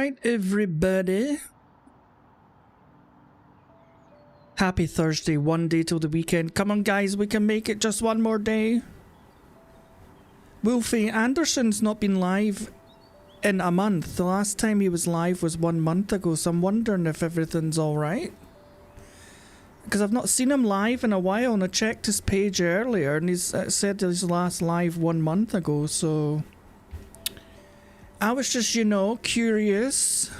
Alright, everybody. Happy Thursday, one day till the weekend. Come on, guys, we can make it just one more day. Wolfie Anderson's not been live in a month. The last time he was live was 1 month ago, so I'm wondering if everything's alright. Because I've not seen him live in a while, and I checked his page earlier, and he's said his last live 1 month ago, so... I was just, you know, curious.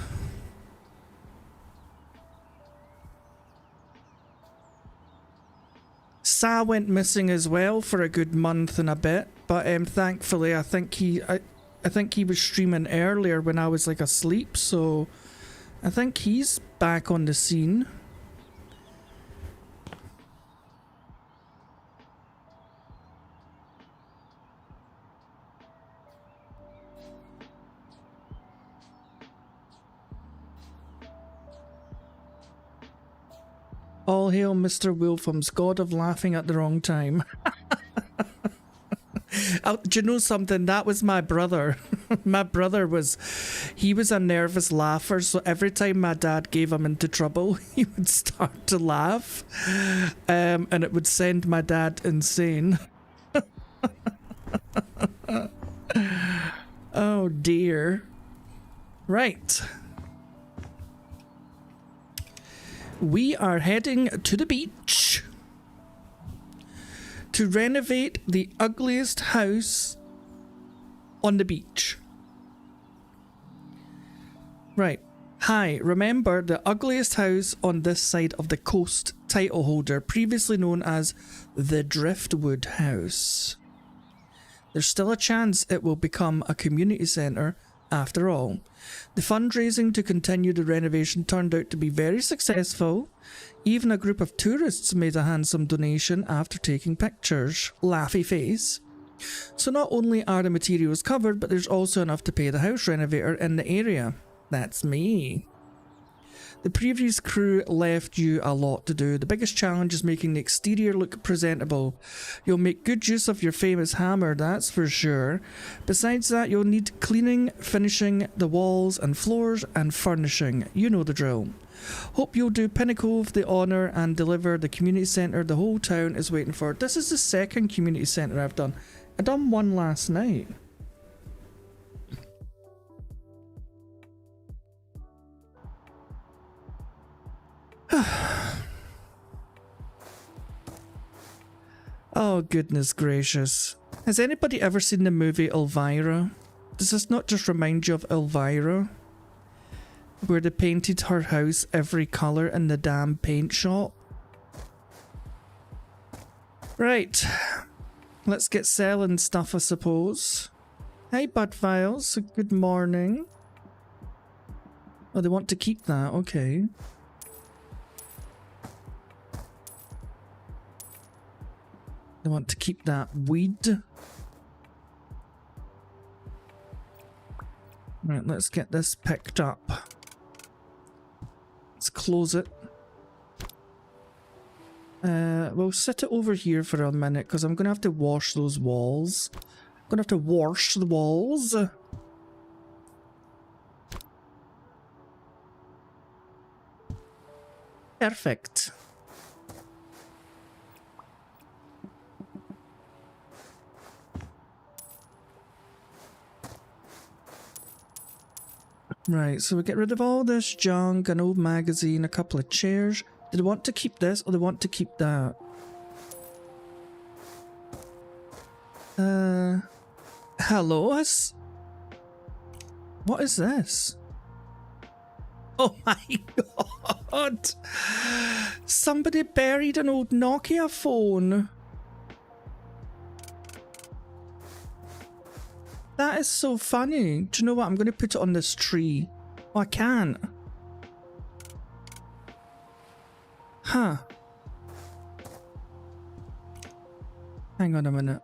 Sa went missing as well for a good month and a bit, but thankfully I think he was streaming earlier when I was like asleep, so I think he's back on the scene. All hail Mr. Wilfums, god of laughing at the wrong time. Oh, do you know something? That was my brother. My brother he was a nervous laugher, so every time my dad gave him into trouble, he would start to laugh. And it would send my dad insane. Oh dear. Right. We are heading to the beach to renovate the ugliest house on the beach. Right. Hi, remember the ugliest house on this side of the coast title holder, previously known as the Driftwood House. There's still a chance it will become a community centre after all. The fundraising to continue the renovation turned out to be very successful. Even a group of tourists made a handsome donation after taking pictures. Laughy face. So not only are the materials covered, but there's also enough to pay the house renovator in the area. That's me. The previous crew left you a lot to do. The biggest challenge is making the exterior look presentable. You'll make good use of your famous hammer, that's for sure. Besides that, you'll need cleaning, finishing the walls and floors, and furnishing. You know the drill. Hope you'll do pinnacle of the honour and deliver the community centre the whole town is waiting for. This is the second community centre I've done. I done one last night. Oh, goodness gracious. Has anybody ever seen the movie Elvira? Does this not just remind you of Elvira? Where they painted her house every colour in the damn paint shop? Right. Let's get selling stuff, I suppose. Hey, Bud Files. Good morning. Oh, they want to keep that. Okay. They want to keep that weed. Right, let's get this picked up. Let's close it. We'll set it over here for a minute because I'm going to have to wash those walls. I'm going to have to wash the walls. Perfect. Right, so we get rid of all this junk, an old magazine, a couple of chairs. Do they want to keep this or they want to keep that? Hello? What is this? Oh my god! Somebody buried an old Nokia phone. That is so funny. Do you know what? I'm going to put it on this tree. Oh, I can't. Huh. Hang on a minute.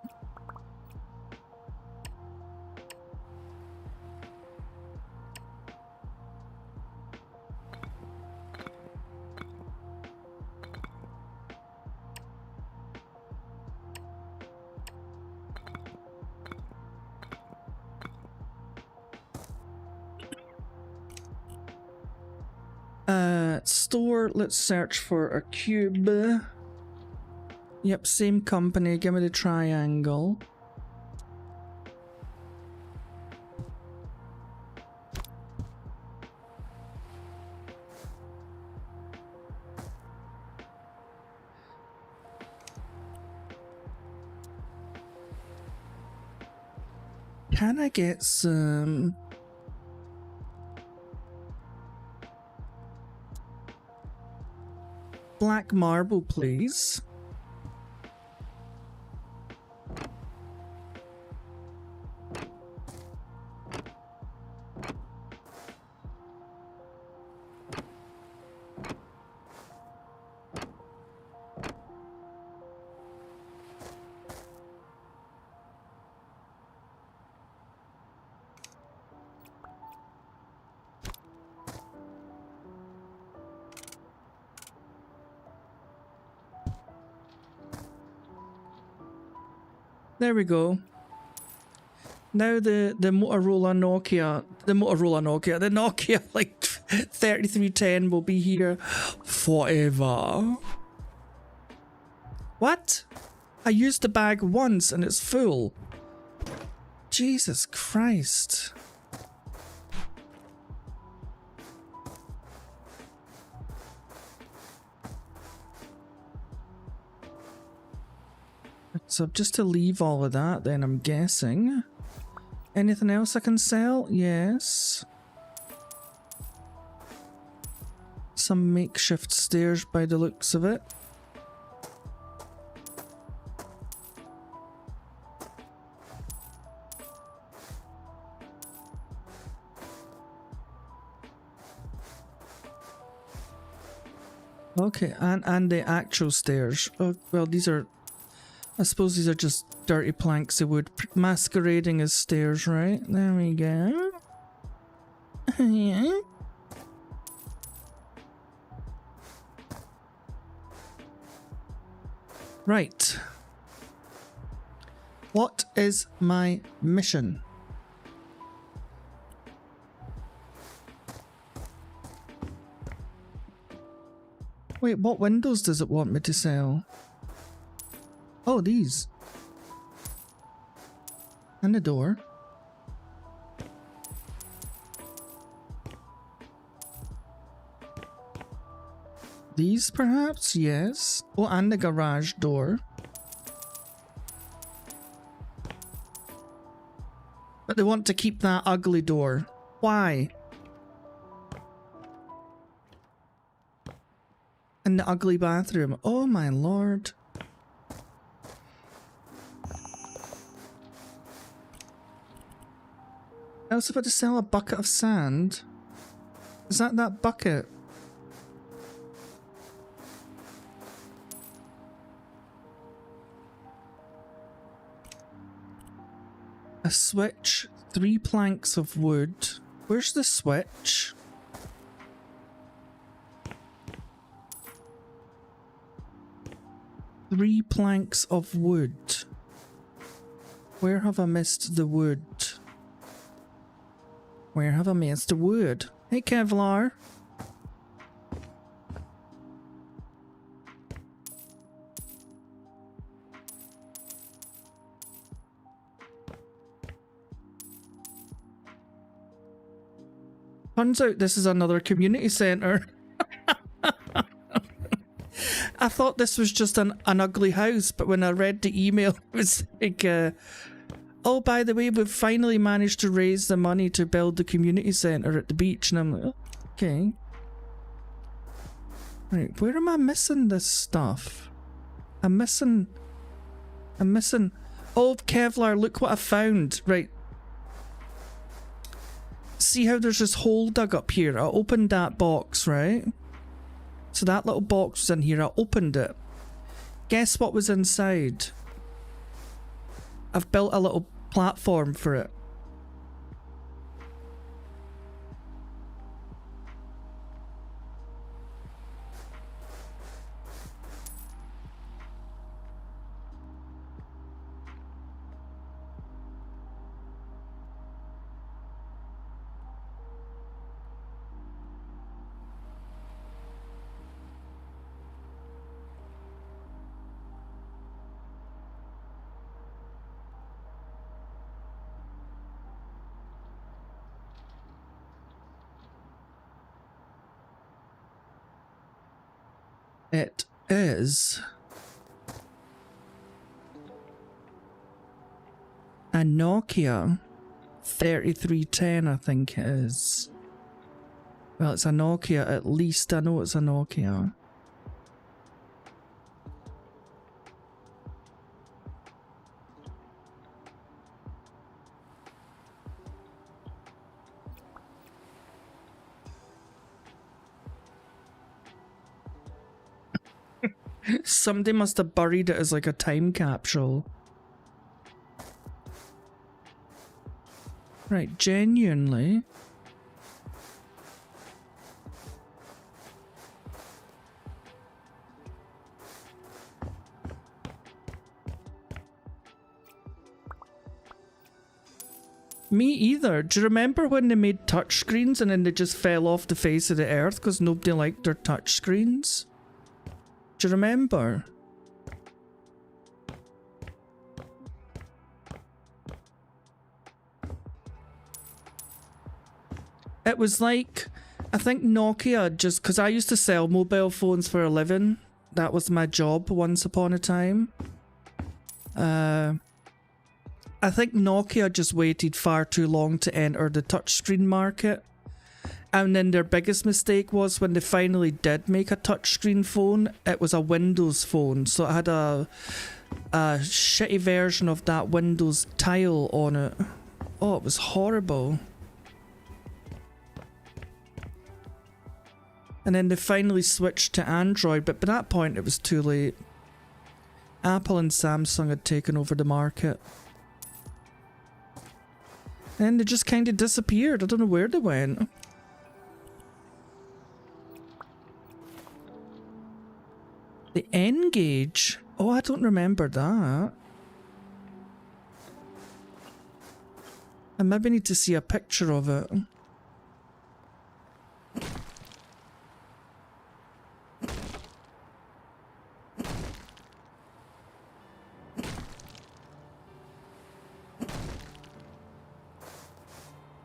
Store, let's search for a cube. Yep, same company, give me the triangle. Can I get some... black marble, please? There we go. Now the Nokia like 3310 will be here forever. What? I used the bag once and it's full. Jesus Christ. So just to leave all of that then, I'm guessing. Anything else I can sell? Yes. Some makeshift stairs by the looks of it. Okay, and the actual stairs. Oh, well, these are... I suppose these are just dirty planks of wood masquerading as stairs, right? There we go. Yeah. Right. What is my mission? Wait, what windows does it want me to sell? Oh, these. And the door. These perhaps? Yes. Oh, and the garage door. But they want to keep that ugly door. Why? And the ugly bathroom. Oh my lord. I was about to sell a bucket of sand. Is that bucket? A switch, 3 planks of wood. Where's the switch? Three planks of wood. Where have I missed the wood? Where have I missed the wood? Hey, Kevlar. Turns out this is another community centre. I thought this was just an ugly house, but when I read the email, it was like, oh, by the way, we've finally managed to raise the money to build the community centre at the beach. And I'm like, oh, okay. Right, where am I missing this stuff? I'm missing... Oh, Kevlar, look what I found. Right. See how there's this hole dug up here? I opened that box, right? So that little box was in here. I opened it. Guess what was inside? I've built a little platform for it. It is a Nokia 3310, I think it is. Well, it's a Nokia, at least I know it's a Nokia. Somebody must have buried it as like a time capsule. Right, genuinely. Me either. Do you remember when they made touchscreens and then they just fell off the face of the earth because nobody liked their touchscreens? Do you remember? It was like, I think Nokia, just because I used to sell mobile phones for a living. That was my job once upon a time. I think Nokia just waited far too long to enter the touchscreen market. And then their biggest mistake was when they finally did make a touchscreen phone, it was a Windows phone. So it had a shitty version of that Windows tile on it. Oh, it was horrible. And then they finally switched to Android, but by that point it was too late. Apple and Samsung had taken over the market. And they just kind of disappeared. I don't know where they went. The N-Gauge? Oh, I don't remember that. I maybe need to see a picture of it.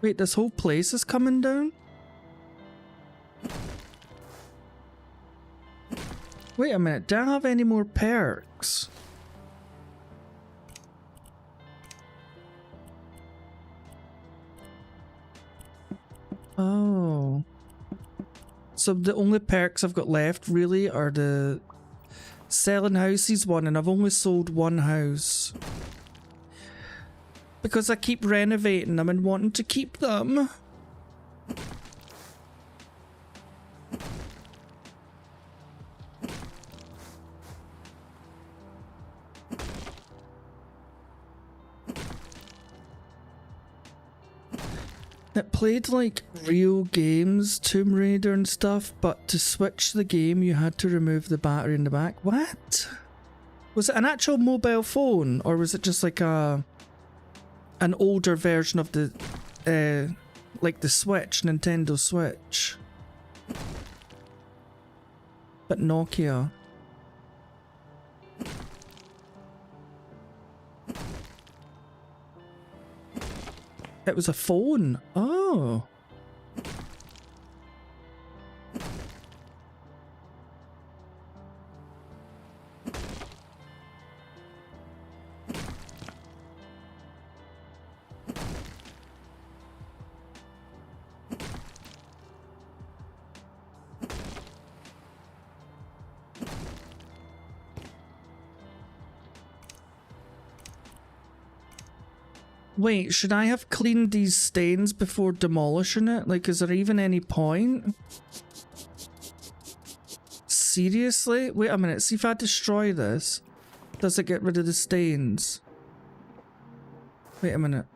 Wait, this whole place is coming down? Wait a minute, do I have any more perks? Oh. So the only perks I've got left really are the selling houses one, and I've only sold one house. Because I keep renovating them and wanting to keep them. It played like real games, Tomb Raider and stuff, but to switch the game you had to remove the battery in the back. What? Was it an actual mobile phone, or was it just like an older version of the like the Switch, Nintendo Switch? But Nokia. It was a phone. Oh. Wait, should I have cleaned these stains before demolishing it? Like, is there even any point? Seriously? Wait a minute, see if I destroy this. Does it get rid of the stains? Wait a minute.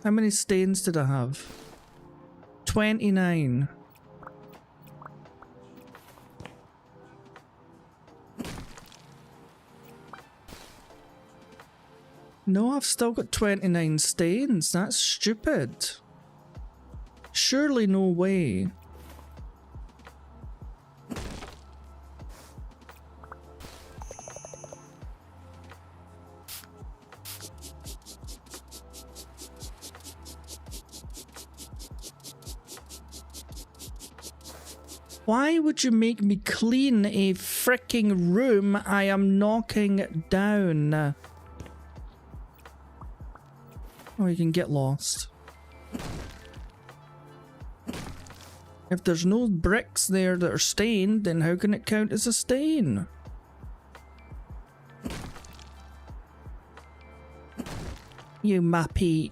How many stains did I have? 29. No, I've still got 29 stains. That's stupid. Surely no way. Why would you make me clean a freaking room I am knocking down? Oh, you can get lost. If there's no bricks there that are stained, then how can it count as a stain? You mappy.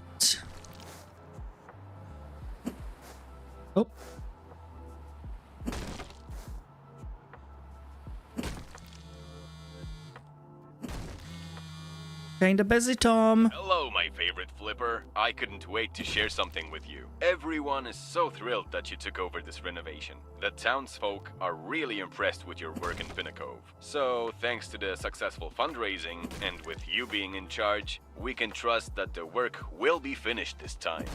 Oh. Kinda busy, Tom. Hello, my favorite flipper. I couldn't wait to share something with you. Everyone is so thrilled that you took over this renovation. The townsfolk are really impressed with your work in Pinnacove. So, thanks to the successful fundraising, and with you being in charge, we can trust that the work will be finished this time.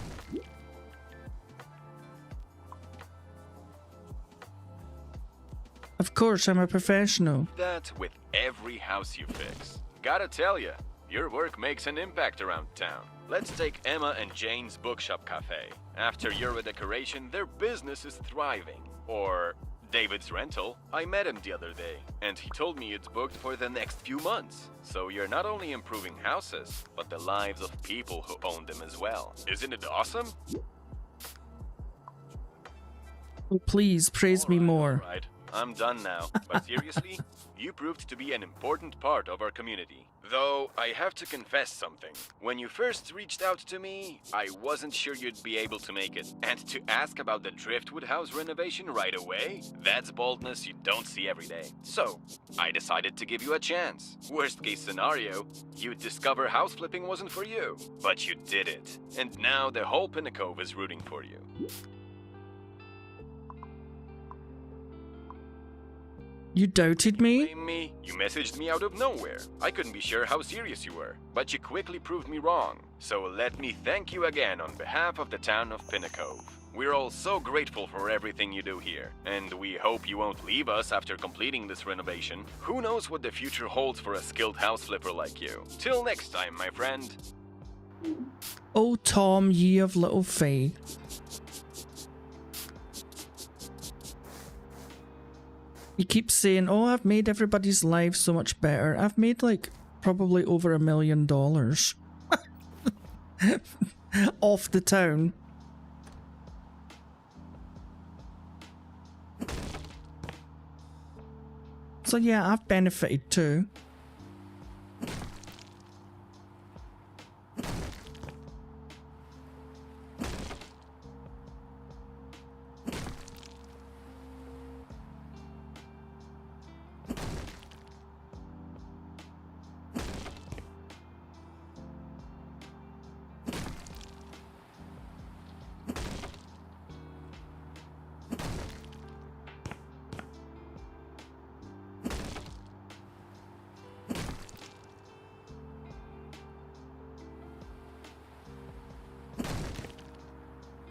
Of course, I'm a professional. That with every house you fix. Gotta tell ya, your work makes an impact around town. Let's take Emma and Jane's Bookshop Cafe. After your redecoration, their business is thriving. Or David's Rental. I met him the other day, and he told me it's booked for the next few months. So you're not only improving houses, but the lives of people who own them as well. Isn't it awesome? Oh, please, praise me more. Alright, I'm done now. But seriously, you proved to be an important part of our community. Though, I have to confess something. When you first reached out to me, I wasn't sure you'd be able to make it. And to ask about the Driftwood House renovation right away? That's boldness you don't see every day. So, I decided to give you a chance. Worst case scenario, you'd discover house flipping wasn't for you. But you did it. And now the whole Pinnacove is rooting for you. You doubted me? Blame me? You messaged me out of nowhere. I couldn't be sure how serious you were, but you quickly proved me wrong. So let me thank you again on behalf of the town of Pinnacove. We're all so grateful for everything you do here, and we hope you won't leave us after completing this renovation. Who knows what the future holds for a skilled house flipper like you. Till next time, my friend. Oh, Tom, ye of little faith. He keeps saying, oh, I've made everybody's lives so much better. I've made like probably over $1 million off the town. So yeah, I've benefited too.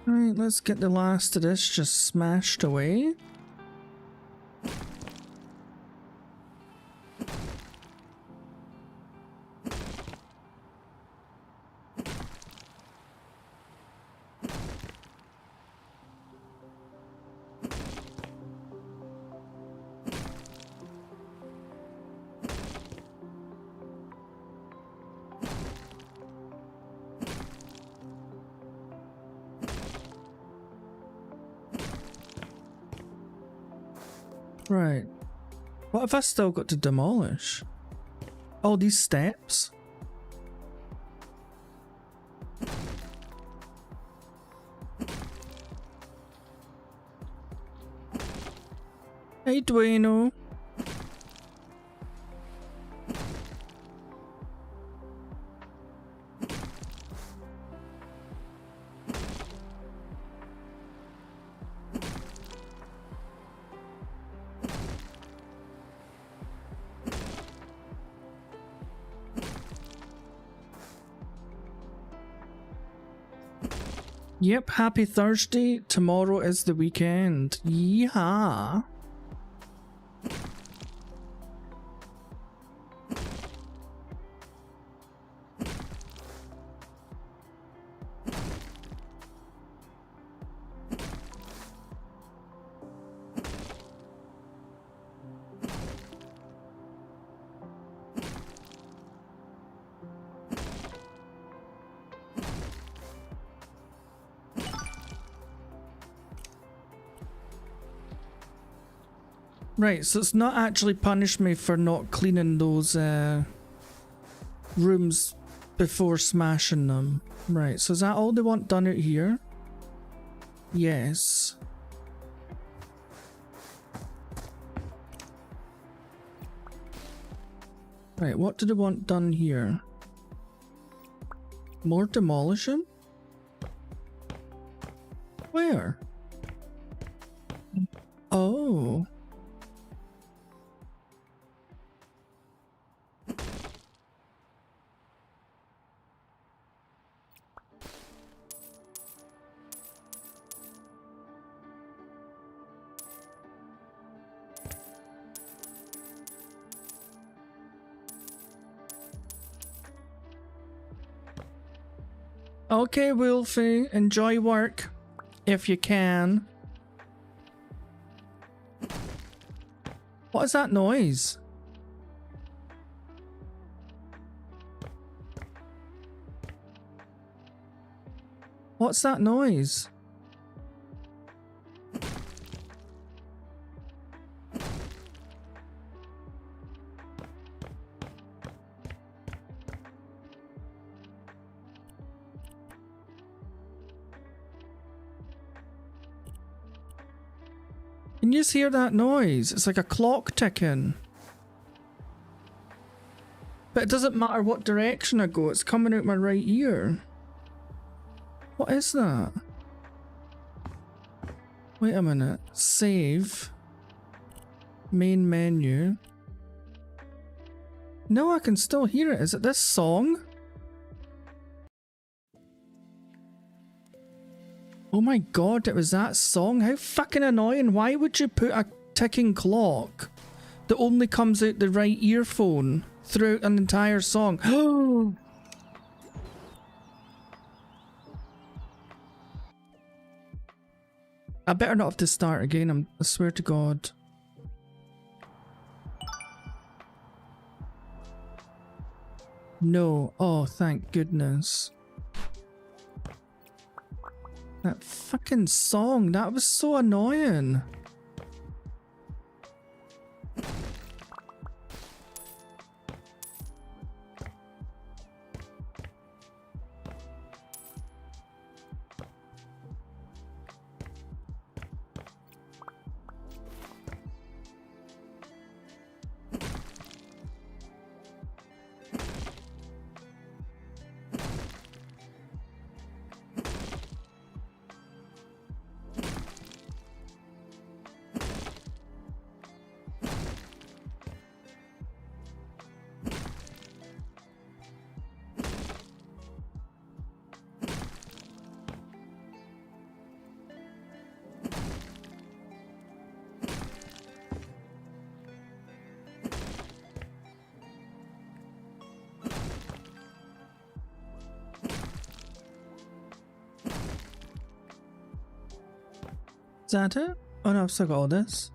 Alright, let's get the last of this just smashed away. Right. What have I still got to demolish? All these steps? Hey, Dueno. Yep, happy Thursday. Tomorrow is the weekend. Yeehaw. Right, so it's not actually punished me for not cleaning those rooms before smashing them. Right, so is that all they want done out here? Yes. Right, what do they want done here? More demolition? Where? Oh. Okay, Wolfie, enjoy work if you can. What is that noise? What's that noise? Can you just hear that noise? It's like a clock ticking. But it doesn't matter what direction I go, it's coming out my right ear. What is that? Wait a minute. Save. Main menu. No, I can still hear it. Is it this song? Oh my god, it was that song? How fucking annoying. Why would you put a ticking clock that only comes out the right earphone throughout an entire song? I better not have to start again, I swear to god. No. Oh, thank goodness. That fucking song, that was so annoying. Is that it? Oh no, I've still got all this.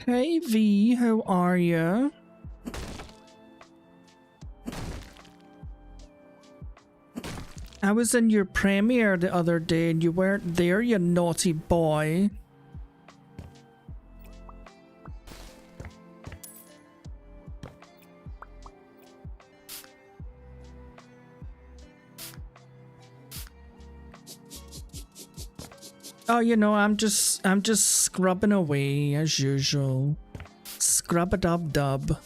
Hey V, how are ya? I was in your premiere the other day and you weren't there, you naughty boy. Oh, you know, I'm just scrubbing away as usual. Scrub-a-dub-dub.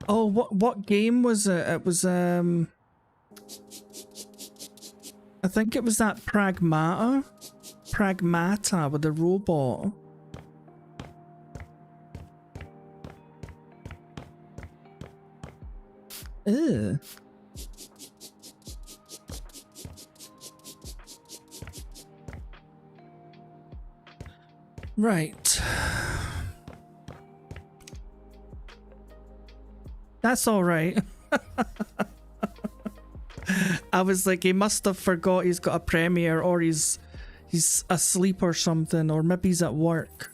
Oh, what game was it? It was I think it was that Pragmata with the robot. Ew. Right. That's all right. I was like, he must have forgot he's got a premiere, or he's asleep or something, or maybe he's at work.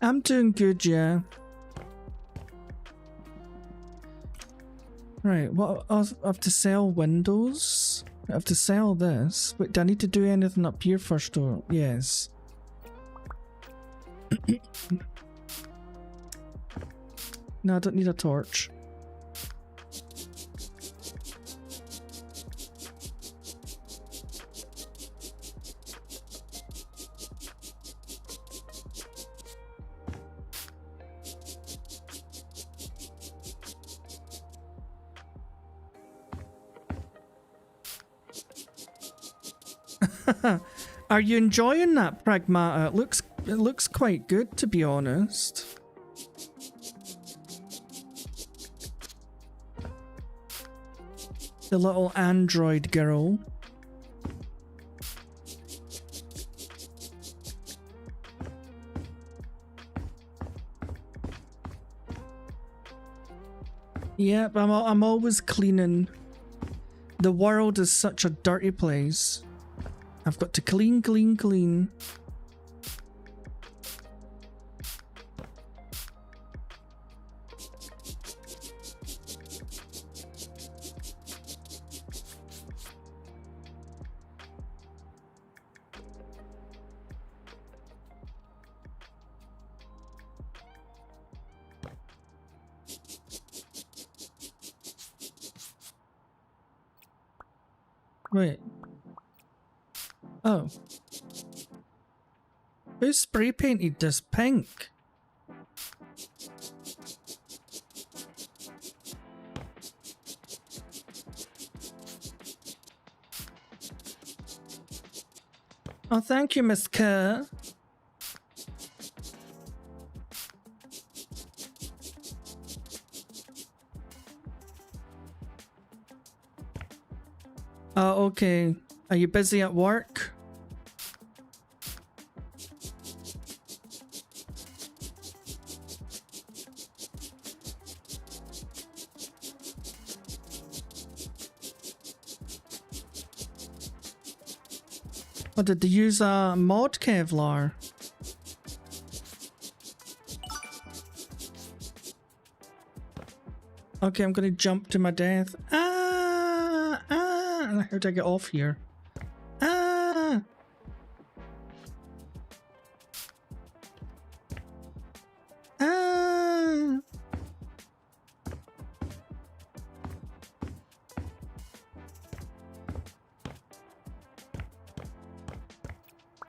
I'm doing good, yeah. Right, what I have to sell windows? I have to sell this. Wait, do I need to do anything up here first or yes? No, I don't need a torch. Are you enjoying that, Pragmata? It looks quite good, to be honest. The little android girl. Yep, I'm always cleaning. The world is such a dirty place. I've got to clean, clean, clean. Wait. Oh. Who spray painted this pink? Oh, thank you, Miss Kerr. Oh, okay. Are you busy at work? Or did they use a mod Kevlar? Okay, I'm gonna jump to my death. How do I get off here?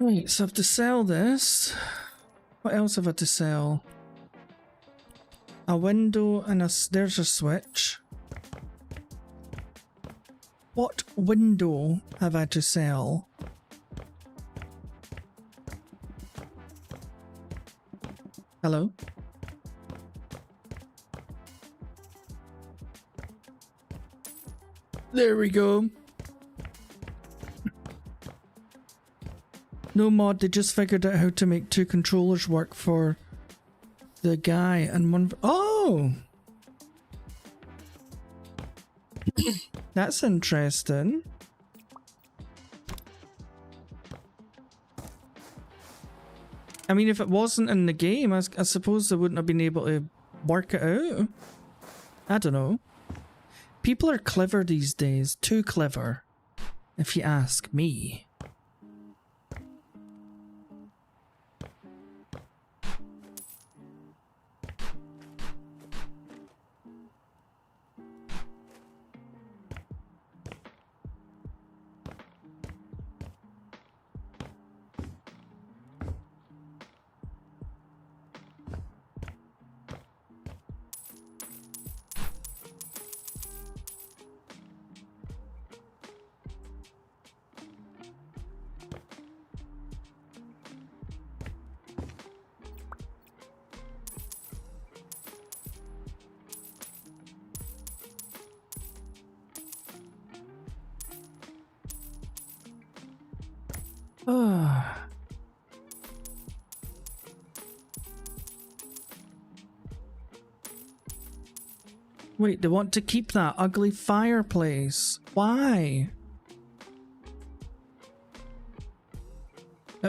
Right, so I have to sell this. What else have I to sell? A window and there's a switch. What window have I to sell? Hello? There we go. No mod, they just figured out how to make two controllers work for the guy and one... Oh! That's interesting. I mean, if it wasn't in the game, I suppose they wouldn't have been able to work it out. I don't know. People are clever these days. Too clever, if you ask me. Wait, they want to keep that ugly fireplace. Why?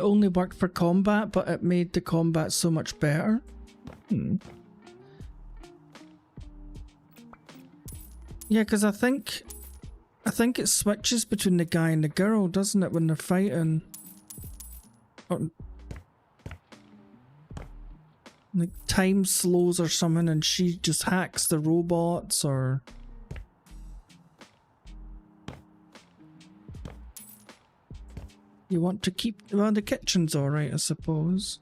It only worked for combat, but it made the combat so much better. Yeah, because I think it switches between the guy and the girl, doesn't it, when they're fighting? Or, like, time slows or something and she just hacks the robots, or... You want to keep... Well, the kitchen's alright, I suppose.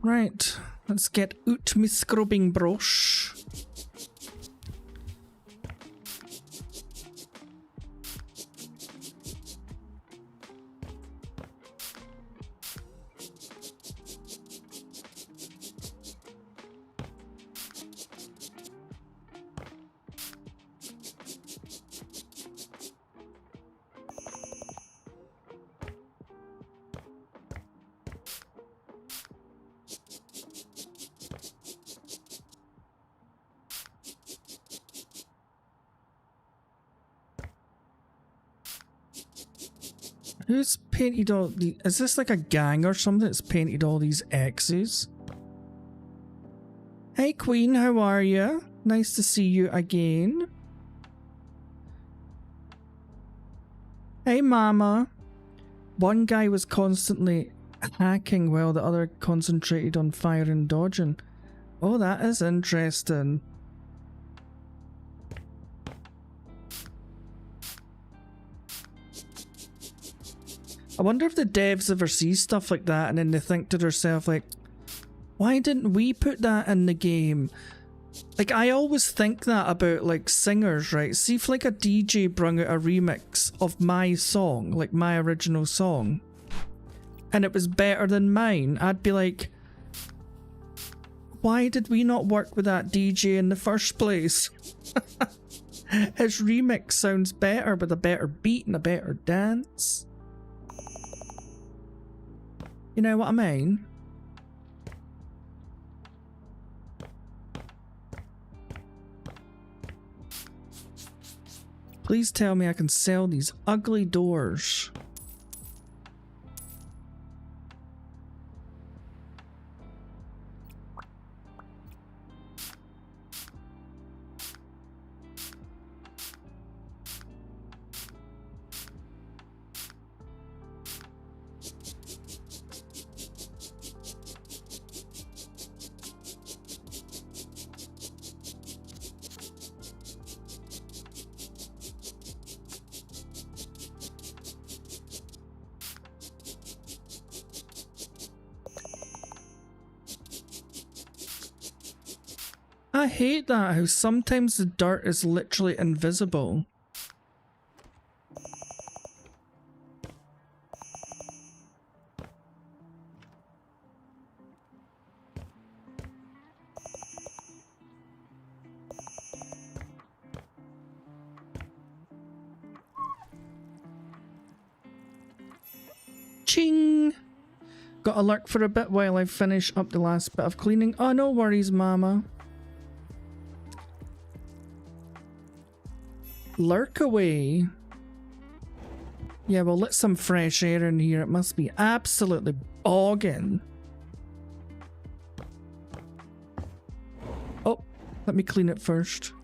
Right, let's get out my scrubbing brush. Who's painted all the... Is this like a gang or something that's painted all these X's? Hey Queen, how are you? Nice to see you again. Hey Mama. One guy was constantly hacking while the other concentrated on fire and dodging. Oh, that is interesting. I wonder if the devs ever see stuff like that and then they think to themselves like, why didn't we put that in the game? Like, I always think that about like singers, right? See if like a DJ brung out a remix of my song, like my original song, and it was better than mine, I'd be like, why did we not work with that DJ in the first place? His remix sounds better with a better beat and a better dance. You know what I mean? Please tell me I can sell these ugly doors. I hate that, how sometimes the dirt is literally invisible. Ching! Gotta lurk for a bit while I finish up the last bit of cleaning. Oh, no worries, Mama. Lurk away. Yeah, well, let some fresh air in here. It must be absolutely bogging. Oh, let me clean it first.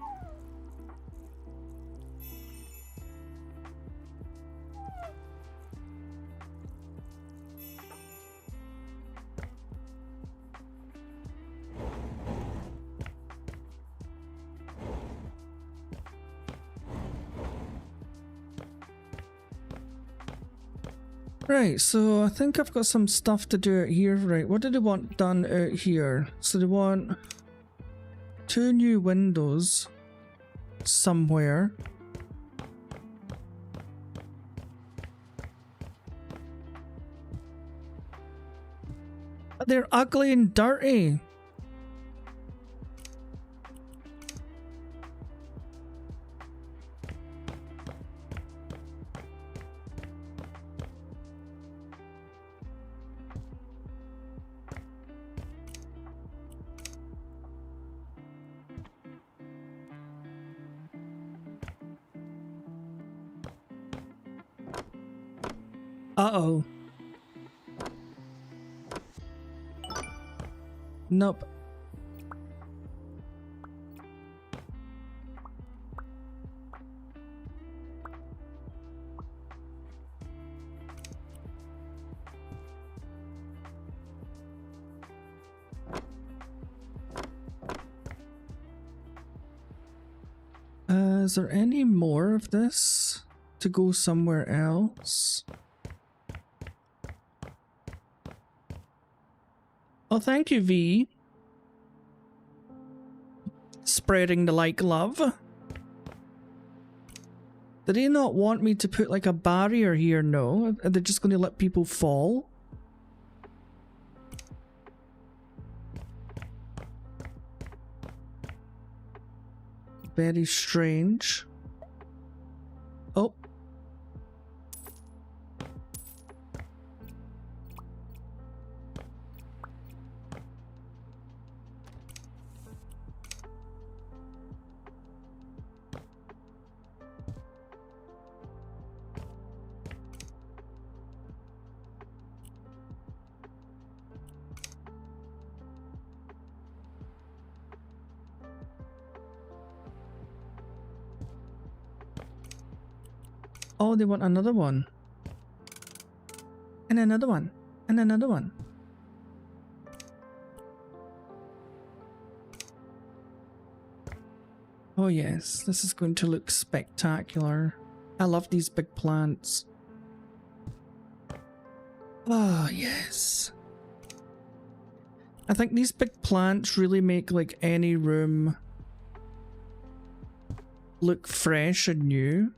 Right, so I think I've got some stuff to do out here. Right, what do they want done out here? So they want 2 new windows somewhere. But they're ugly and dirty. Uh-oh. Nope. Is there any more of this to go somewhere else? Oh, thank you, V. Spreading the like love. Did they not want me to put like a barrier here? No. Are they just going to let people fall? Very strange. Oh. Oh, they want another one. And another one. And another one. Oh yes, this is going to look spectacular. I love these big plants. Oh yes. I think these big plants really make like any room look fresh and new.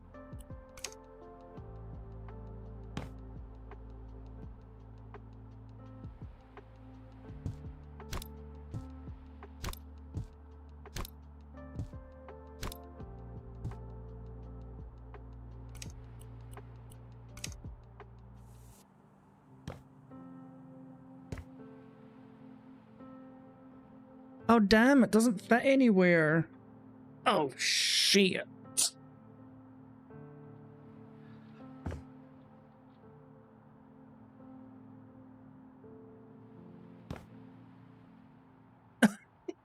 Oh damn, it doesn't fit anywhere. Oh shit.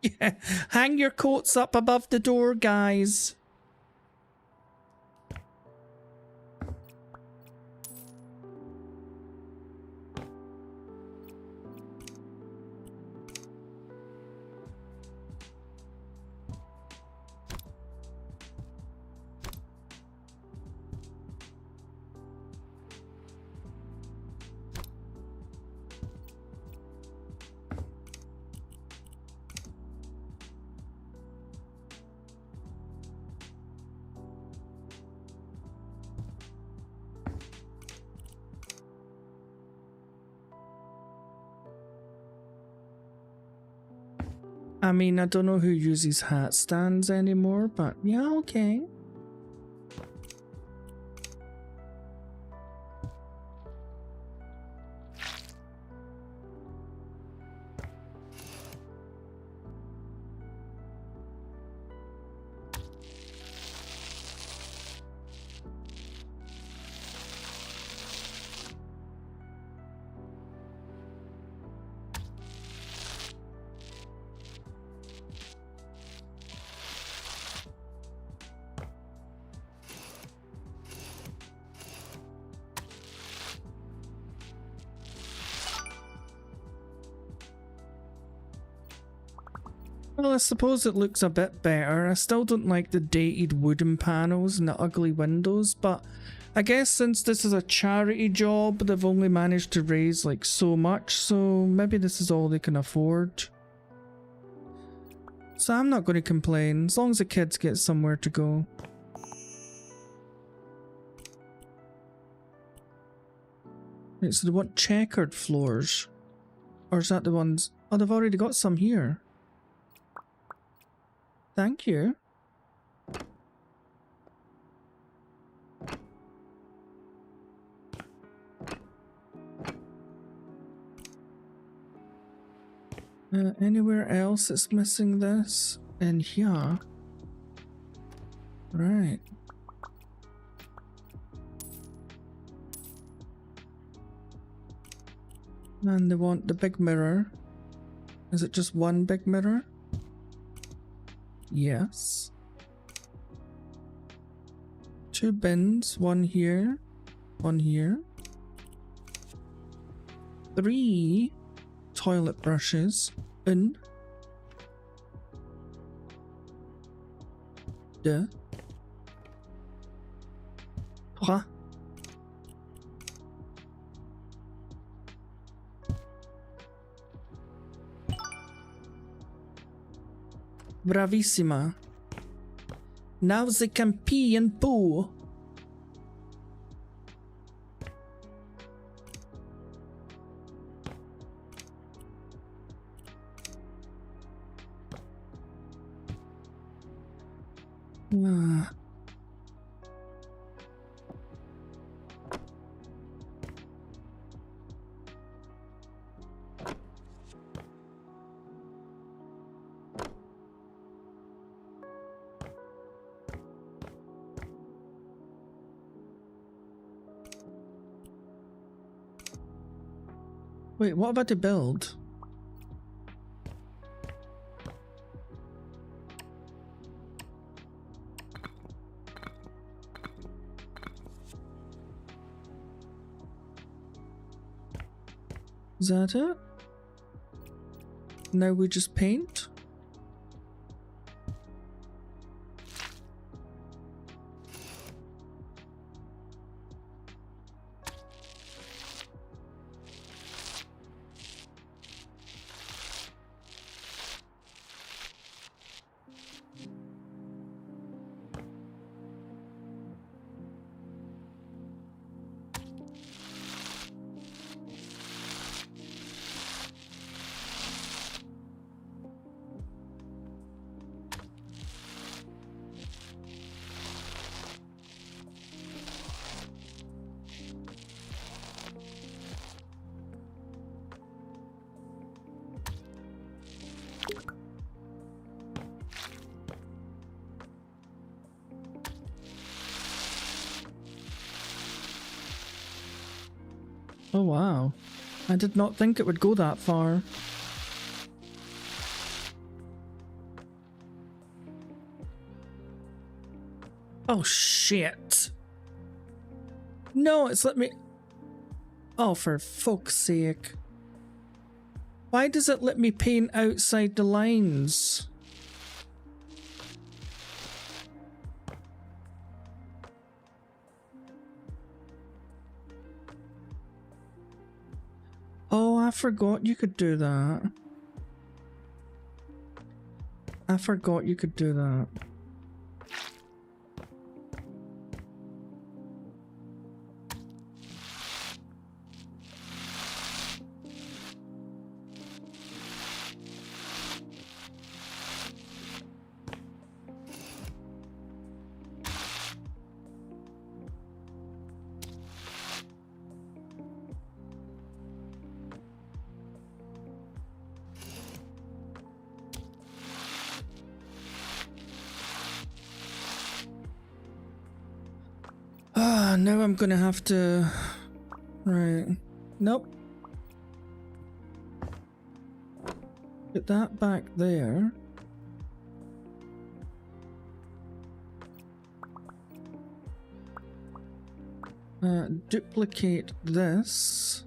Yeah, hang your coats up above the door, guys. I mean, I don't know who uses hat stands anymore, but yeah, okay. Well, I suppose it looks a bit better. I still don't like the dated wooden panels and the ugly windows, but I guess since this is a charity job, they've only managed to raise like so much, so maybe this is all they can afford. So I'm not going to complain, as long as the kids get somewhere to go. Right, so they want checkered floors. Or is that the ones... Oh, they've already got some here. Thank you. Anywhere else that's missing this? In here. Right. And they want the big mirror. Is it just one big mirror? Yes. 2 bins, one here, one here. 3 toilet brushes. 1, 2, 3. Bravissima. Now they can pee and poo. Ah. Wait, what about to build? Is that it? Now we just paint? Oh wow. I did not think it would go that far. Oh shit. No, it's let me... Oh, for fuck's sake. Why does it let me paint outside the lines? Oh, I forgot you could do that. I forgot you could do that. Now I'm gonna have to... Right. Nope. Put that back there. Duplicate this.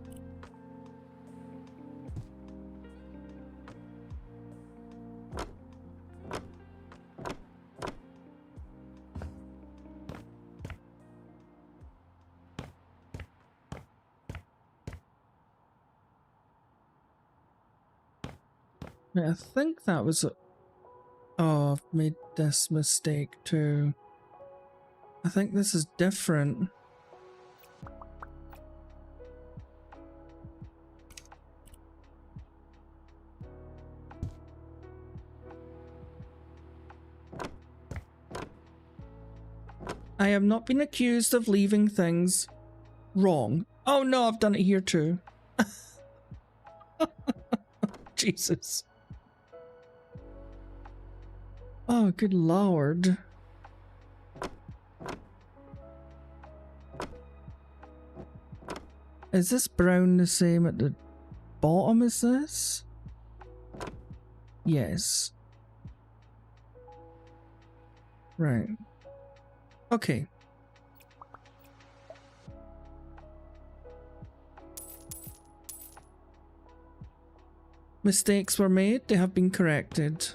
I think that was a... Oh, I've made this mistake too. I think this is different. I have not been accused of leaving things wrong. Oh no, I've done it here too. Jesus. Oh, good lord. Is this brown the same at the... bottom, is this? Yes. Right. Okay. Mistakes were made, they have been corrected.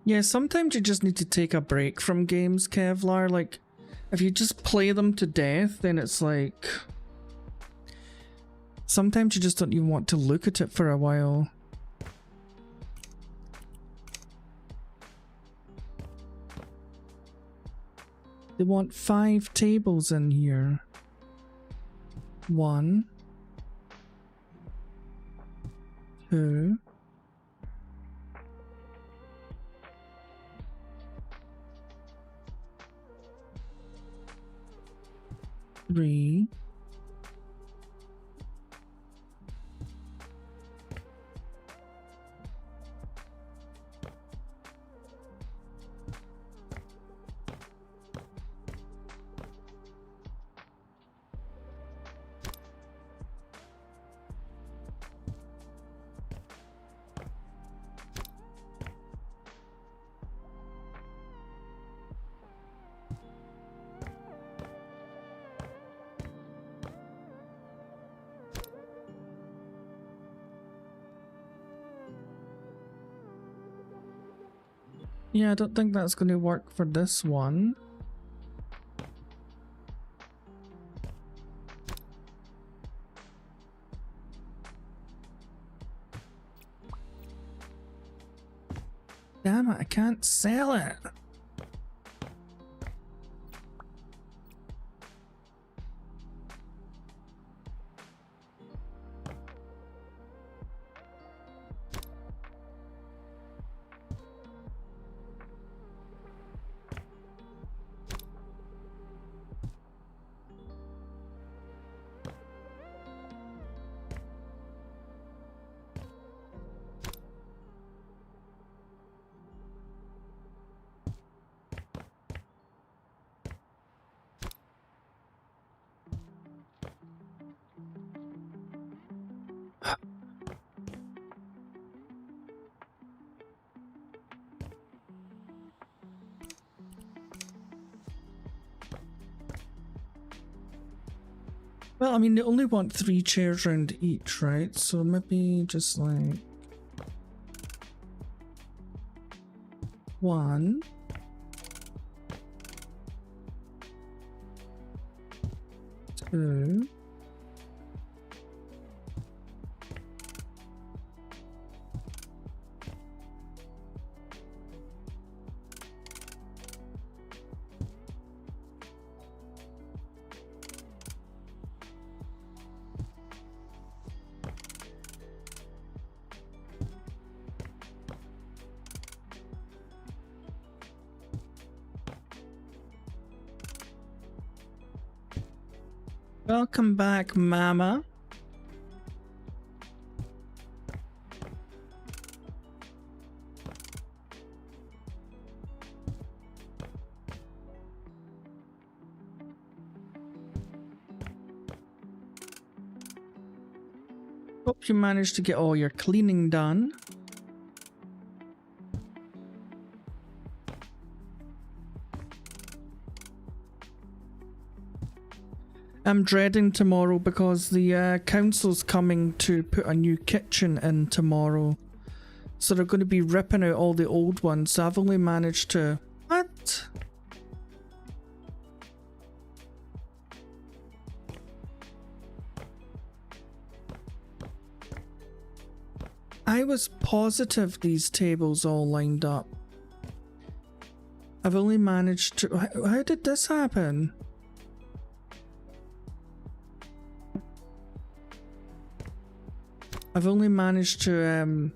Yeah, sometimes you just need to take a break from games, Kevlar. Like, if you just play them to death, then it's like... Sometimes you just don't even want to look at it for a while. They want 5 tables in here. 1, 2, 3, Yeah, I don't think that's going to work for this one. Damn it, I can't sell it. Well, I mean, they only want 3 chairs round each, right? So maybe just like 1, 2, welcome back, Mama. Hope you managed to get all your cleaning done. I'm dreading tomorrow because the council's coming to put a new kitchen in tomorrow. So they're going to be ripping out all the old ones. So I've only managed to... What? I was positive these tables all lined up. I've only managed to... How did this happen? I've only managed to,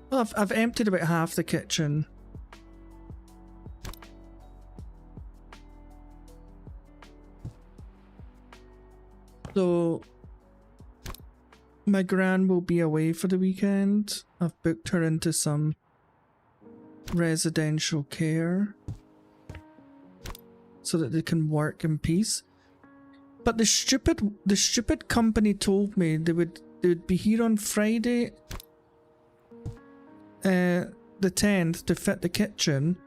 well, I've emptied about half the kitchen. So, my gran will be away for the weekend. I've booked her into some residential care so that they can work in peace. But the stupid company told me they would be here on Friday, the 10th, to fit the kitchen.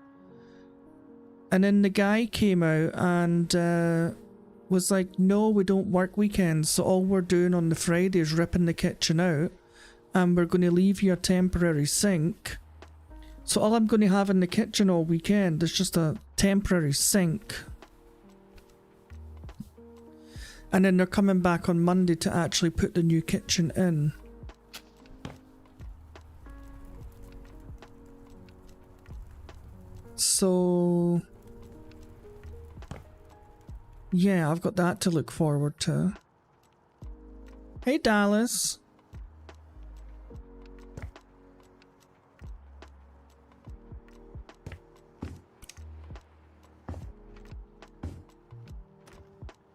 And then the guy came out and was like, no, we don't work weekends, so all we're doing on the Friday is ripping the kitchen out, and we're going to leave you a temporary sink. So all I'm going to have in the kitchen all weekend is just a temporary sink. And then they're coming back on Monday to actually put the new kitchen in. So... yeah, I've got that to look forward to. Hey, Dallas.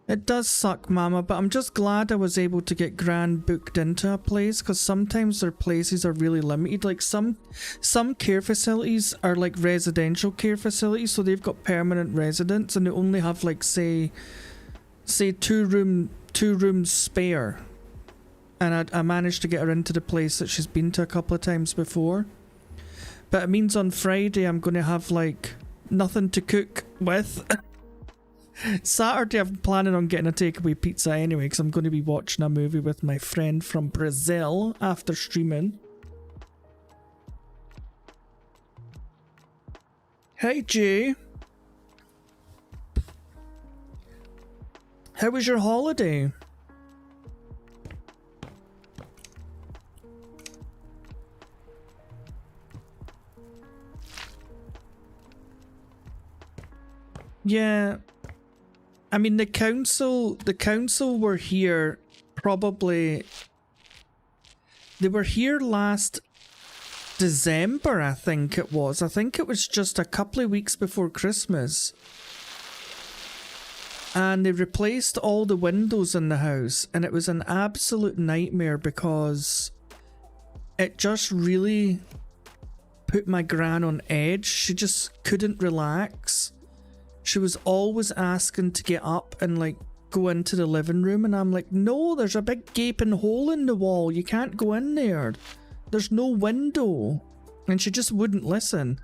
It does suck, Mama, but I'm just glad I was able to get Gran booked into a place, because sometimes their places are really limited. Like some care facilities are like residential care facilities, so they've got permanent residents and they only have like say two rooms spare. And I managed to get her into the place that she's been to a couple of times before. But it means on Friday I'm going to have like nothing to cook with. Saturday I'm planning on getting a takeaway pizza anyway, because I'm going to be watching a movie with my friend from Brazil after streaming. Hey Jay. How was your holiday? Yeah. I mean, the council were here probably... They were here last December, I think it was. I think it was just a couple of weeks before Christmas. And they replaced all the windows in the house, and it was an absolute nightmare because it just really put my gran on edge. She just couldn't relax. She was always asking to get up and like go into the living room, and I'm like, no, there's a big gaping hole in the wall. You can't go in there. There's no window. And she just wouldn't listen.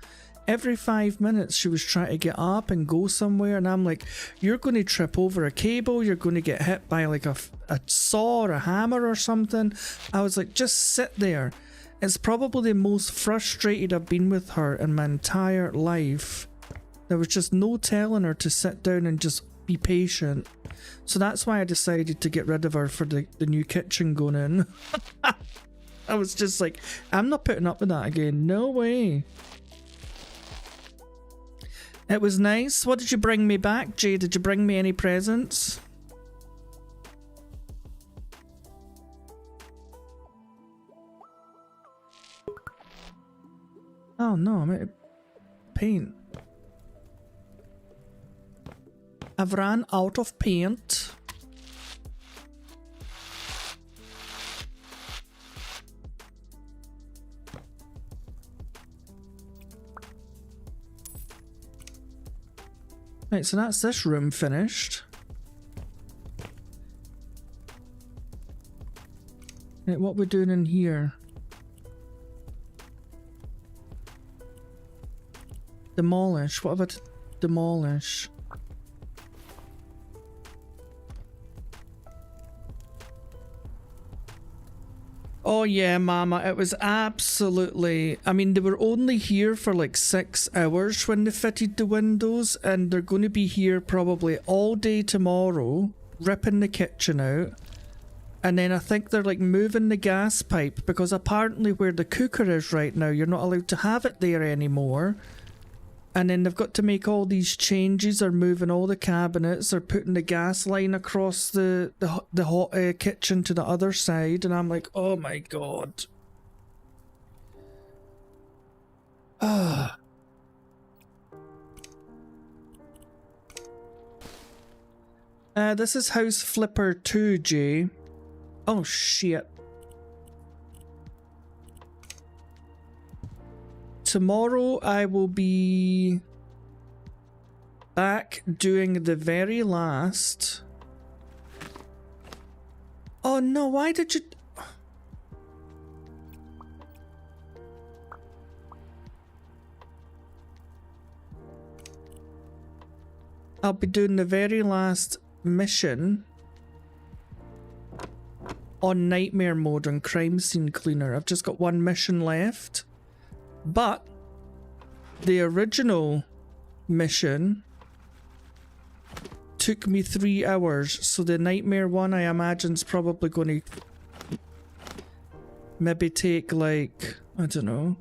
Every 5 minutes she was trying to get up and go somewhere, and I'm like, you're going to trip over a cable, you're going to get hit by like a saw or a hammer or something. I was like, just sit there. It's probably the most frustrated I've been with her in my entire life. There was just no telling her to sit down and just be patient. So that's why I decided to get rid of her for the new kitchen going in. I was just like, I'm not putting up with that again. No way. It was nice. What did you bring me back, Jay? Did you bring me any presents? Oh no, I'm out of paint. I've ran out of paint. Right, so that's this room finished. Right, what we doing in here? Demolish. What about demolish? Oh yeah, Mama, it was absolutely... I mean, they were only here for like 6 hours when they fitted the windows, and they're going to be here probably all day tomorrow, ripping the kitchen out. And then I think they're like moving the gas pipe, because apparently where the cooker is right now, you're not allowed to have it there anymore. And then they've got to make all these changes. They're moving all the cabinets. They're putting the gas line across the hot kitchen to the other side. And I'm like, oh my god. Ah. This is House Flipper 2, Jay. Oh shit. Tomorrow I will be back doing the very last... Oh no, why did you... I'll be doing the very last mission on Nightmare Mode on Crime Scene Cleaner. I've just got one mission left. But the original mission took me 3 hours, so the nightmare one I imagine is probably going to maybe take like, I don't know,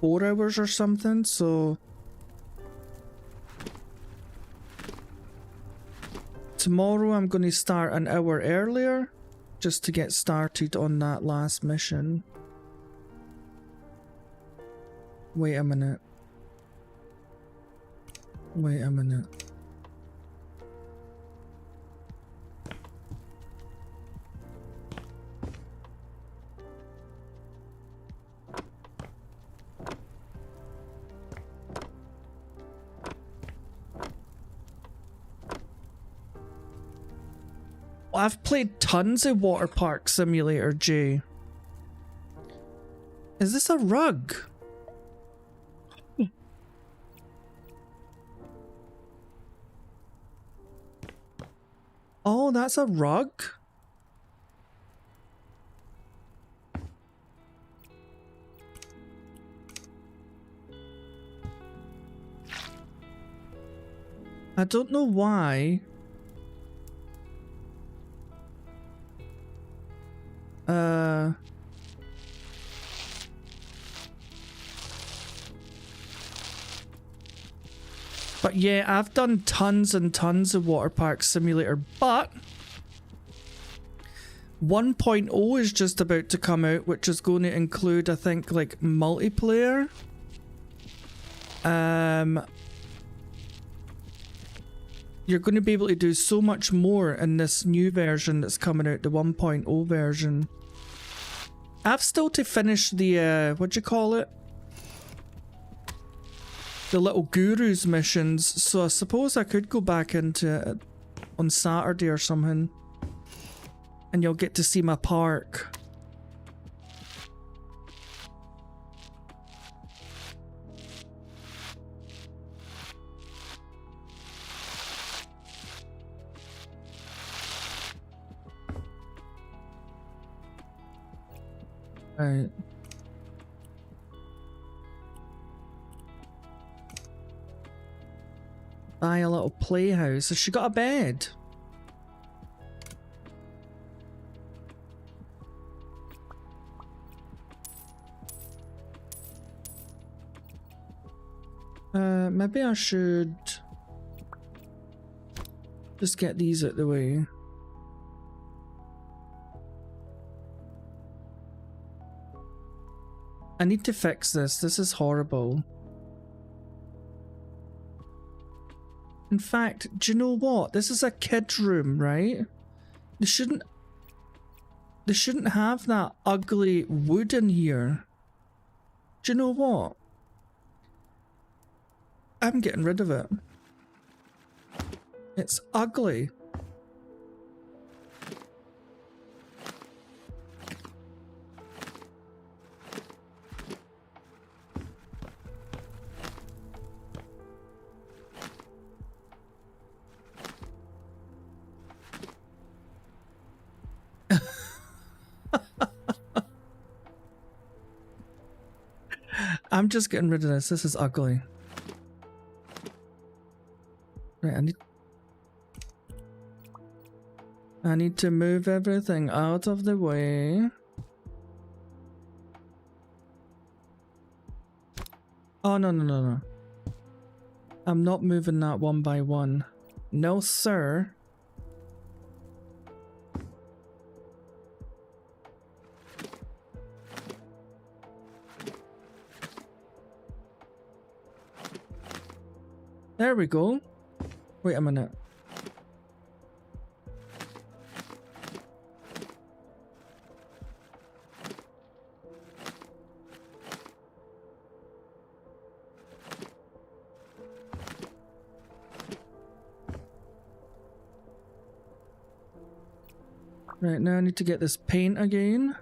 4 hours or something. So tomorrow I'm going to start an hour earlier just to get started on that last mission. Wait a minute. Wait a minute. I've played tons of Water Park Simulator, Jay. Is this a rug? Oh, that's a rug? I don't know why. But yeah, I've done tons and tons of Water Park Simulator, but 1.0 is just about to come out, which is going to include, I think, like multiplayer. You're going to be able to do so much more in this new version that's coming out, the 1.0 version. I've still to finish the, what do you call it? The little gurus missions, so I suppose I could go back into it on Saturday or something. And you'll get to see my park. Right. Buy a little playhouse. Has she got a bed? Maybe I should just get these out of the way. I need to fix this. This is horrible. In fact, do you know what? This is a kid's room, right? They shouldn't have that ugly wood in here. Do you know what? I'm getting rid of it. It's ugly. I'm just getting rid of this. This is ugly. Right, I need to move everything out of the way. Oh, no. I'm not moving that one by one. No, sir. There we go. Wait a minute. Right, now I need to get this paint again.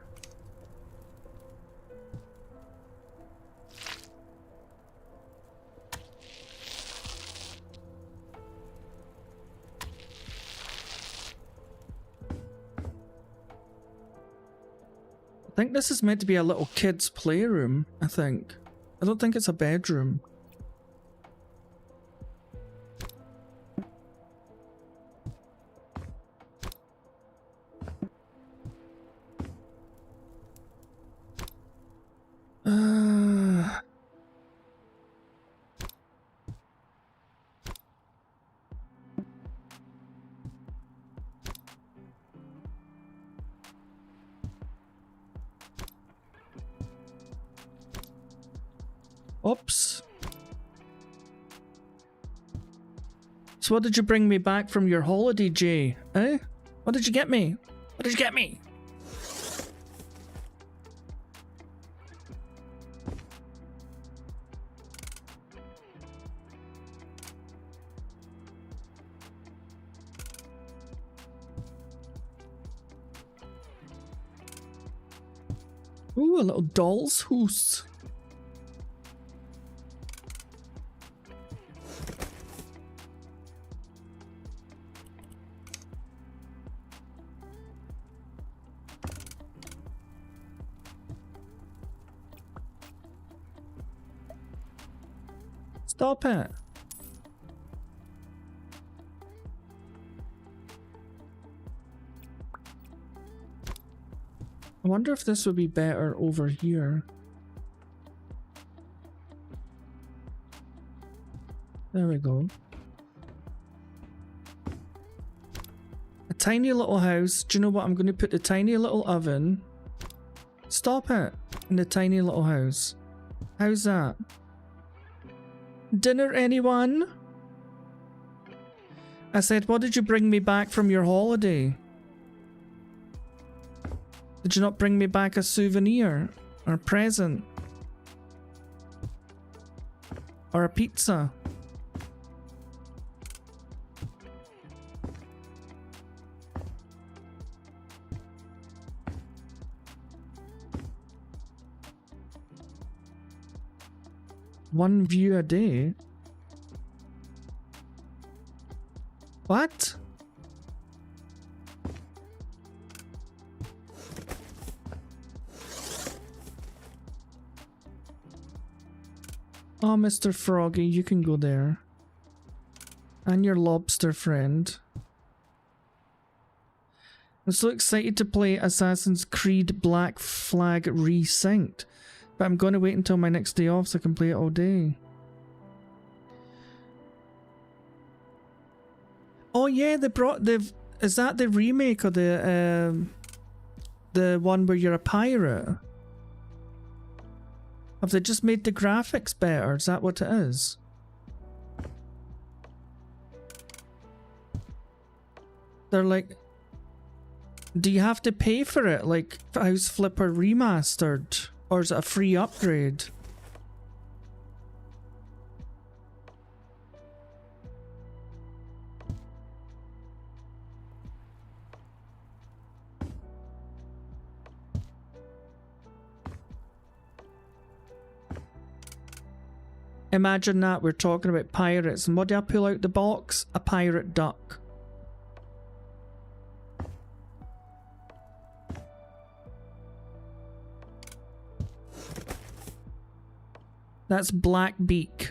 I think this is meant to be a little kid's playroom, I think. I don't think it's a bedroom. Oops. So what did you bring me back from your holiday, Jay? Eh? What did you get me? What did you get me? Ooh, a little doll's house. Stop it. I wonder if this would be better over here. There we go. A tiny little house. Do you know what? I'm going to put the tiny little oven. Stop it. In the tiny little house. How's that? Dinner, anyone? I said, what did you bring me back from your holiday? Did you not bring me back a souvenir? Or a present? Or a pizza? One view a day? What? Oh, Mr. Froggy, you can go there. And your lobster friend. I'm so excited to play Assassin's Creed Black Flag Resynced. But I'm going to wait until my next day off so I can play it all day. Oh yeah, they brought is that the remake or the one where you're a pirate? Have they just made the graphics better? Is that what it is? They're like, do you have to pay for it like House Flipper Remastered? Or is it a free upgrade? Imagine that, we're talking about pirates, and what do I pull out the box? A pirate duck. That's Blackbeak,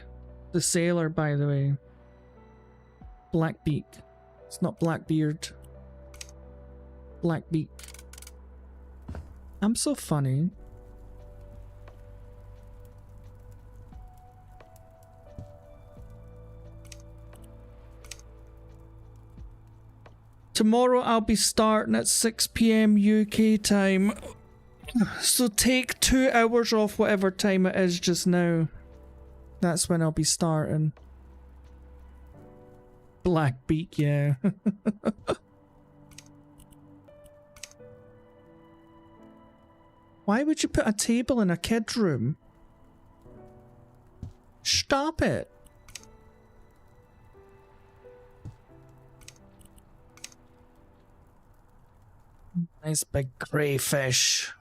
the sailor, by the way. Blackbeak. It's not Blackbeard. Blackbeak. I'm so funny. Tomorrow I'll be starting at 6 PM UK time. So take 2 hours off whatever time it is just now. That's when I'll be starting. Blackbeak, yeah. Why would you put a table in a kid's room? Stop it. Nice big crayfish.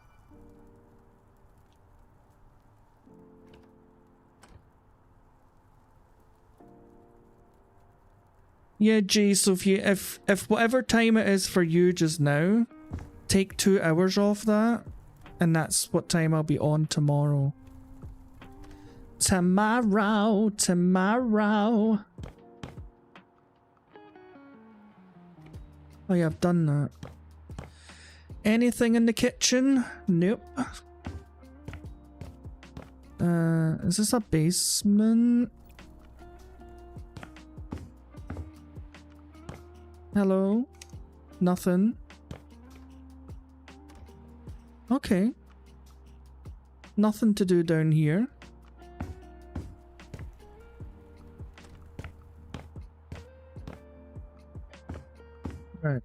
Yeah, Jay, so if whatever time it is for you just now, take 2 hours off that, and that's what time I'll be on tomorrow. Tomorrow. Oh yeah, I've done that. Anything in the kitchen? Nope. Is this a basement? Hello? Nothing. Okay. Nothing to do down here. Right.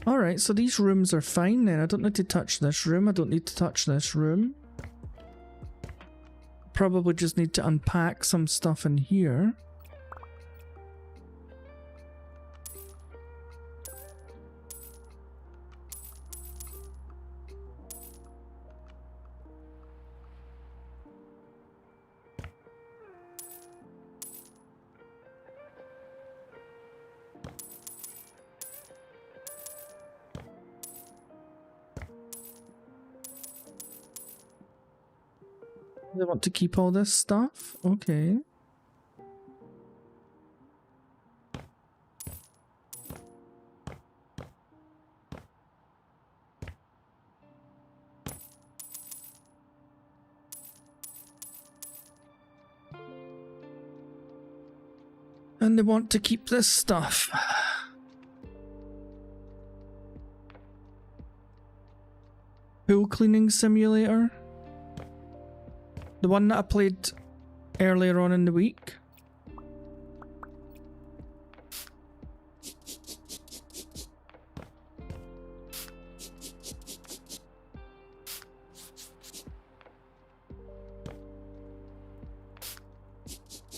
Alright, so these rooms are fine then. I don't need to touch this room. I don't need to touch this room. Probably just need to unpack some stuff in here. They want to keep all this stuff? Okay. And they want to keep this stuff. Pool cleaning simulator. The one that I played earlier on in the week.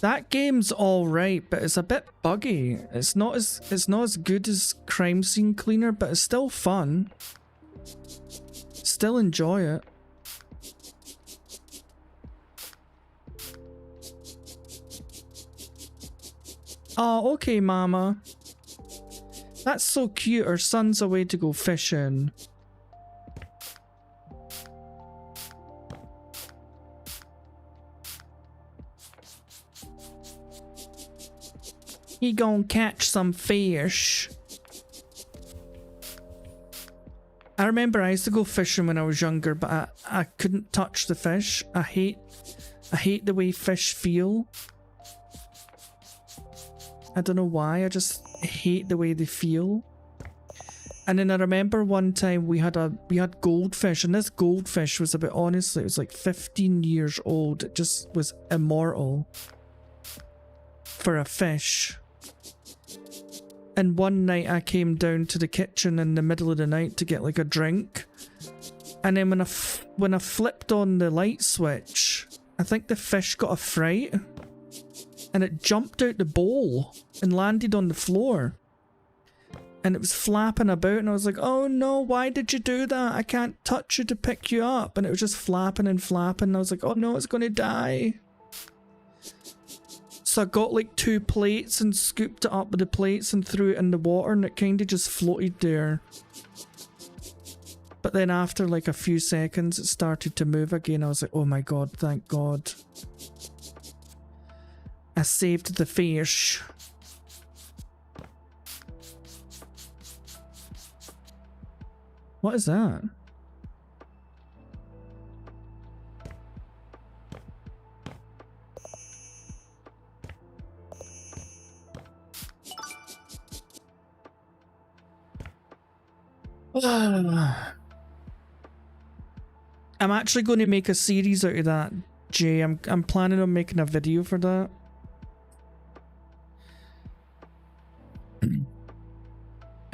That game's alright, but it's a bit buggy. It's not as good as Crime Scene Cleaner, but it's still fun. Still enjoy it. Oh, okay, Mama. That's so cute. Her son's away to go fishing. He gonna catch some fish. I remember I used to go fishing when I was younger, but I couldn't touch the fish. I hate the way fish feel. I don't know why, I just hate the way they feel. And then I remember one time we had goldfish, and this goldfish was about, honestly, it was like 15 years old. It just was immortal for a fish. And one night I came down to the kitchen in the middle of the night to get like a drink. And then when I flipped on the light switch, I think the fish got a fright. And it jumped out the bowl and landed on the floor. And it was flapping about, and I was like, oh no, why did you do that? I can't touch you to pick you up. And it was just flapping and flapping, and I was like, oh no, it's gonna die. So I got like 2 plates and scooped it up with the plates and threw it in the water, and it kind of just floated there. But then after like a few seconds, it started to move again. I was like, oh my god, thank god. I saved the fish. What is that? I'm actually going to make a series out of that, Jay. I'm planning on making a video for that.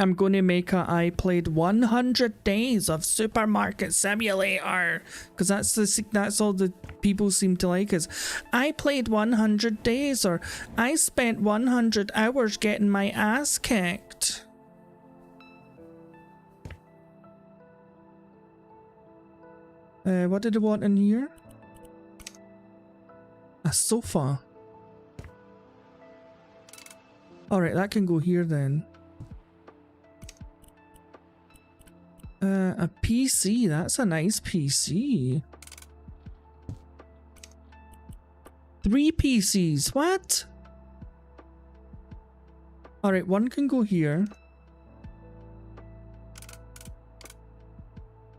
I'm going to make a I played 100 days of Supermarket Simulator, because that's all the people seem to like is I played 100 days, or I spent 100 hours getting my ass kicked. What did I want in here? A sofa. Alright, that can go here then. A PC, that's a nice PC. 3 PCs, what? Alright, one can go here.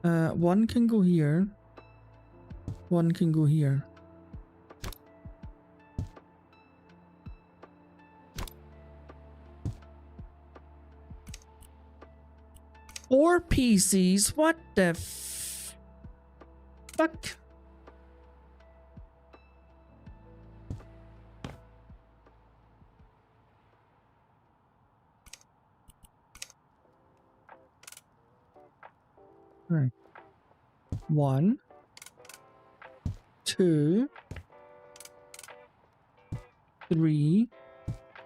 One can go here. One can go here. Four PCs? What the fuck? Right. 1, 2, 3,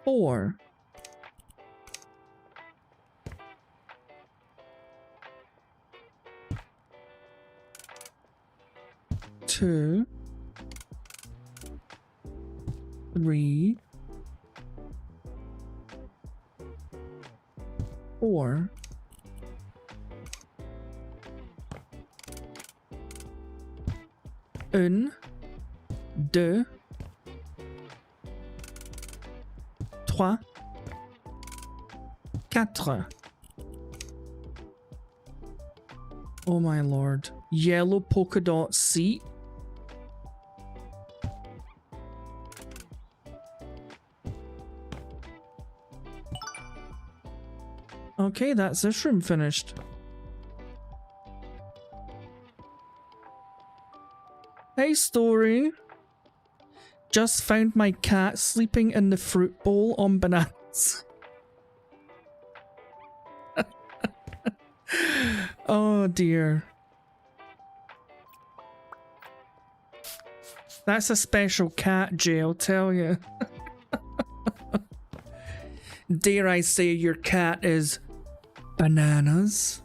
4. Two, 3, 4. Un, deux, trois, quatre. Oh my lord. Yellow polka dot seat. Okay, that's this room finished. Hey, story. Just found my cat sleeping in the fruit bowl on bananas. Oh dear. That's a special cat, Jay, I'll tell you. Dare I say your cat is bananas?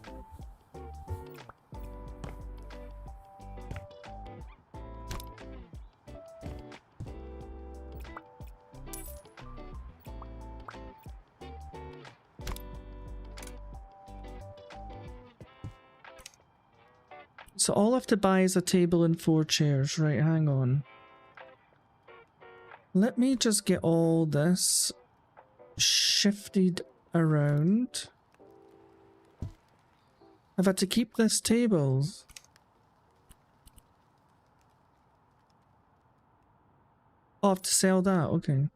So all I have to buy is a table and 4 chairs. Right, hang on. Let me just get all this shifted around. I've had to keep this table. Oh, I have to sell that, okay.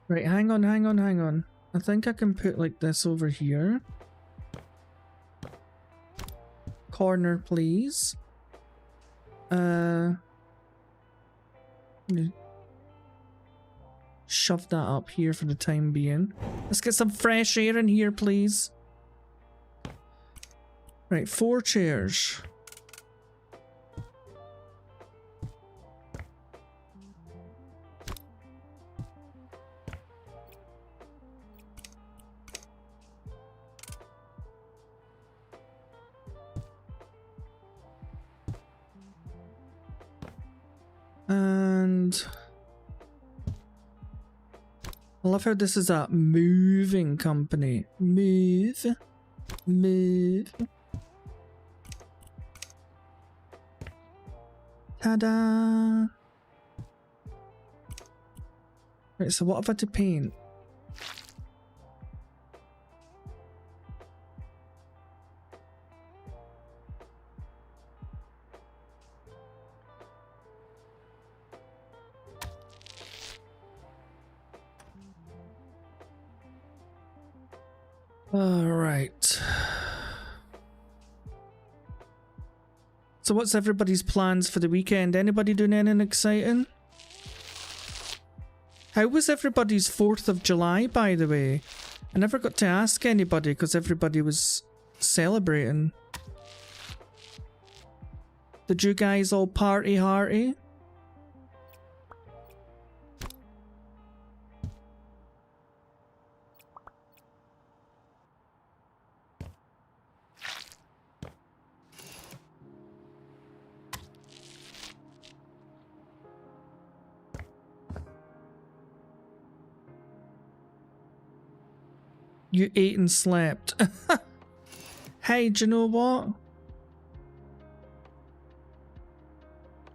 Right, hang on, hang on, hang on. I think I can put like this over here. Corner, please. Shove that up here for the time being. Let's get some fresh air in here, please. Right, 4 chairs. And I love how this is a moving company. Move. Move. Ta-da! Right, so what have I to paint? Alright. So what's everybody's plans for the weekend? Anybody doing anything exciting? How was everybody's 4th of July, by the way? I never got to ask anybody because everybody was celebrating. Did you guys all party hardy? You ate and slept. Hey, do you know what?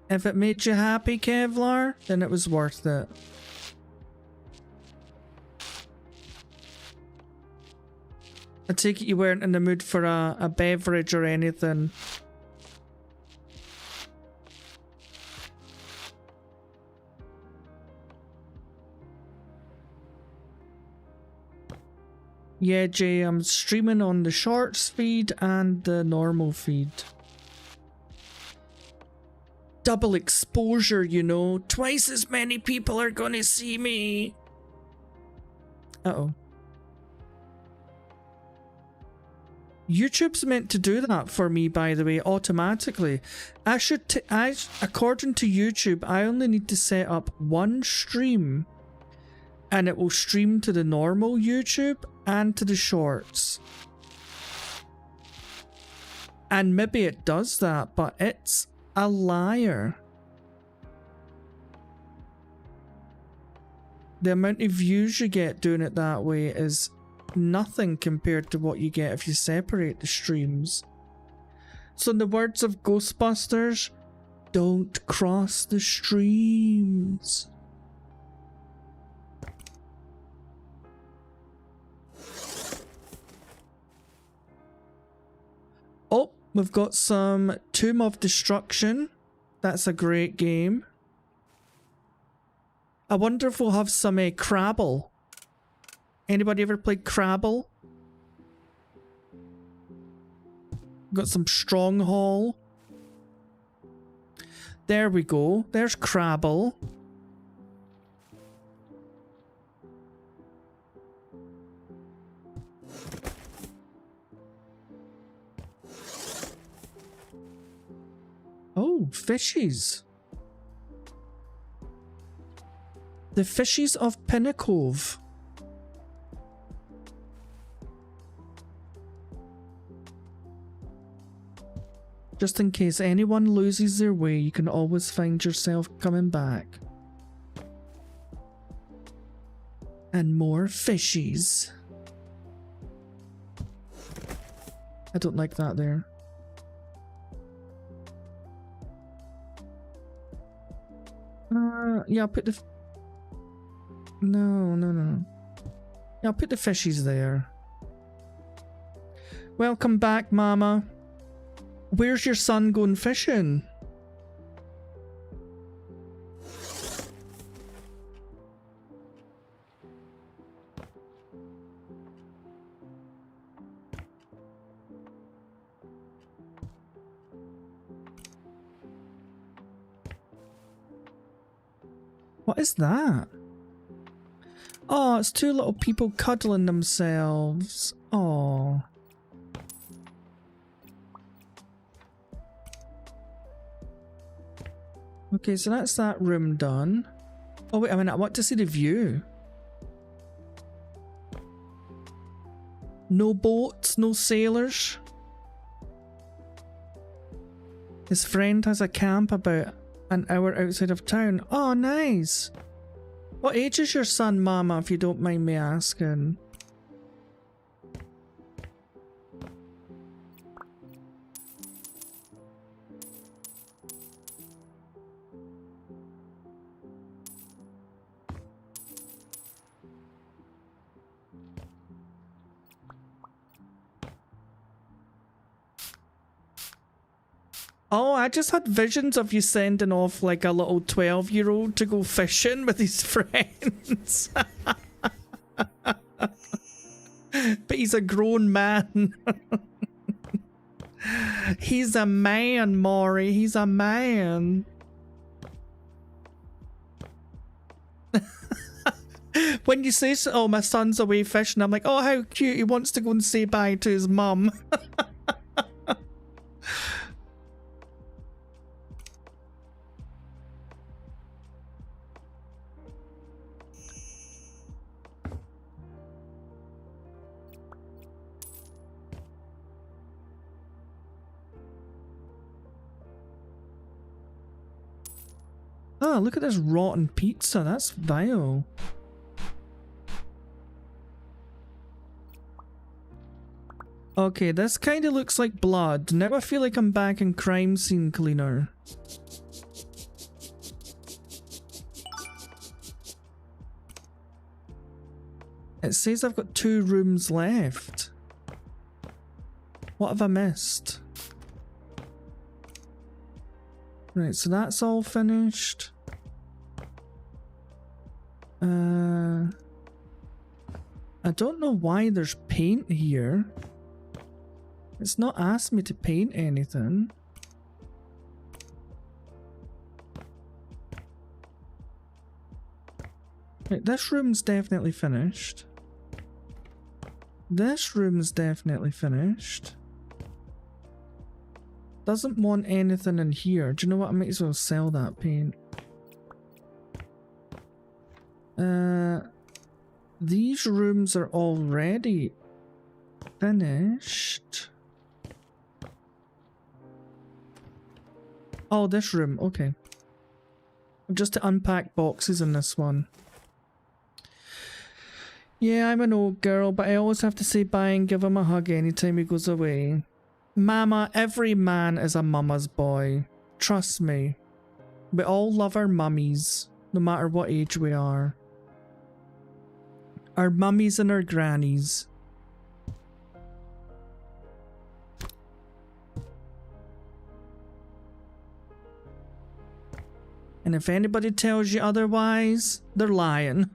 If it made you happy, Kevlar, then it was worth it. I take it you weren't in the mood for a beverage or anything. Yeah, Jay, I'm streaming on the shorts feed and the normal feed. Double exposure, you know. Twice as many people are gonna see me. Uh-oh. YouTube's meant to do that for me, by the way, automatically. According to YouTube, I only need to set up one stream and it will stream to the normal YouTube and to the shorts. And maybe it does that, but it's a liar. The amount of views you get doing it that way is nothing compared to what you get if you separate the streams. So in the words of Ghostbusters, don't cross the streams. Oh, we've got some Tomb of Destruction. That's a great game. I wonder if we'll have some Crabble. Anybody ever played Crabble? Got some Stronghold. There we go. There's Crabble. Oh, fishies. The Fishies of Pinnacove. Just in case anyone loses their way, you can always find yourself coming back. And more fishies. I don't like that there. Yeah, I'll put the... No. Yeah, I'll put the fishies there. Welcome back, Mama. Where's your son going fishing? What is that? Oh, it's two little people cuddling themselves. Oh. Okay, so that's that room done. Oh wait, I mean, I want to see the view. No boats, no sailors. His friend has a camp about an hour outside of town. Oh, nice. What age is your son, Mama, if you don't mind me asking? Oh, I just had visions of you sending off like a little 12-year-old to go fishing with his friends. But he's a grown man. He's a man, Maury. He's a man. When you say, oh, my son's away fishing, I'm like, oh, how cute. He wants to go and say bye to his mum. Oh, look at this rotten pizza. That's vile. Okay, this kind of looks like blood. Now I feel like I'm back in crime scene cleaner. It says I've got 2 rooms left. What have I missed? Right, so that's all finished. I don't know why there's paint here. It's not asked me to paint anything. Right, this room's definitely finished. This room's definitely finished. Doesn't want anything in here. Do you know what? I might as well sell that paint. These rooms are already finished. Oh, this room. Okay. Just to unpack boxes in this one. Yeah, I'm an old girl, but I always have to say bye and give him a hug anytime he goes away. Mama, every man is a mama's boy. Trust me. We all love our mummies, no matter what age we are. Our mummies and our grannies. And if anybody tells you otherwise, they're lying.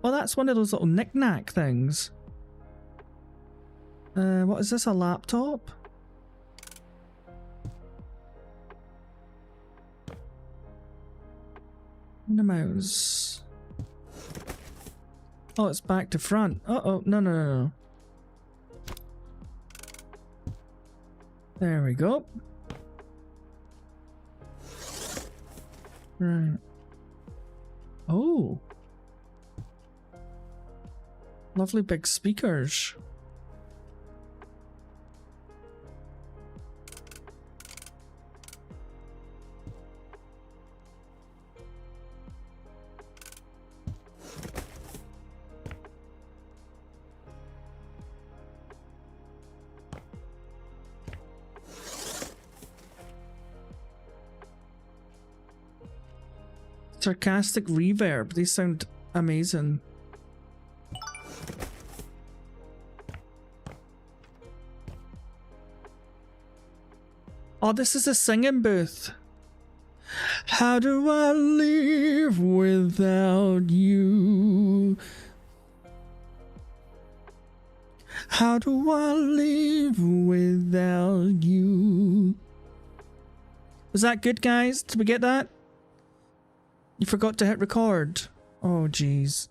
Well, that's one of those little knick-knack things. What is this, a laptop? The mouse. Oh, it's back to front. Uh-oh, no. There we go. Right. Oh. Lovely big speakers. Sarcastic reverb. These sound amazing. Oh, this is a singing booth. How do I live without you? How do I live without you? Was that good, guys? Did we get that? You forgot to hit record. Oh, jeez.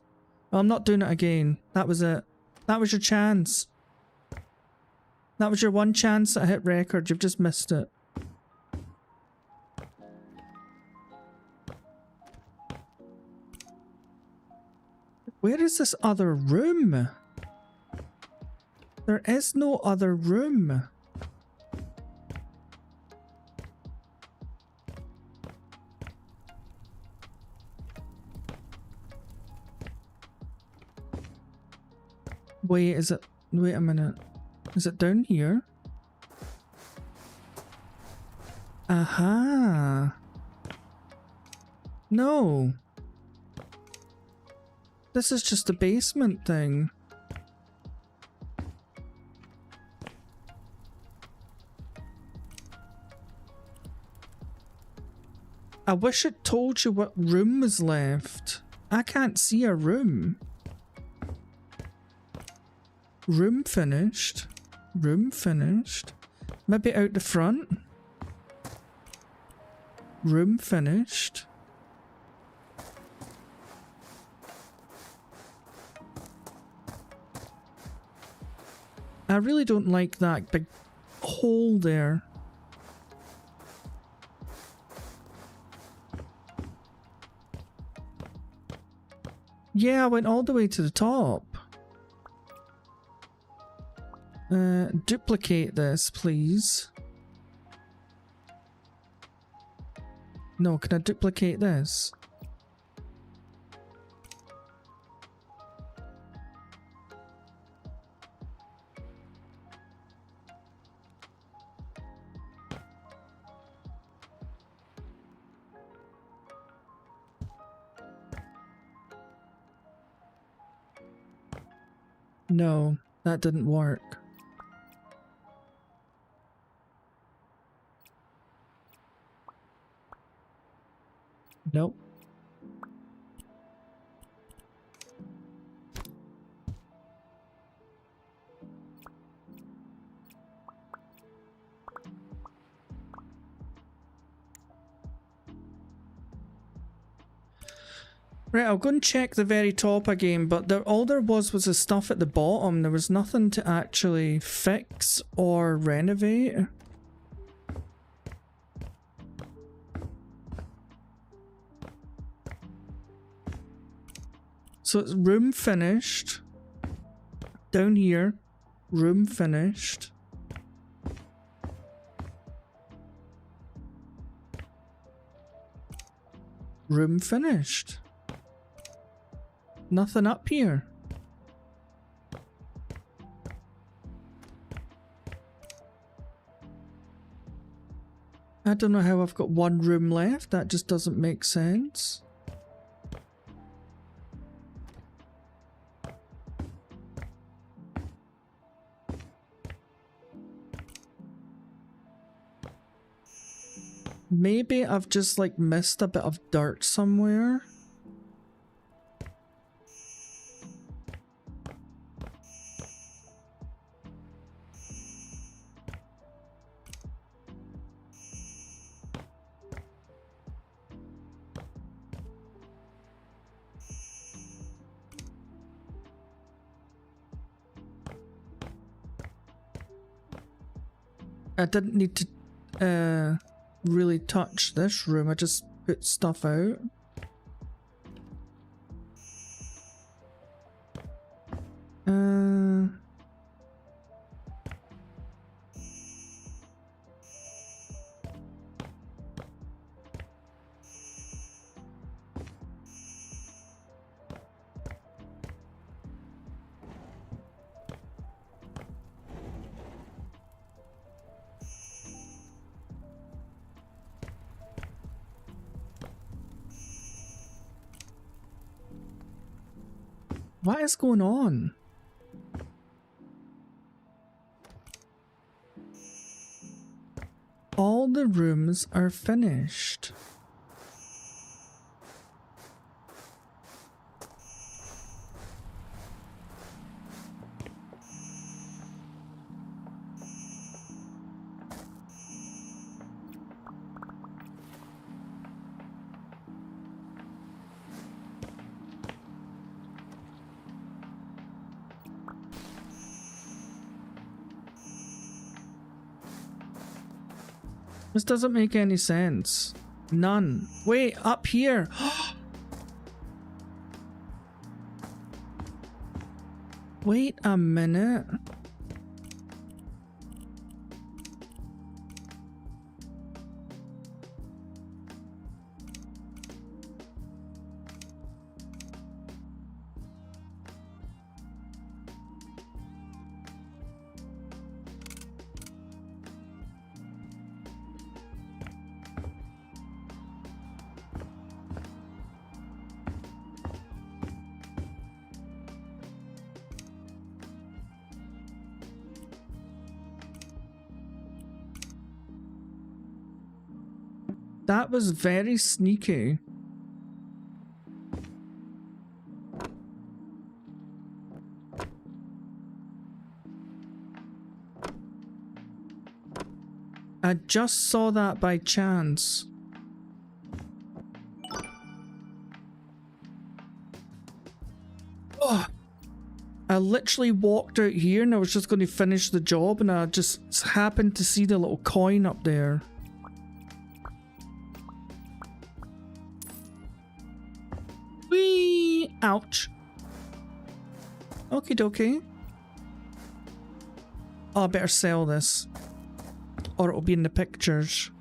Well, I'm not doing it again. That was it. That was your chance. That was your one chance at hit record. You've just missed it. Where is this other room? There is no other room. Wait, is it... Wait a minute. Is it down here? Aha. No. This is just a basement thing. I wish it told you what room was left. I can't see a room. Room finished. Room finished. Maybe out the front. Room finished. I really don't like that big hole there. Yeah, I went all the way to the top. Duplicate this, please. No, can I duplicate this? No, that didn't work. Nope. Right, I'll go and check the very top again, but all there was the stuff at the bottom. There was nothing to actually fix or renovate. So it's room finished. Down here, room finished. Room finished. Nothing up here. I don't know how I've got one room left. That just doesn't make sense. Maybe I've just like missed a bit of dirt somewhere. I didn't need to really touch this room. I just put stuff out. What is going on? All the rooms are finished. This doesn't make any sense. None. Wait, up here. Wait a minute. That was very sneaky. I just saw that by chance. Oh, I literally walked out here and I was just going to finish the job and I just happened to see the little coin up there. Whee! Ouch. Okie dokie. Oh, I better sell this. Or it'll be in the pictures.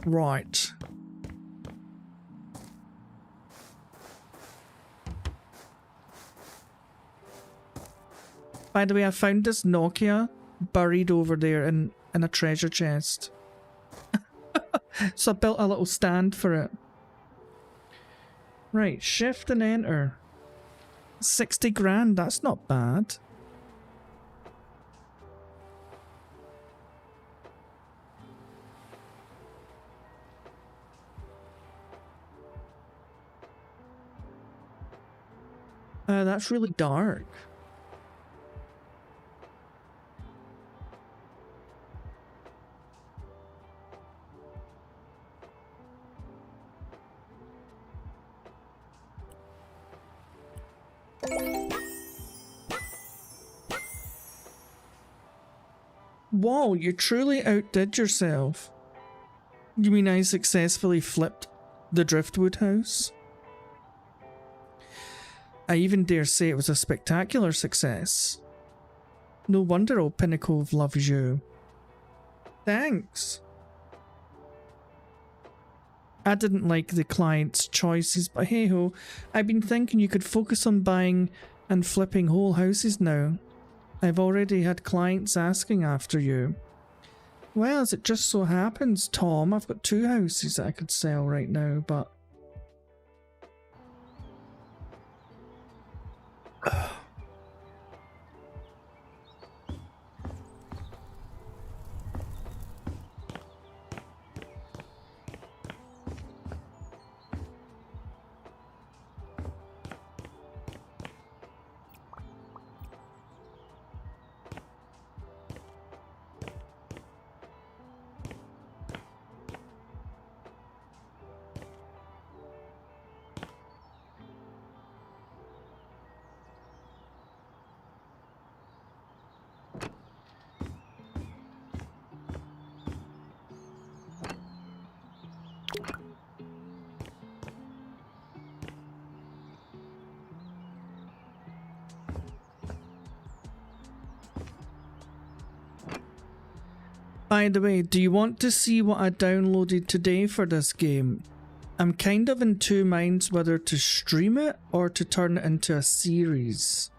Right. By the way, I found this Nokia buried over there in a treasure chest. So I built a little stand for it. Right, shift and enter. 60 grand, that's not bad. That's really dark. Whoa, you truly outdid yourself. You mean I successfully flipped the driftwood house? I even dare say it was a spectacular success. No wonder old Pinnacove loves you. Thanks. I didn't like the client's choices, but hey ho, I've been thinking you could focus on buying and flipping whole houses now. I've already had clients asking after you. Well, as it just so happens, Tom, I've got 2 houses that I could sell right now, but... By the way, do you want to see what I downloaded today for this game? I'm kind of in 2 minds whether to stream it or to turn it into a series.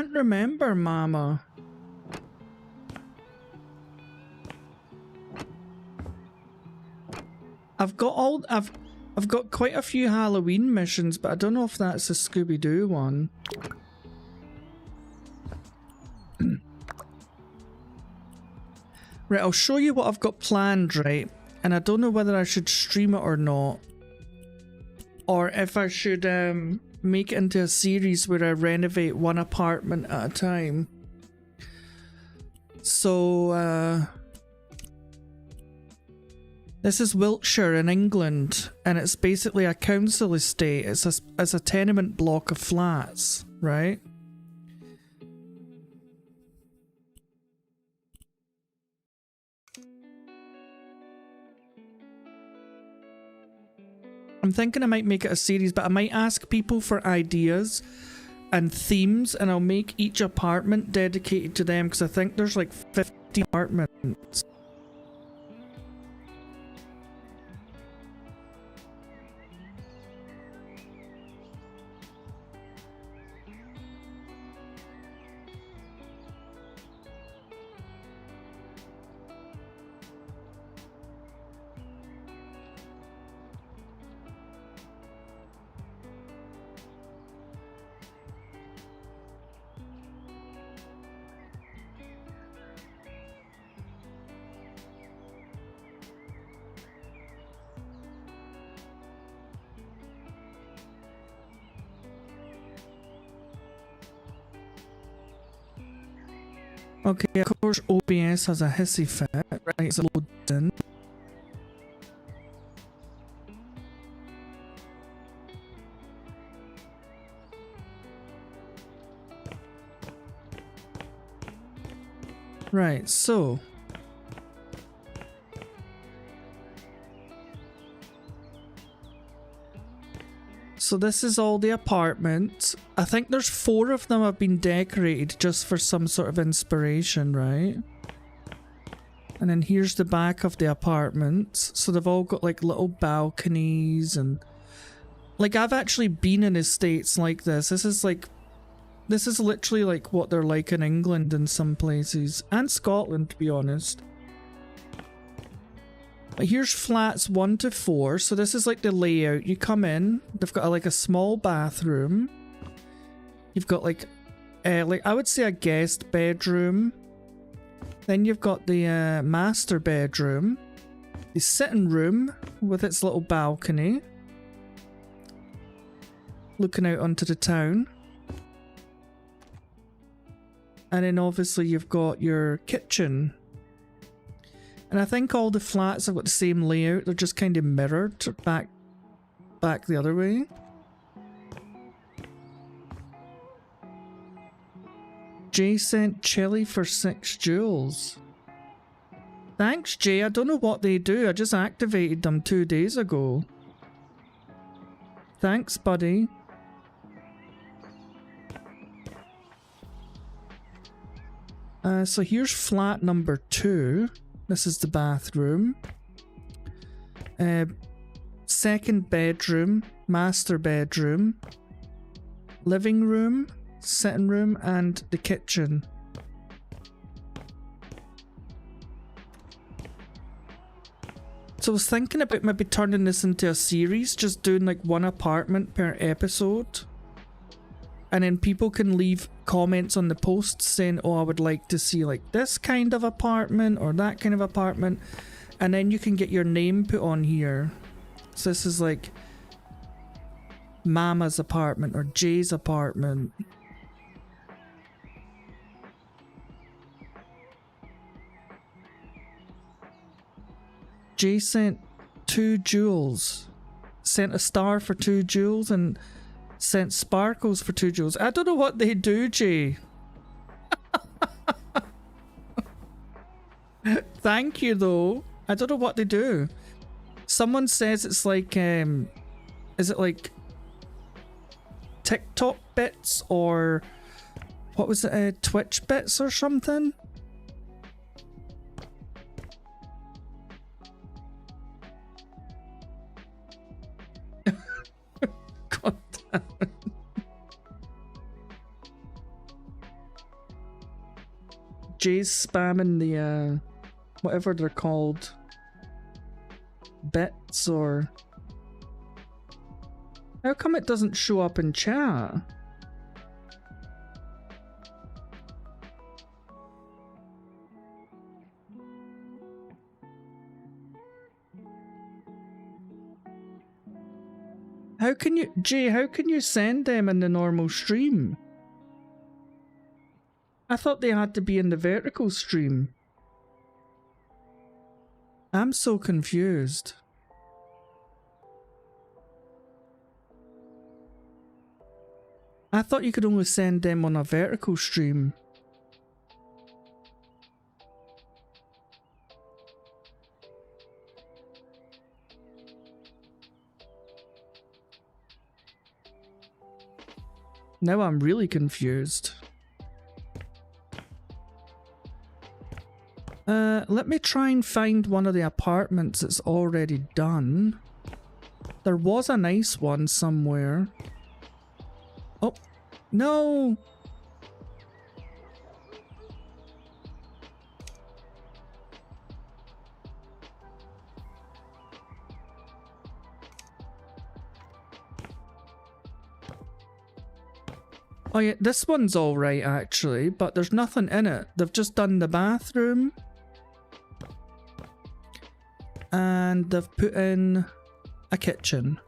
can't remember, Mama. I've got quite a few Halloween missions, but I don't know if that's a Scooby-Doo one. Right, I'll show you what I've got planned, right? And I don't know whether I should stream it or not. Or if I should make it into a series where I renovate one apartment at a time. So, this is Wiltshire in England, and it's basically a council estate. It's a tenement block of flats, right? I'm thinking I might make it a series, but I might ask people for ideas and themes, and I'll make each apartment dedicated to them, because I think there's like 50 apartments. Okay, of course OBS has a hissy fit, right? It's loaded in. Right, so this is all the apartments. I think there's 4 of them have been decorated just for some sort of inspiration, right? And then here's the back of the apartments. So they've all got like little balconies and... Like, I've actually been in estates like this. This is literally like what they're like in England in some places. And Scotland, to be honest. But here's flats 1 to 4. So this is like the layout. You come in, they've got like a small bathroom. You've got like I would say a guest bedroom. Then you've got the master bedroom. The sitting room with its little balcony. Looking out onto the town. And then obviously you've got your kitchen. And I think all the flats have got the same layout. They're just kind of mirrored back the other way. Jay sent chili for 6 jewels. Thanks, Jay. I don't know what they do. I just activated them 2 days ago. Thanks, buddy. So here's flat number 2. This is the bathroom. Second bedroom, master bedroom, living room, sitting room, and the kitchen. So I was thinking about maybe turning this into a series, just doing like 1 apartment per episode. And then people can leave comments on the posts saying, oh, I would like to see like this kind of apartment or that kind of apartment. And then you can get your name put on here. So this is like Mama's apartment or Jay's apartment. Jay sent 2 jewels. Sent a star for 2 jewels and sent sparkles for 2 jewels. I don't know what they do, Jay. Thank you, though. I don't know what they do. Someone says it's like, is it like TikTok bits or what was it, Twitch bits or something? God damn it. Jay's spamming the whatever they're called, bits, or how come it doesn't show up in chat? How can you, Jay, how can you send them in the normal stream? I thought they had to be in the vertical stream. I'm so confused. I thought you could only send them on a vertical stream. Now I'm really confused. Let me try and find one of the apartments that's already done. There was a nice one somewhere. Oh, no! Oh yeah, this one's alright actually, but there's nothing in it. They've just done the bathroom. And they've put in a kitchen.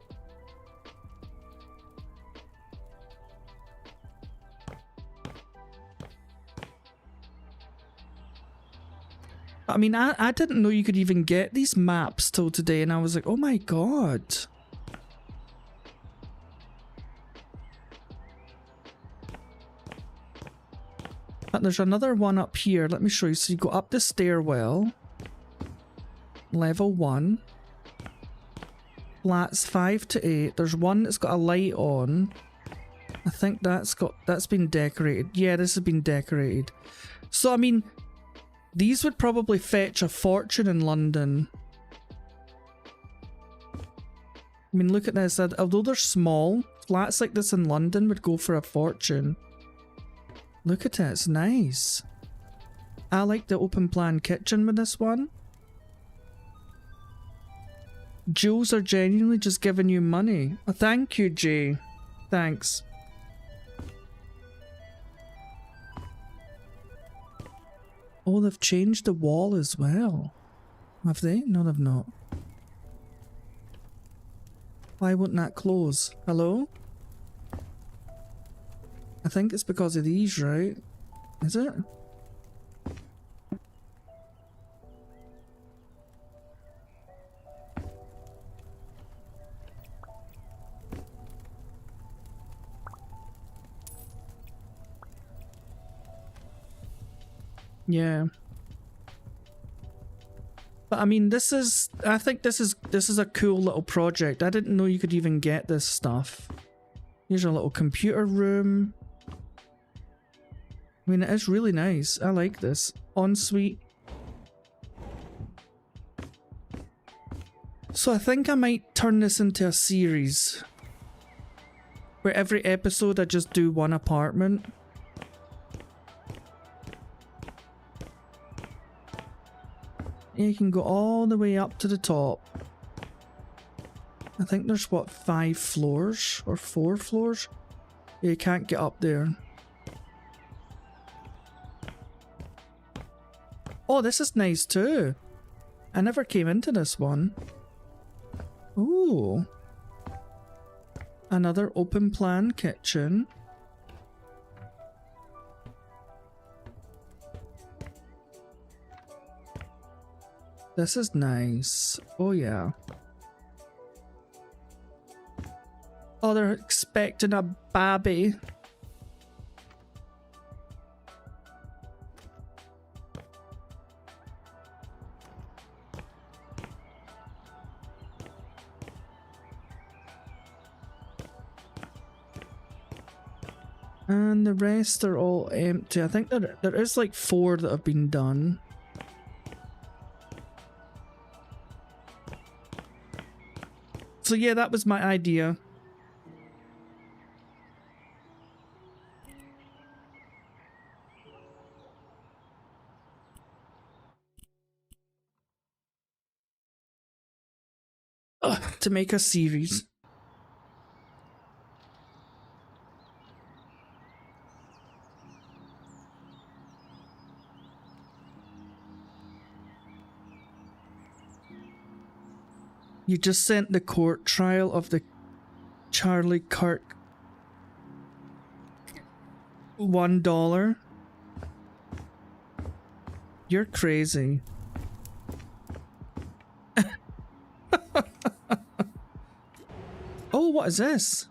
I mean, I didn't know you could even get these maps till today, and I was like, oh my god. But there's another one up here. Let me show you. So you go up the stairwell. Level 1. Flats 5 to 8. There's one that's got a light on. I think that's been decorated. Yeah, this has been decorated. So I mean, these would probably fetch a fortune in London. I mean, look at this. Although they're small, flats like this in London would go for a fortune. Look at it, it's nice. I like the open plan kitchen with this one. Jules are genuinely just giving you money. Oh, thank you, Jay. Thanks. Oh, they've changed the wall as well. Have they? No, they've not. Why wouldn't that close? Hello? I think it's because of these, right? Is it? Yeah. But I mean, I think this is a cool little project. I didn't know you could even get this stuff. Here's a little computer room. I mean, it is really nice. I like this. Ensuite. So I think I might turn this into a series. Where every episode I just do one apartment. You can go all the way up to the top. I think there's what, 5 floors or 4 floors? Yeah, you can't get up there. Oh, this is nice too. I never came into this one. Ooh. Another open plan kitchen. This is nice. Oh yeah. Oh, they're expecting a baby. And the rest are all empty. I think there is like 4 that have been done. So yeah, that was my idea. to make a series. You just sent the court trial of the Charlie Kirk $1. You're crazy. Oh, what is this?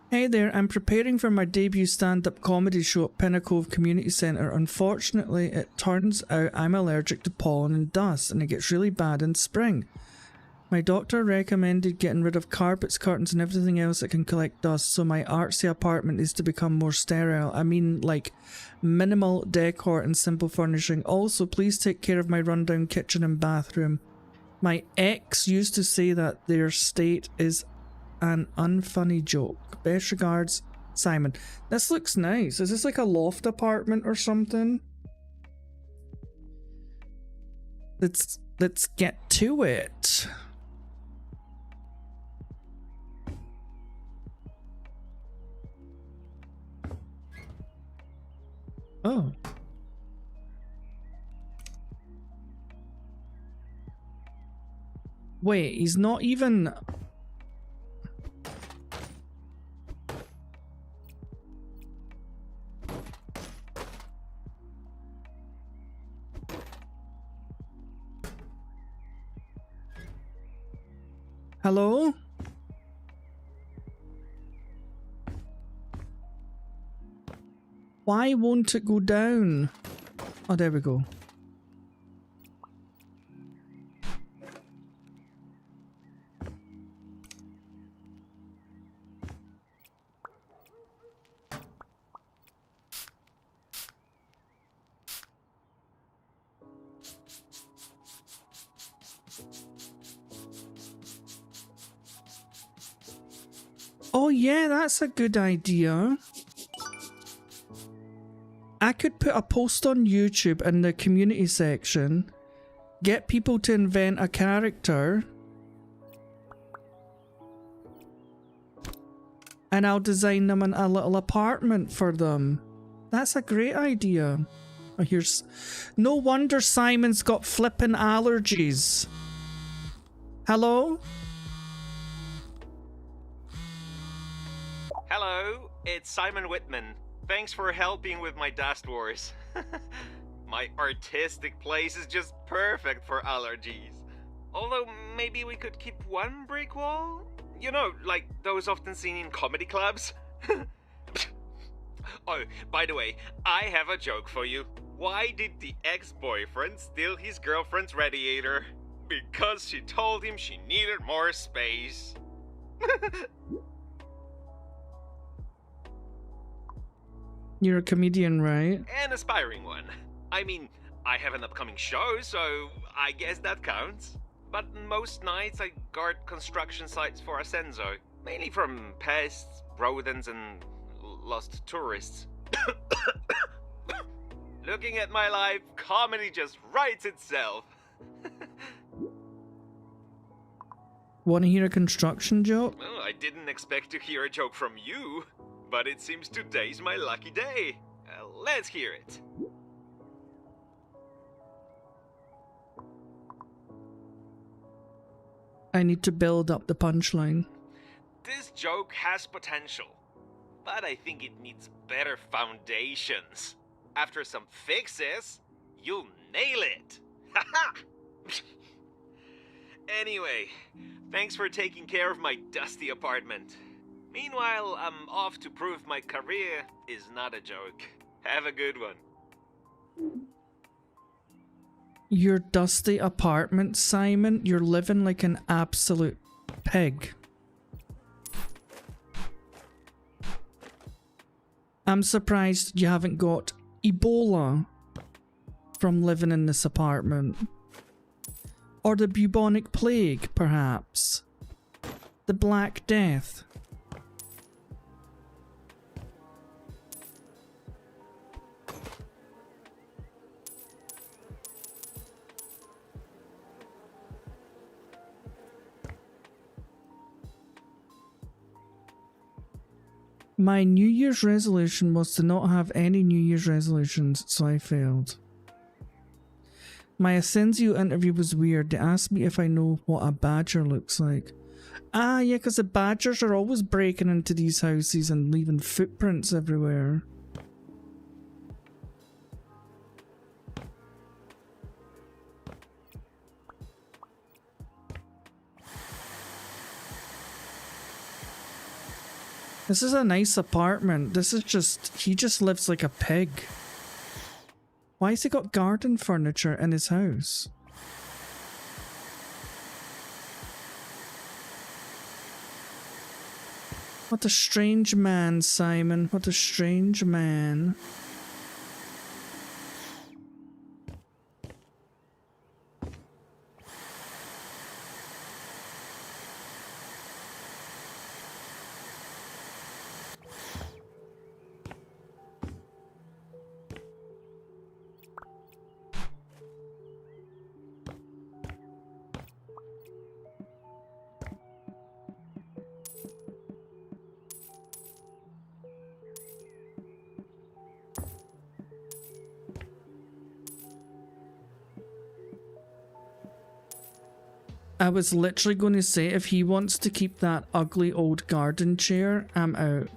Hey there, I'm preparing for my debut stand-up comedy show at Pinnacle Community Centre. Unfortunately, it turns out I'm allergic to pollen and dust, and it gets really bad in spring. My doctor recommended getting rid of carpets, curtains, and everything else that can collect dust, so my artsy apartment needs to become more sterile. I mean, like, minimal decor and simple furnishing. Also, please take care of my rundown kitchen and bathroom. My ex used to say that their state is an unfunny joke. Best regards, Simon. This looks nice. Is this like a loft apartment or something? Let's get to it. Oh. Wait, he's not even... Hello? Why won't it go down? Oh, there we go. Oh yeah, that's a good idea. I could put a post on YouTube in the community section, get people to invent a character, and I'll design them a little apartment for them. That's a great idea. Oh, here's... No wonder Simon's got flippin' allergies. Hello? Hello, it's Simon Whitman. Thanks for helping with my dust wars. My artistic place is just perfect for allergies. Although maybe we could keep one brick wall? You know, like those often seen in comedy clubs? Oh, by the way, I have a joke for you. Why did the ex-boyfriend steal his girlfriend's radiator? Because she told him she needed more space. You're a comedian, right? An aspiring one. I mean, I have an upcoming show, so I guess that counts. But most nights I guard construction sites for Ascenso. Mainly from pests, rodents, and lost tourists. Looking at my life, comedy just writes itself. Want to hear a construction joke? Well, I didn't expect to hear a joke from you, but it seems today's my lucky day. Let's hear it. I need to build up the punchline. This joke has potential, but I think it needs better foundations. After some fixes, you'll nail it. Haha! Anyway, thanks for taking care of my dusty apartment. Meanwhile, I'm off to prove my career is not a joke. Have a good one. Your dusty apartment, Simon? You're living like an absolute pig. I'm surprised you haven't got Ebola from living in this apartment. Or the bubonic plague, perhaps. The Black Death. My New Year's resolution was to not have any New Year's resolutions, so I failed. My Ascensio interview was weird. They asked me if I know what a badger looks like. Ah, yeah, because the badgers are always breaking into these houses and leaving footprints everywhere. This is a nice apartment. This is just... he just lives like a pig. Why has he got garden furniture in his house? What a strange man, Simon. What a strange man. I was literally going to say, if he wants to keep that ugly old garden chair, I'm out.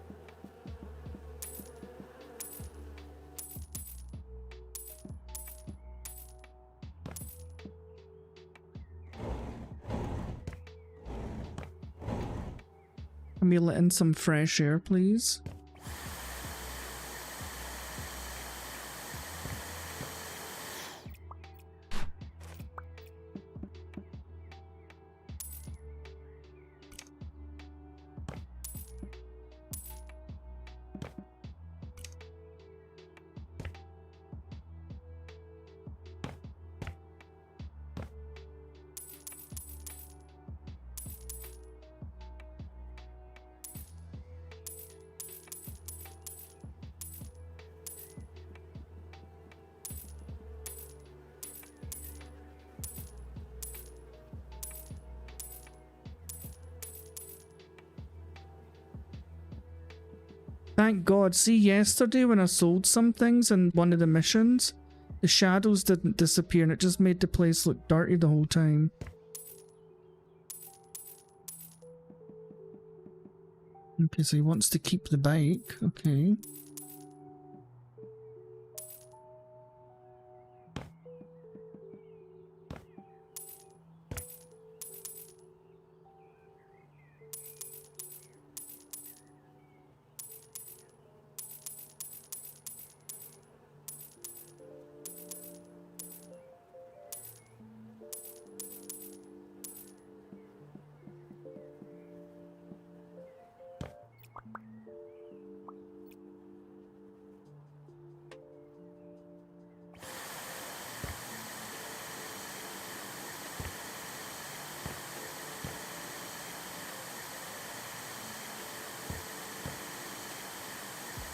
Can we let in some fresh air, please? Thank God. See, yesterday when I sold some things in one of the missions, the shadows didn't disappear and it just made the place look dirty the whole time. Okay, so he wants to keep the bike. Okay.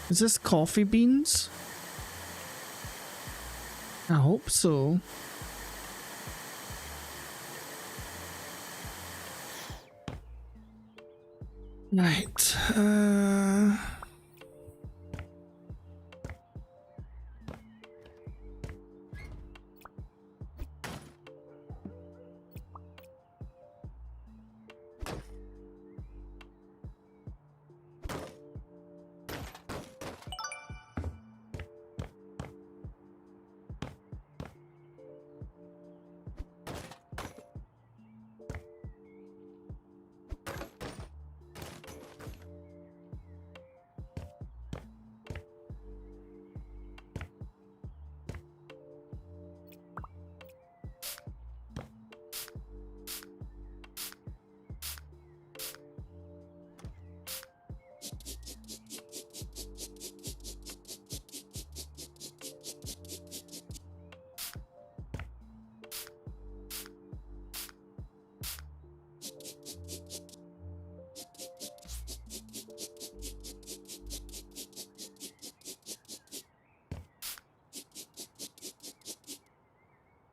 Is this coffee beans? I hope so. Right.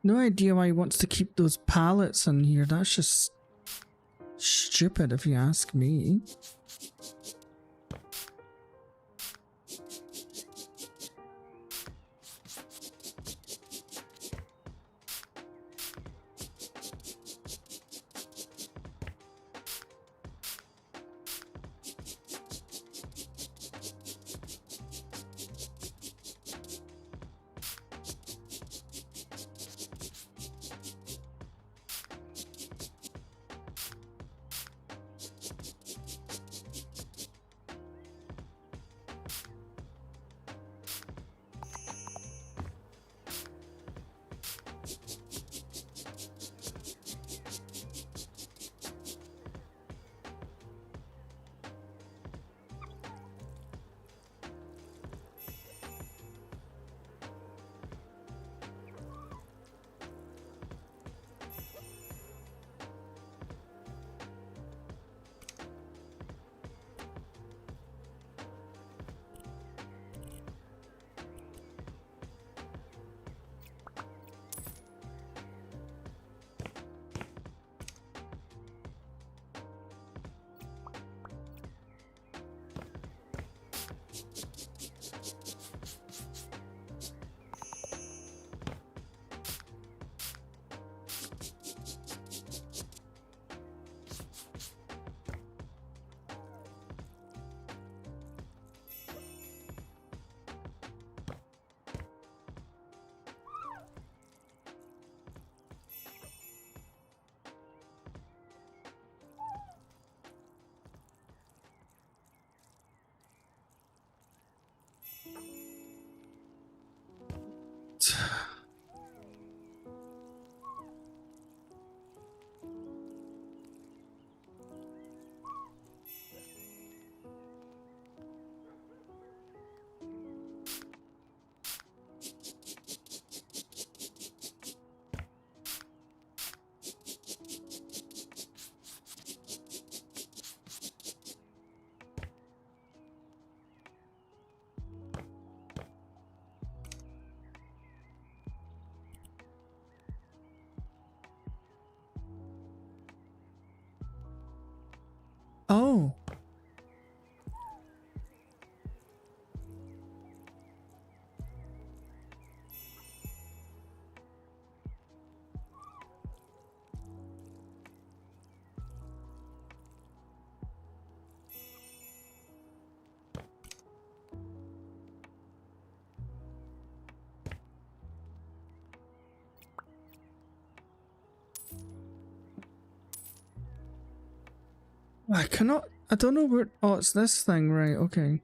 No idea why he wants to keep those pallets in here. That's just stupid if you ask me. Oh. I cannot, I don't know where, oh, it's this thing, right, okay.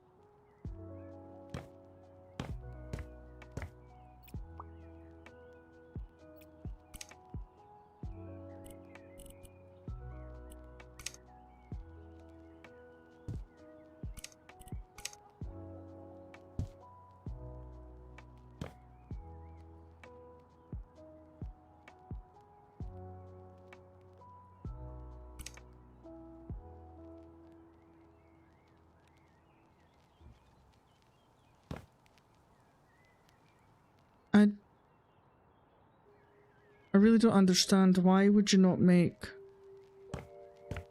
I really don't understand. Why would you not make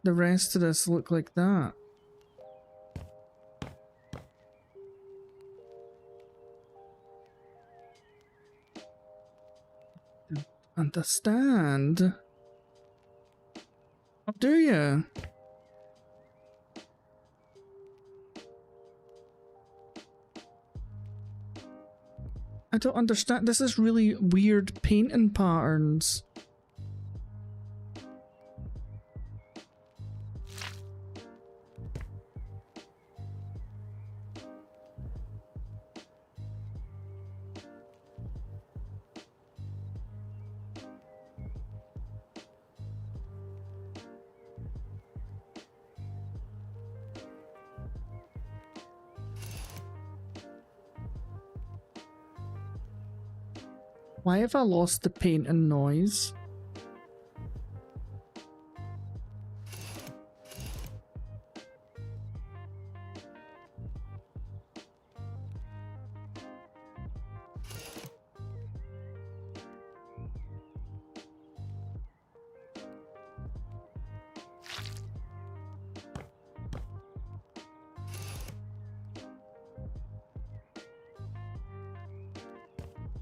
the rest of this look like that? Don't understand. Oh, do you? I don't understand. This is really weird painting patterns. Why have I lost the paint and noise?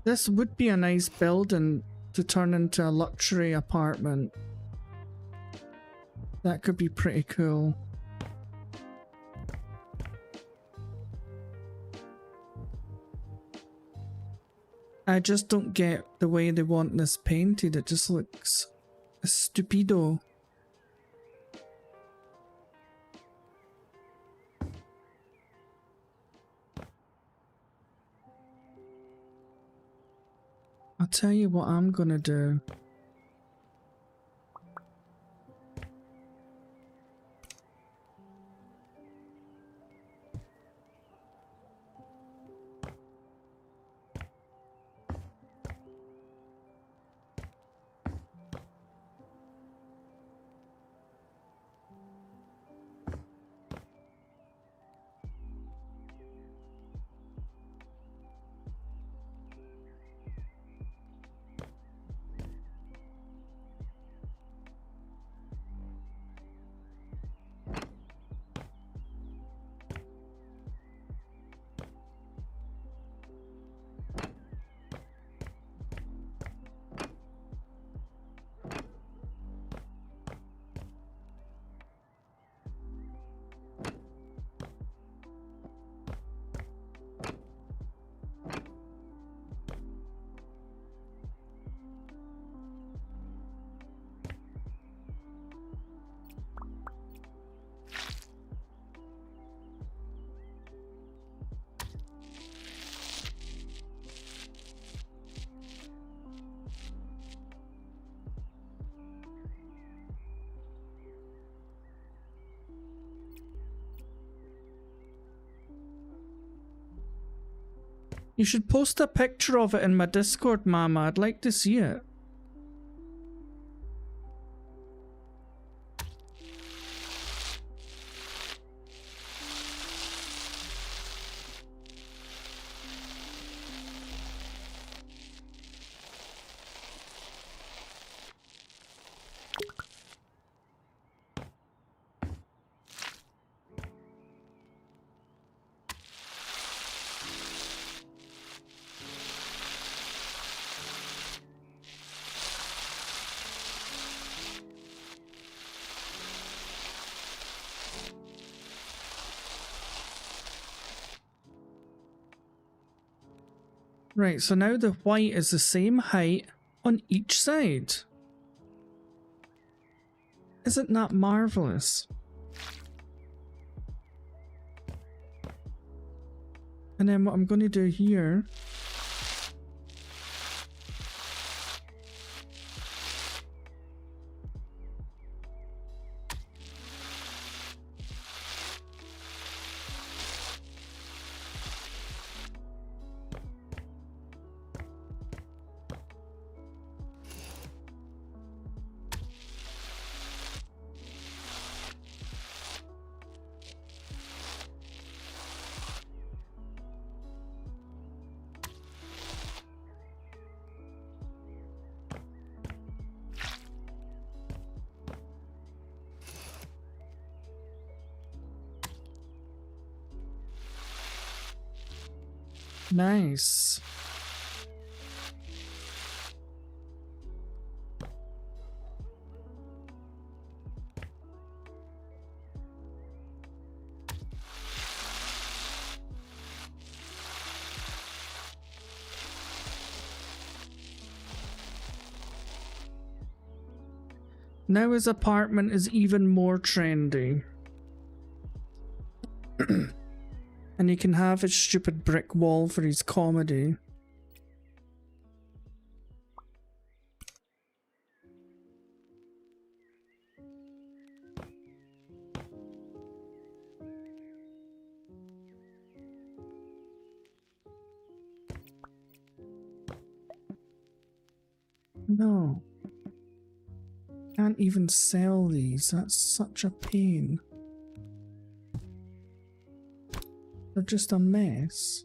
This would be a nice building to turn into a luxury apartment. That could be pretty cool. I just don't get the way they want this painted. It just looks stupido. I'll tell you what I'm gonna do. You should post a picture of it in my Discord, Mama. I'd like to see it. Right, so now the white is the same height on each side. Isn't that marvelous? And then what I'm going to do here, nice. Now his apartment is even more trendy. And he can have his stupid brick wall for his comedy. No. Can't even sell these. That's such a pain. They're just a mess.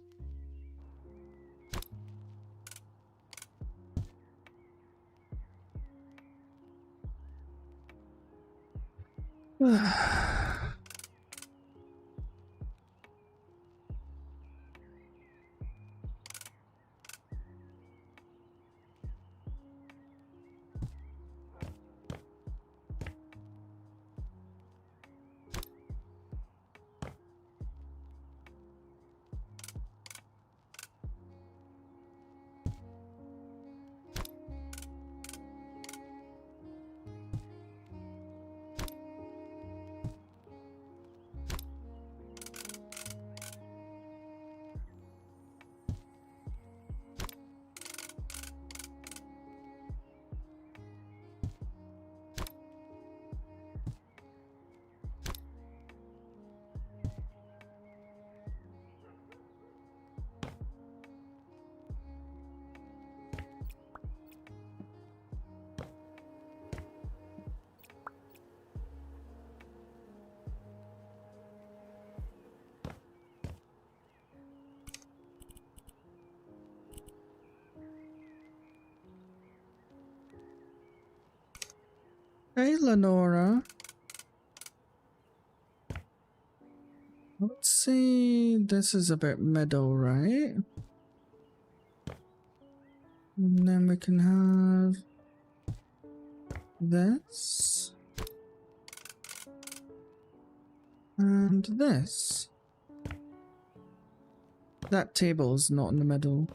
Hey, Lenora. Let's see. This is about middle, right? And then we can have this. And this. That table's not in the middle.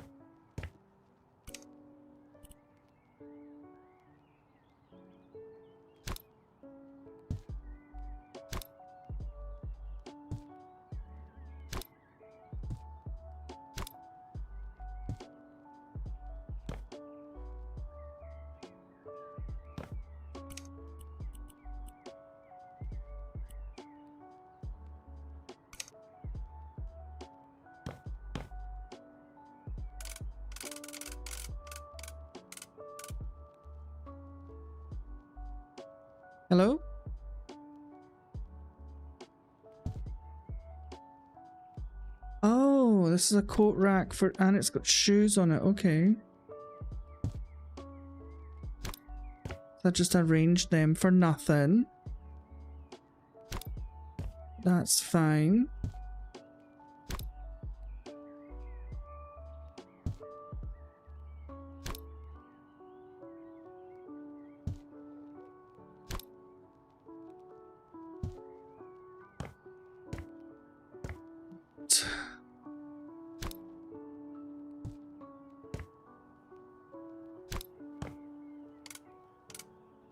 Hello? Oh, this is a coat rack for, and it's got shoes on it. Okay. So I just arranged them for nothing. That's fine.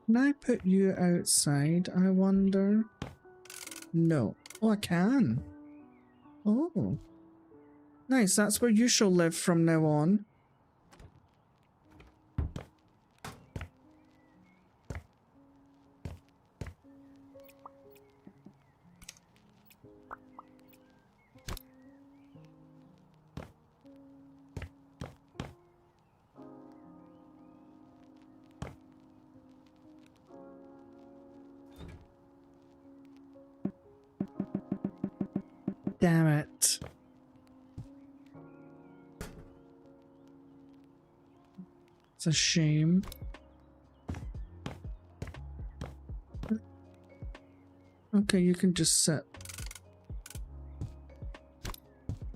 Can I put you outside, I wonder? No. Oh, I can. Oh. Nice, that's where you shall live from now on. Damn it. It's a shame. Okay, you can just sit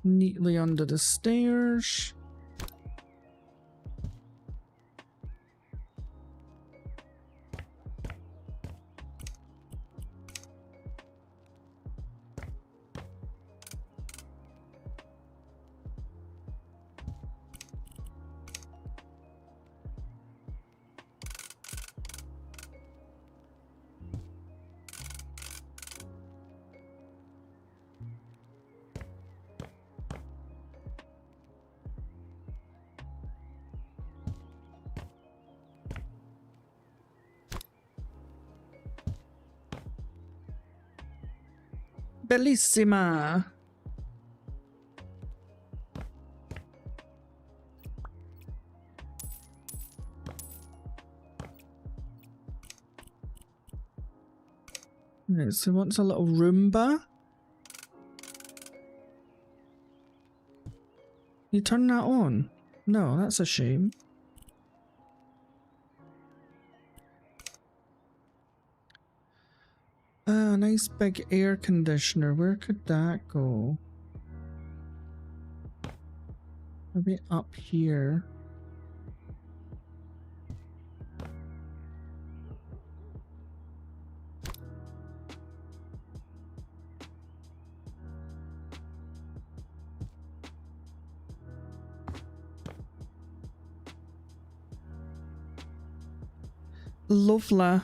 neatly under the stairs. Bellissima. Right, so what's a little Roomba? You turn that on? No, that's a shame. Ah, nice big air conditioner. Where could that go? Maybe up here. Lovely.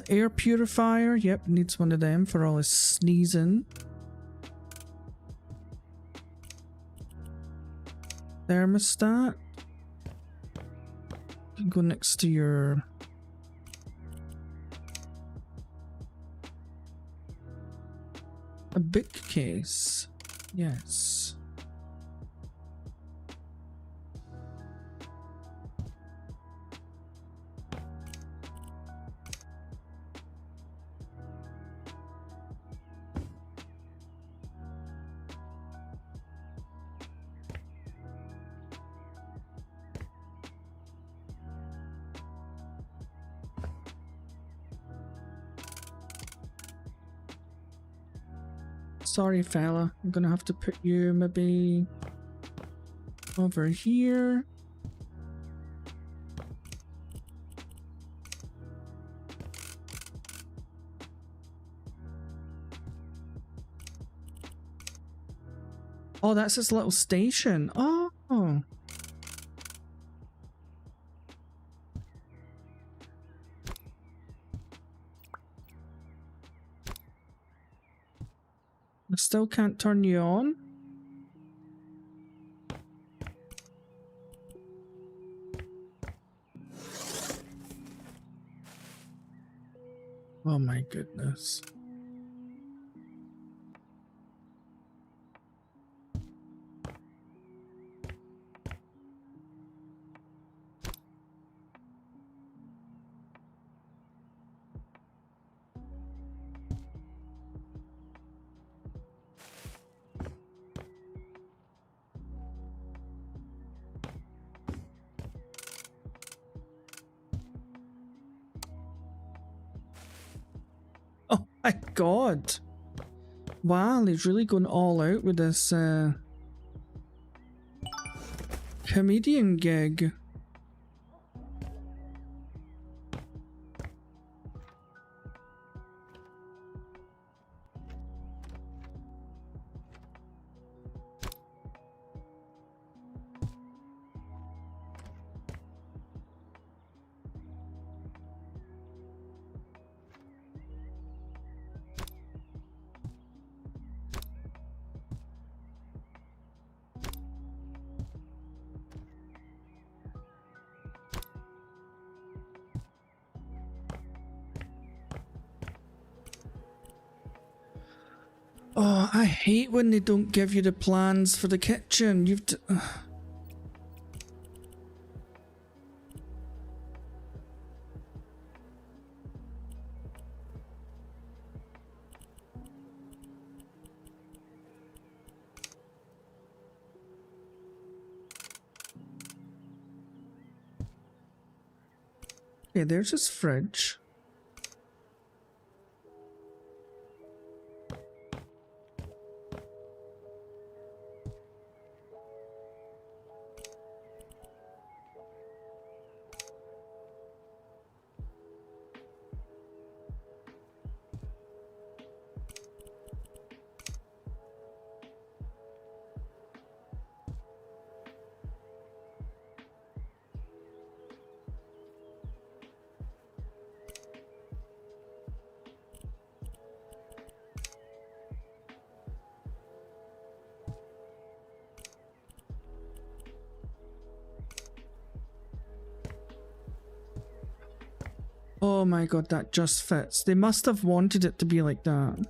Air purifier. Yep, needs one of them for all his sneezing. Thermostat. You can go next to your... A bookcase. Yes. Sorry, fella. I'm gonna have to put you maybe over here. Oh, that's his little station. Oh. I still can't turn you on. Oh my goodness. Oh my god. Wow, he's really going all out with this comedian gig. I hate when they don't give you the plans for the kitchen. You've to... Okay, there's his fridge. Oh my god, that just fits. They must have wanted it to be like that.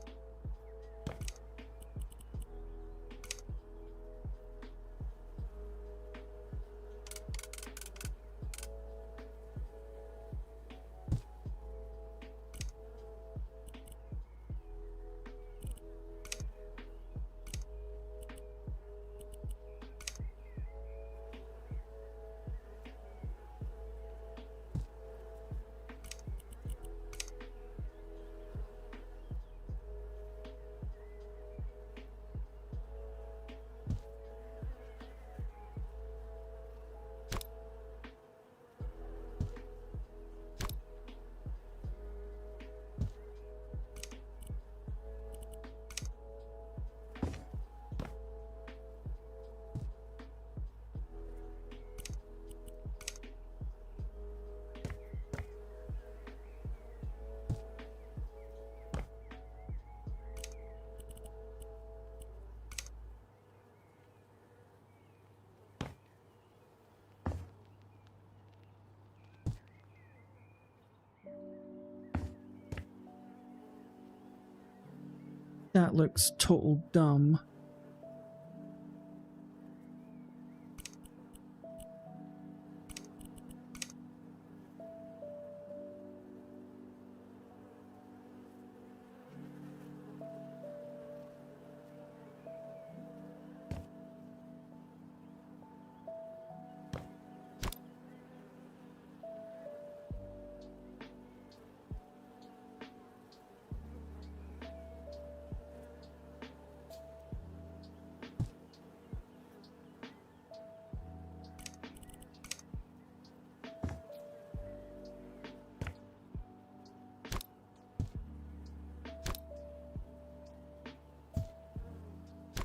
That looks total dumb.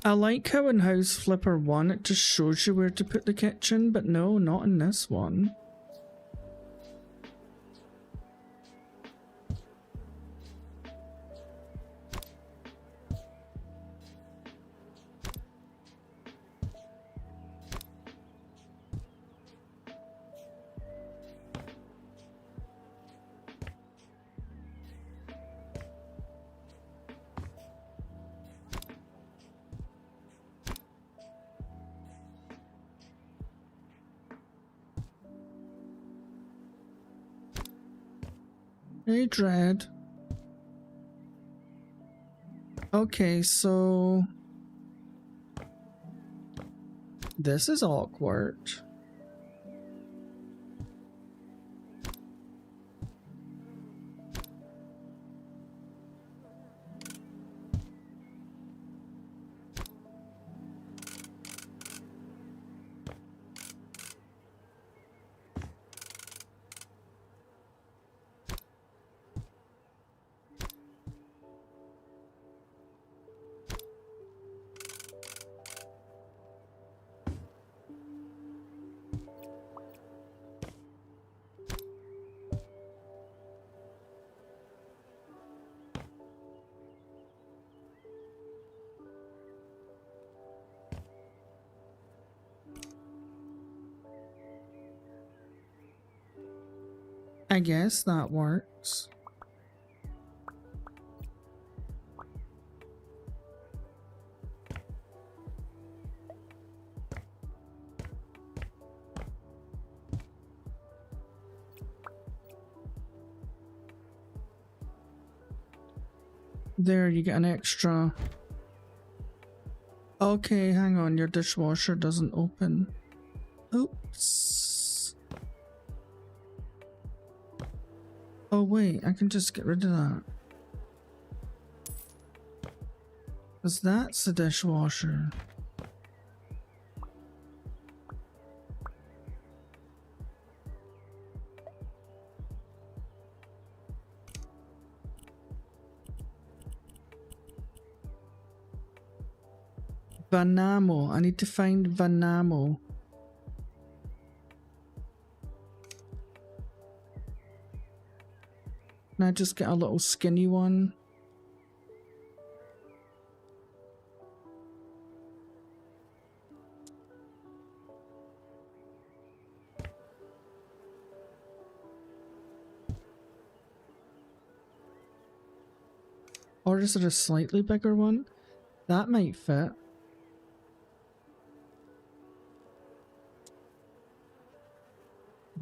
I like how in House Flipper 1 it just shows you where to put the kitchen, but no, not in this one. Hey, Dread. Okay, so... this is awkward. I guess that works. There, you get an extra. Okay, hang on, your dishwasher doesn't open. Oops. Oh wait, I can just get rid of that. Because that's the dishwasher. Vanamo. I need to find Vanamo. Can I just get a little skinny one? Or is it a slightly bigger one? That might fit.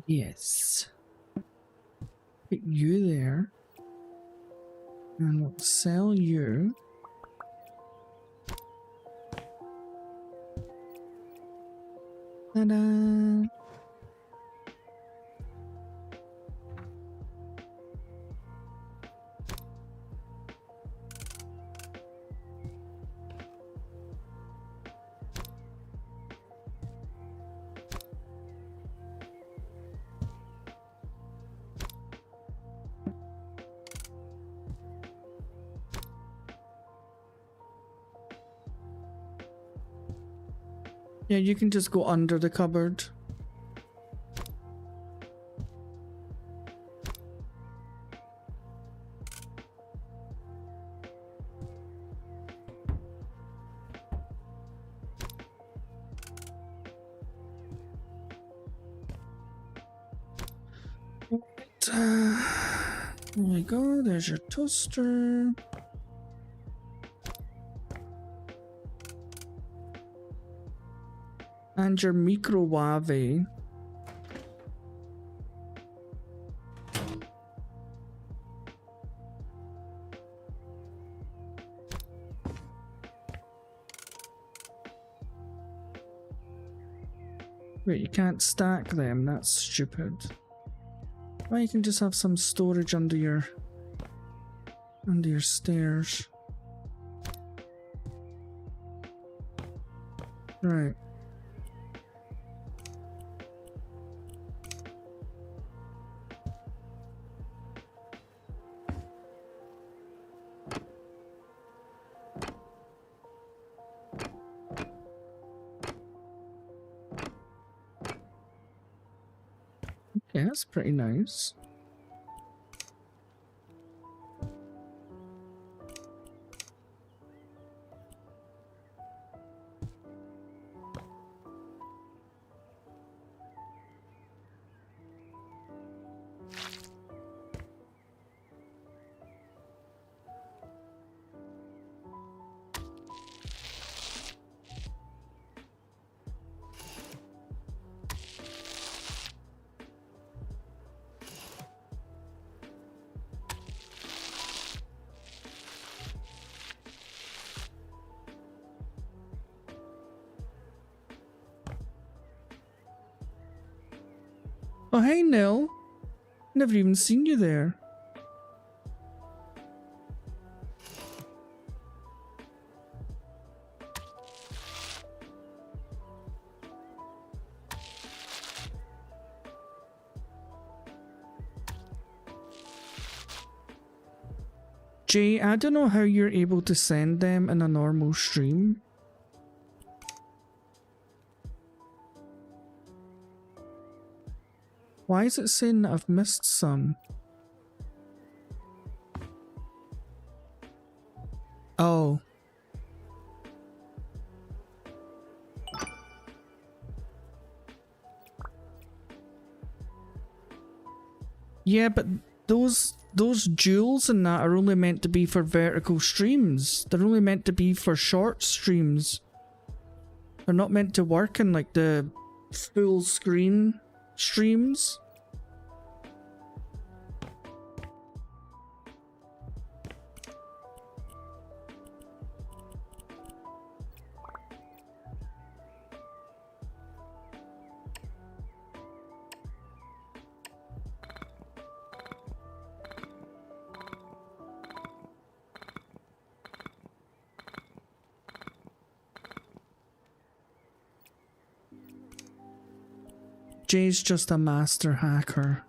Yes. Put you there. And we'll sell you. Ta-da! Yeah, you can just go under the cupboard. There we go, there's your toaster. And your microwave. Wait, you can't stack them, that's stupid. Well, you can just have some storage under your stairs. Right. Okay, that's pretty nice. Oh, hey, Nil. Never even seen you there. Jay, I don't know how you're able to send them in a normal stream. Why is it saying that I've missed some? Oh. Yeah, but those jewels and that are only meant to be for vertical streams. They're only meant to be for short streams. They're not meant to work in like the full screen streams. Jay's just a master hacker.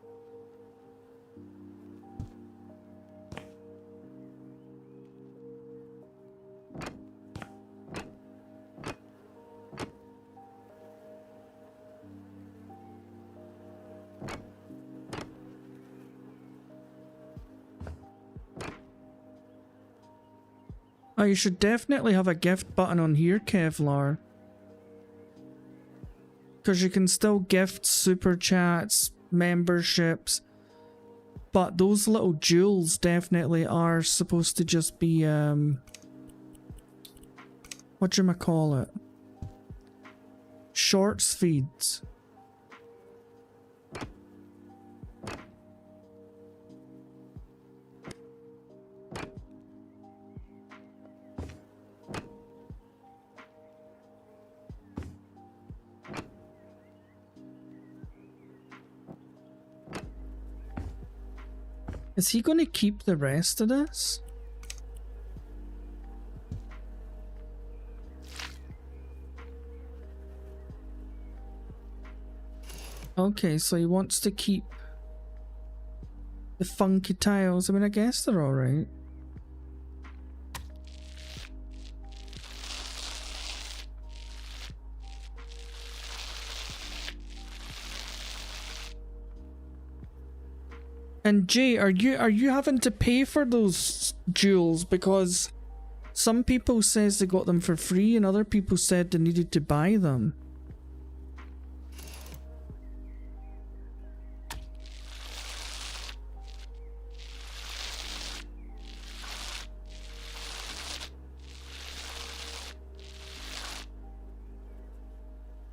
Oh, you should definitely have a gift button on here, Kevlar. Because you can still gift super chats, memberships. But those little jewels definitely are supposed to just be, whatchamacallit? Shorts feeds. Is he going to keep the rest of this? Okay, so he wants to keep the funky tiles. I mean, I guess they're alright. And Jay, are you having to pay for those jewels? Because some people says they got them for free and other people said they needed to buy them.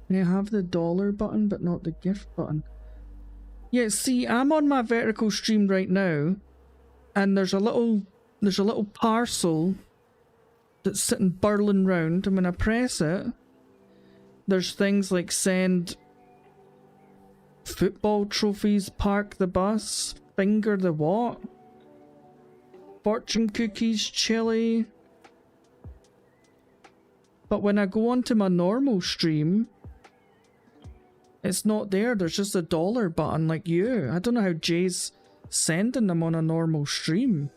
They have the dollar button but not the gift button. Yeah, see, I'm on my vertical stream right now, and there's a little parcel that's sitting burling round, and when I press it, there's things like send football trophies, park the bus, finger the what, fortune cookies, chili. But when I go onto my normal stream, it's not there. There's just a dollar button like you. I don't know how Jay's sending them on a normal stream.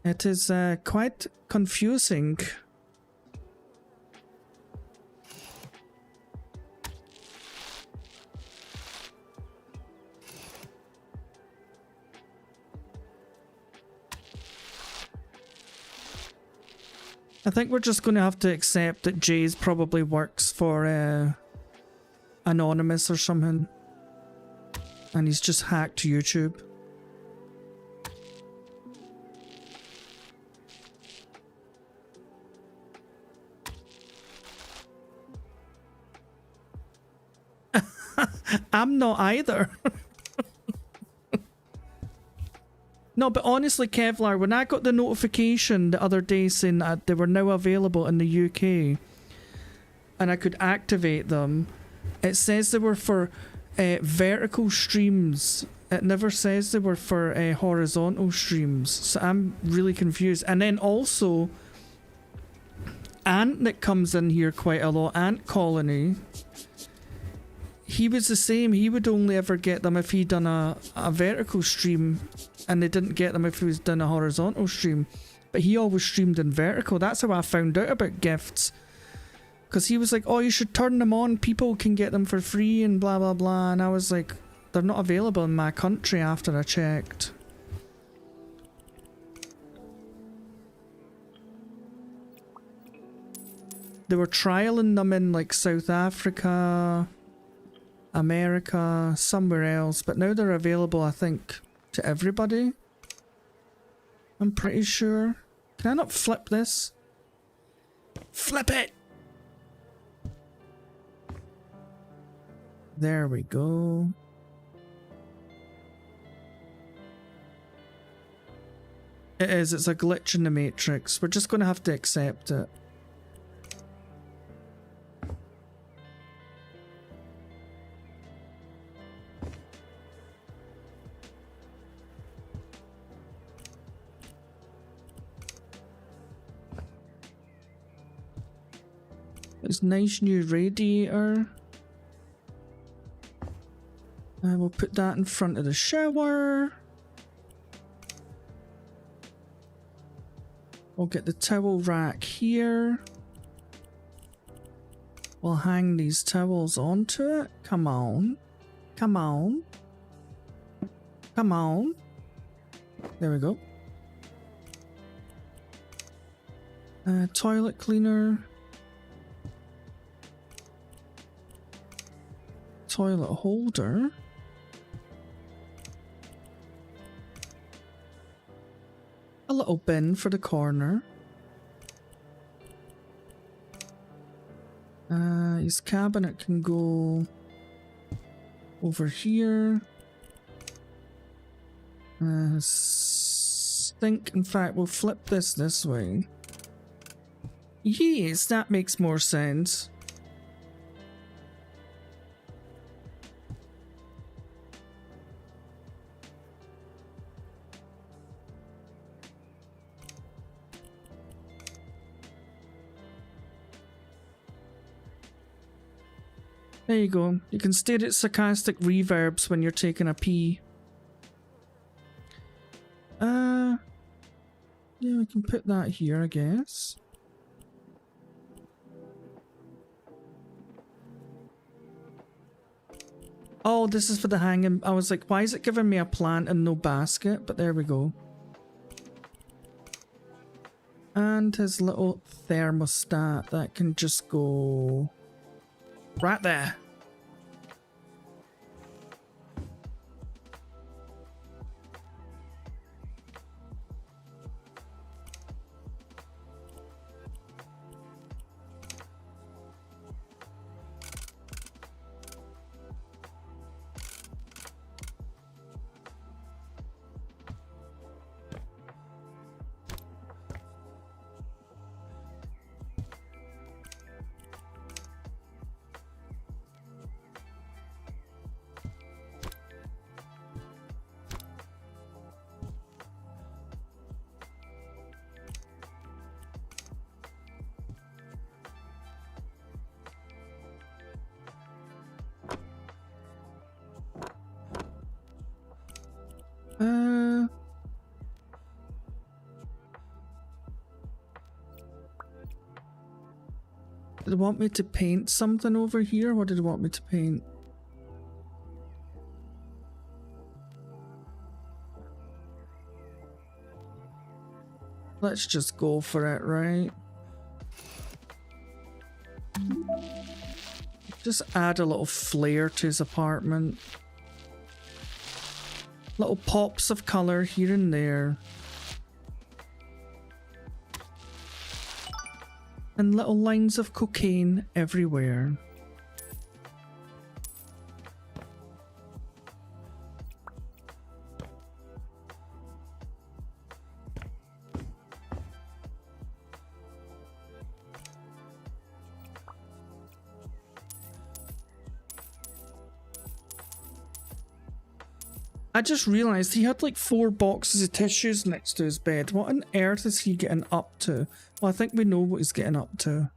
It is quite confusing. I think we're just going to have to accept that Jay's probably works for Anonymous or something. And he's just hacked YouTube. I'm not either. No, but honestly, Kevlar, when I got the notification the other day saying that they were now available in the UK and I could activate them, it says they were for vertical streams. It never says they were for horizontal streams. So I'm really confused. And then also, Ant that comes in here quite a lot, Ant Colony, he was the same. He would only ever get them if he'd done a vertical stream, and they didn't get them if he was done a horizontal stream. But he always streamed in vertical. That's how I found out about gifts. Because he was like, oh, you should turn them on. People can get them for free and blah, blah, blah. And I was like, they're not available in my country after I checked. They were trialing them in like South Africa, America, somewhere else. But now they're available, I think, to everybody. I'm pretty sure. Can I not flip this? Flip it! There we go. It is, it's a glitch in the matrix. We're just going to have to accept it. It's nice new radiator. We'll put that in front of the shower. We'll get the towel rack here. We'll hang these towels onto it. Come on. Come on. Come on. There we go. Toilet cleaner. Toilet holder. A little bin for the corner. His cabinet can go over here. Sink, in fact, we'll flip this way. Yes, that makes more sense. There you go. You can stare at sarcastic reverbs when you're taking a pee. Yeah, we can put that here, I guess. Oh, this is for the hanging. I was like, why is it giving me a plant and no basket? But there we go. And his little thermostat that can just go right there. Did it want me to paint something over here? What did it want me to paint? Let's just go for it, right? Just add a little flair to his apartment. Little pops of colour here and there. And little lines of cocaine everywhere. I just realised he had like 4 boxes of tissues next to his bed. What on earth is he getting up to? Well, I think we know what he's getting up to.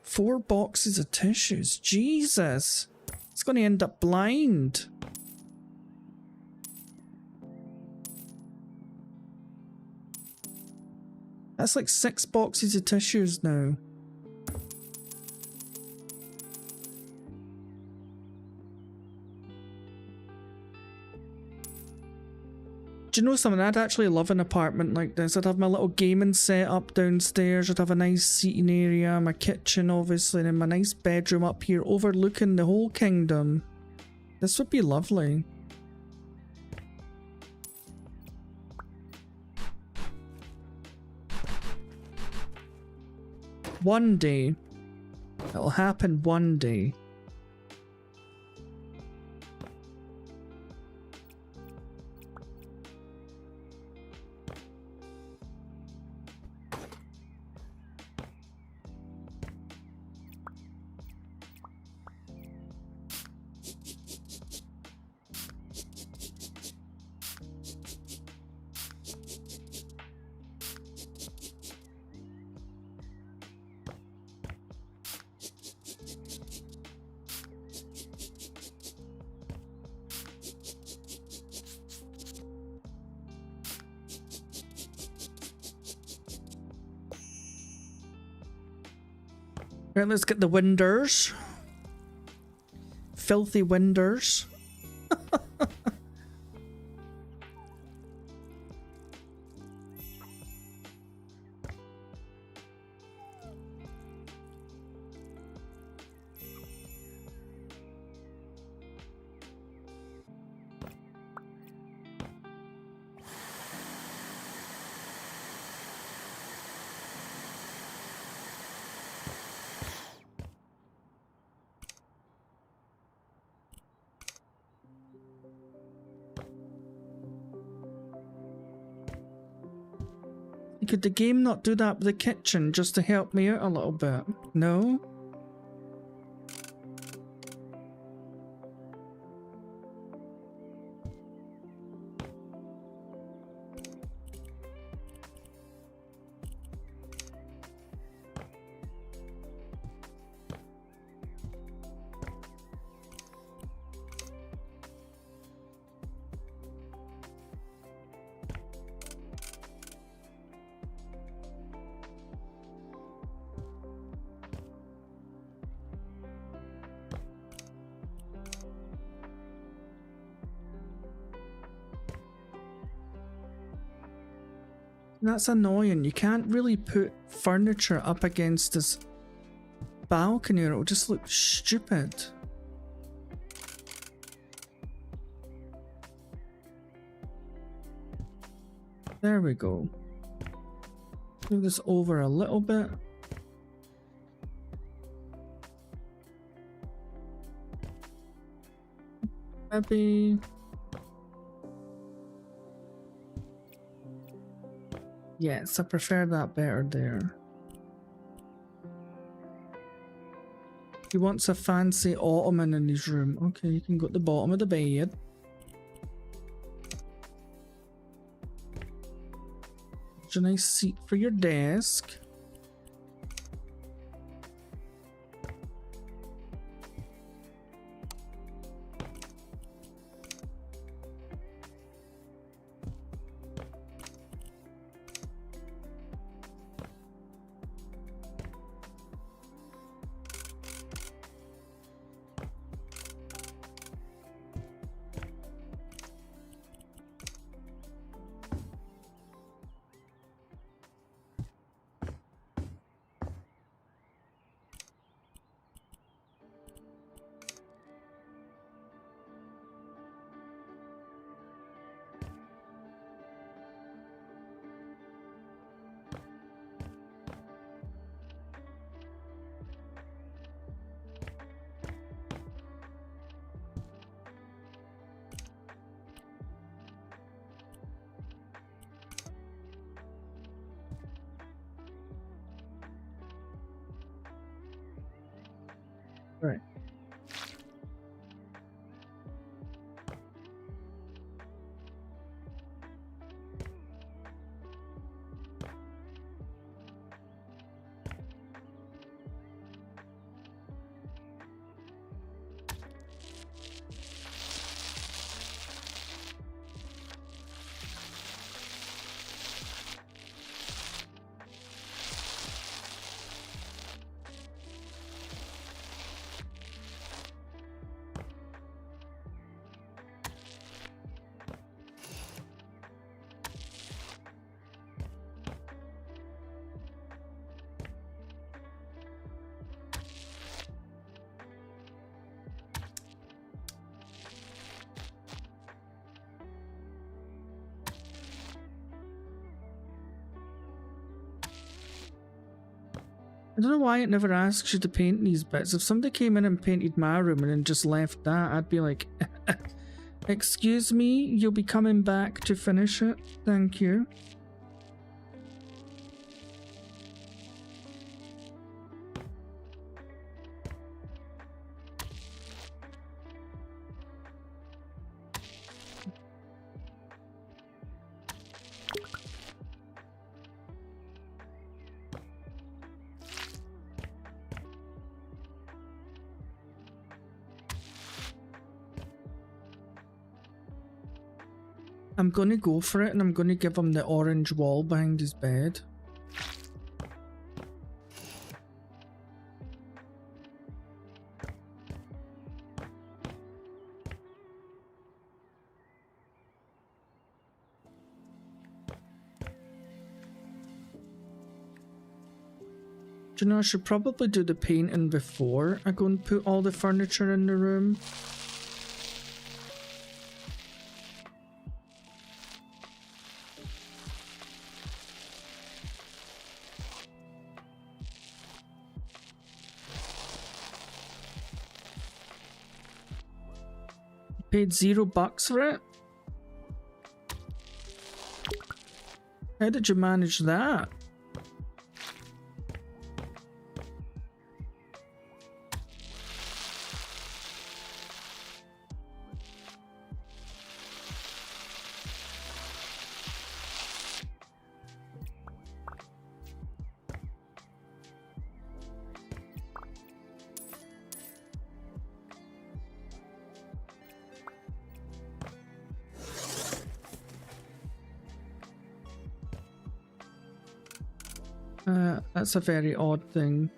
4 boxes of tissues. Jesus. He's going to end up blind. That's like 6 boxes of tissues now. Do you know something? I'd actually love an apartment like this. I'd have my little gaming setup downstairs. I'd have a nice seating area, my kitchen obviously, and then my nice bedroom up here overlooking the whole kingdom. This would be lovely. One day. It'll happen one day. Right, let's get the winders. Filthy winders. Could the game not do that with the kitchen just to help me out a little bit? No? That's annoying. You can't really put furniture up against this balcony or it'll just look stupid. There we go. Move this over a little bit. Maybe... Yes, I prefer that better there. He wants a fancy ottoman in his room. Okay, you can go at the bottom of the bed. There's a nice seat for your desk. Right. I don't know why it never asks you to paint these bits. If somebody came in and painted my room and then just left that, I'd be like, excuse me, you'll be coming back to finish it? Thank you. I'm gonna go for it and I'm gonna give him the orange wall behind his bed. Do you know, I should probably do the painting before I go and put all the furniture in the room. Paid $0 for it? How did you manage that? That's a very odd thing.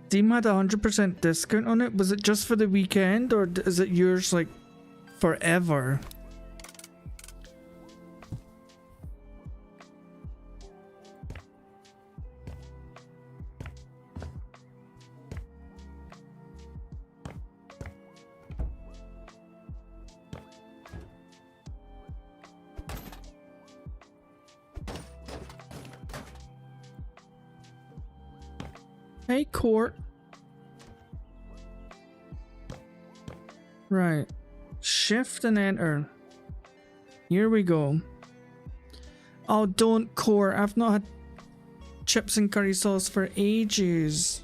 Steam had 100% discount on it. Was it just for the weekend, or is it yours like forever? Hey, Court. Right. Shift and enter. Here we go. Oh, don't, Court. I've not had chips and curry sauce for ages.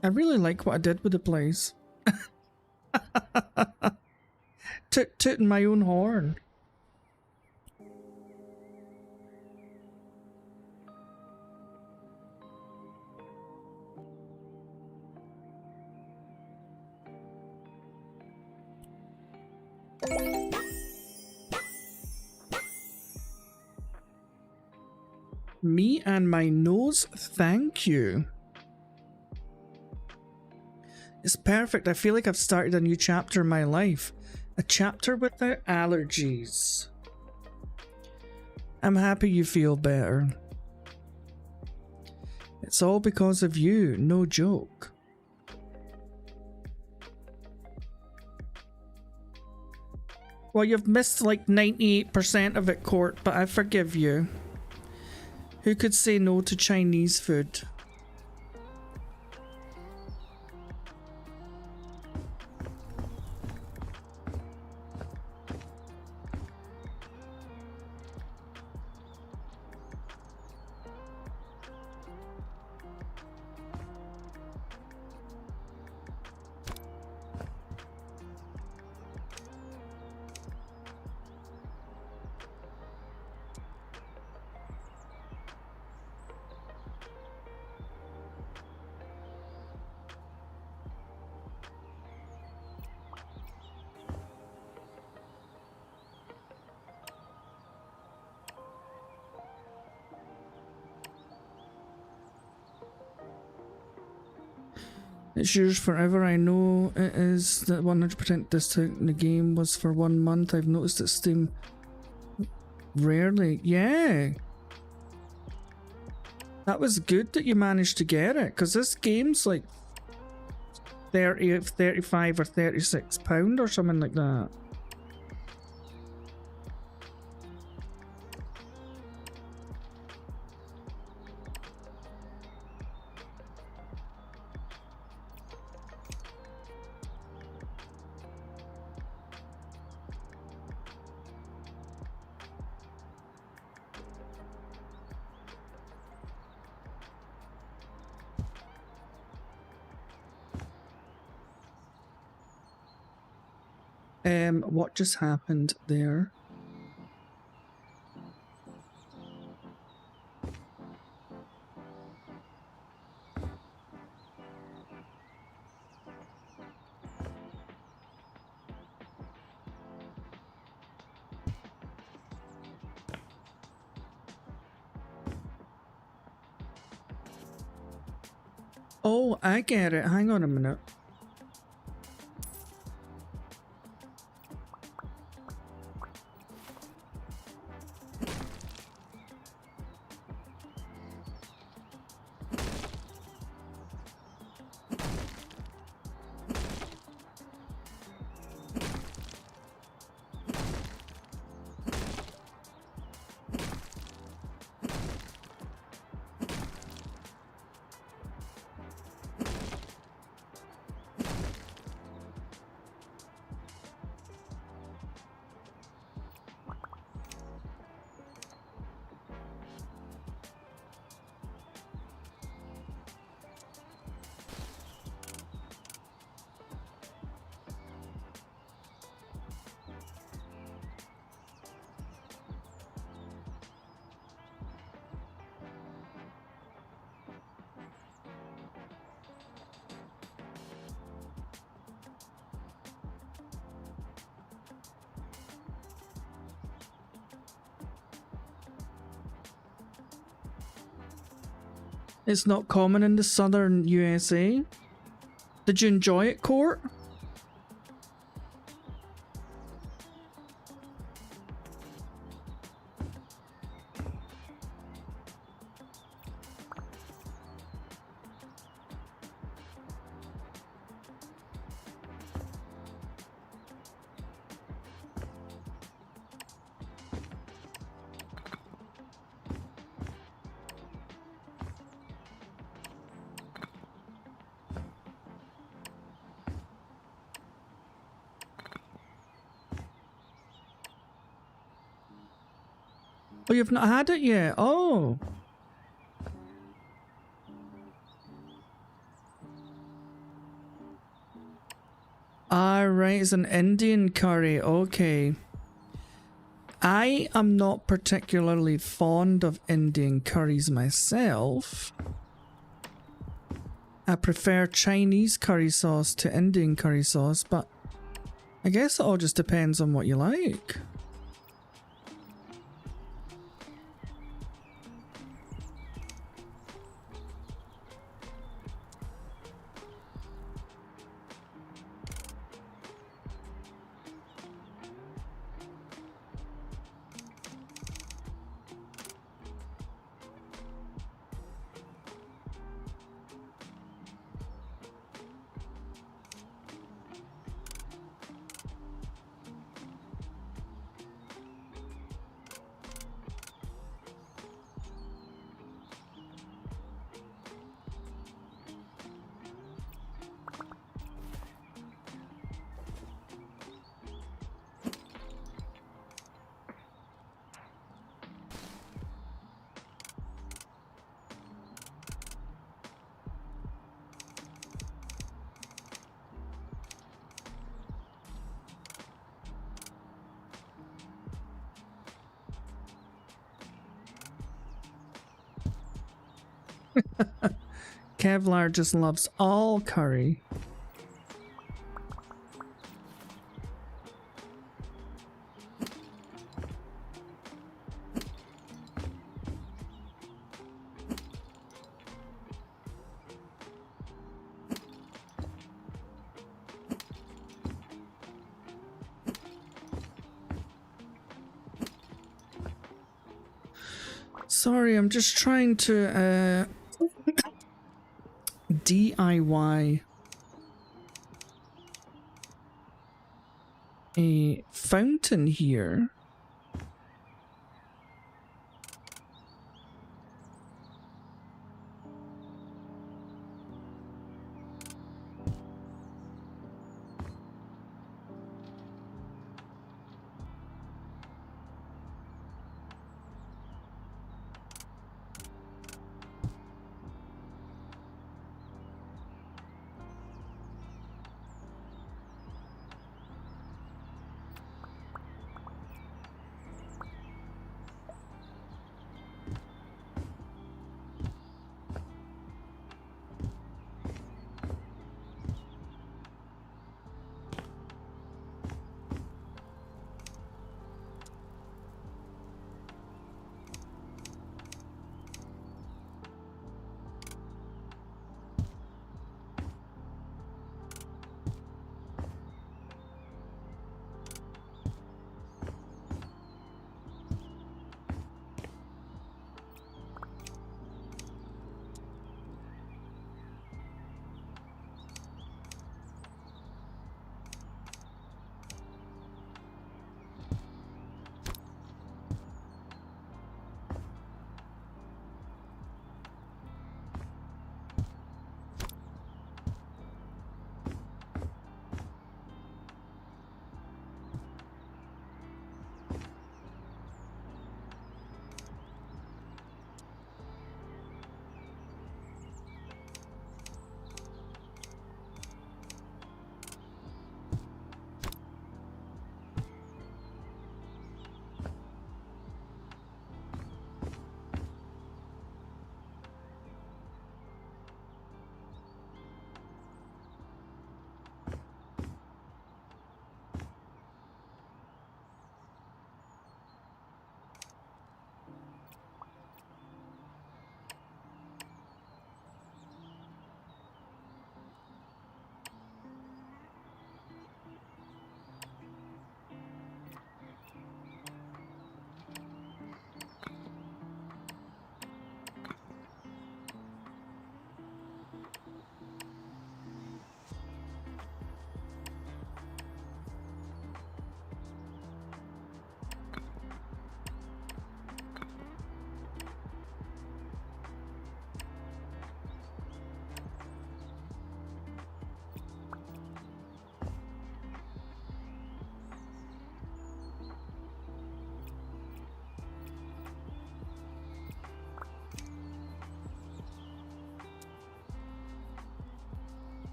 I really like what I did with the place. Tooting my own horn. Me and my nose, thank you. It's perfect. I feel like I've started a new chapter in my life. A chapter without allergies. I'm happy you feel better. It's all because of you, no joke. Well, you've missed like 98% of it, Court, but I forgive you. Who could say no to Chinese food? It's yours forever. I know it is. The 100% discount in the game was for 1 month. I've noticed that Steam rarely. Yeah. That was good that you managed to get it, because this game's like 30, 35 or 36 pound or something like that. What just happened there? Oh, I get it. Hang on a minute. It's not common in the southern USA. Did you enjoy it, Court? Oh, you've not had it yet? Oh. Ah, right, it's an Indian curry. Okay. I am not particularly fond of Indian curries myself. I prefer Chinese curry sauce to Indian curry sauce, but I guess it all just depends on what you like. Kevlar just loves all curry. Sorry, I'm just trying to DIY a fountain here.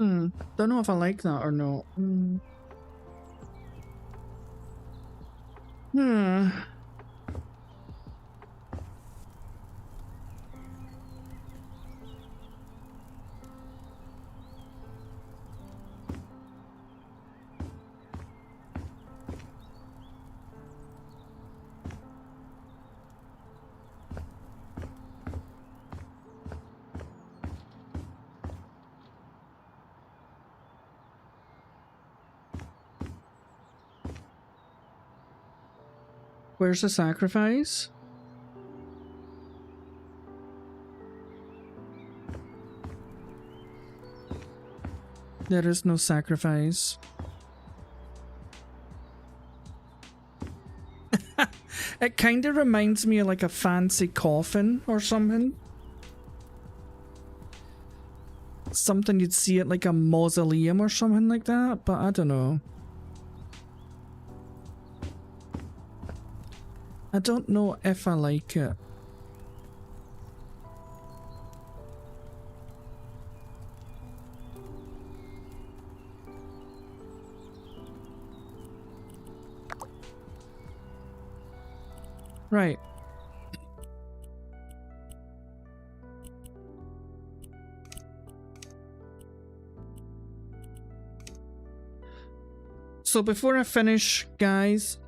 Don't know if I like that or not. Where's the sacrifice? There is no sacrifice. It kind of reminds me of like a fancy coffin or something. Something you'd see at like a mausoleum or something like that, but I don't know. I don't know if I like it. Right. So before I finish, guys,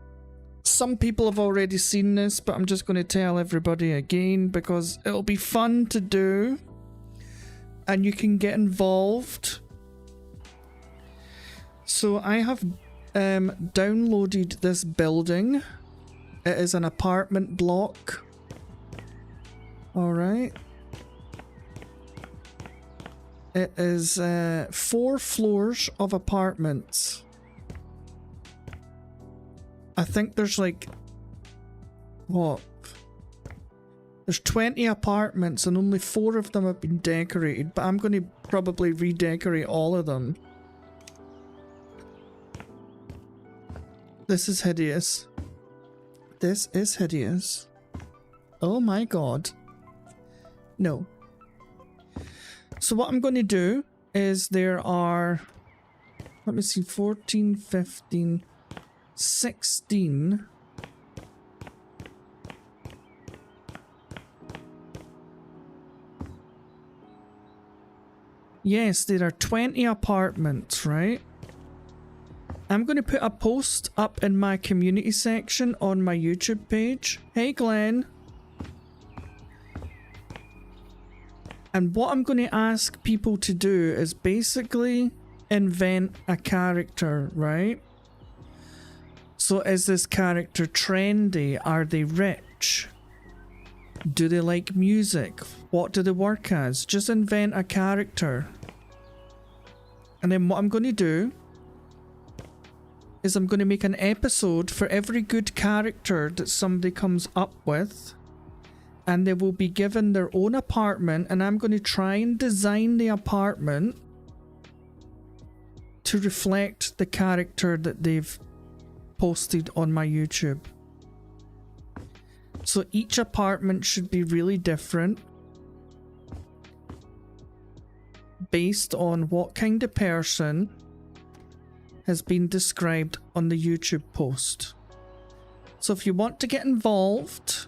some people have already seen this, but I'm just going to tell everybody again because it'll be fun to do and you can get involved. So I have downloaded this building. It is an apartment block. Alright. It is 4 floors of apartments. I think there's like, what? There's 20 apartments and only 4 of them have been decorated, but I'm going to probably redecorate all of them. This is hideous. This is hideous. Oh my god. No. So what I'm going to do is there are, let me see, 14, 15, 16. Yes, there are 20 apartments, right? I'm going to put a post up in my community section on my YouTube page. Hey Glenn. And what I'm going to ask people to do is basically invent a character, right? So is this character trendy? Are they rich? Do they like music? What do they work as? Just invent a character. And then what I'm going to do is I'm going to make an episode for every good character that somebody comes up with. And they will be given their own apartment, and I'm going to try and design the apartment to reflect the character that they've posted on my YouTube. So each apartment should be really different based on what kind of person has been described on the YouTube post. So if you want to get involved,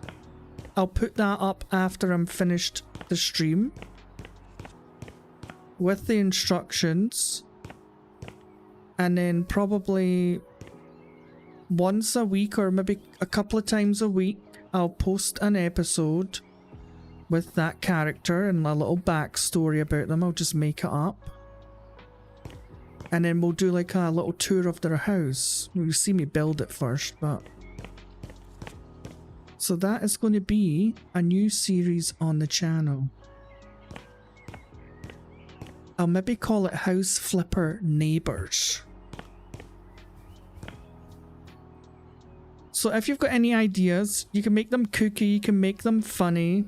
I'll put that up after I'm finished the stream with the instructions, and then probably once a week or maybe a couple of times a week I'll post an episode with that character and a little backstory about them. I'll just make it up, and then we'll do like a little tour of their house. You'll see me build it first, but so that is going to be a new series on the channel. I'll maybe call it House Flipper Neighbours. So if you've got any ideas, you can make them kooky, you can make them funny.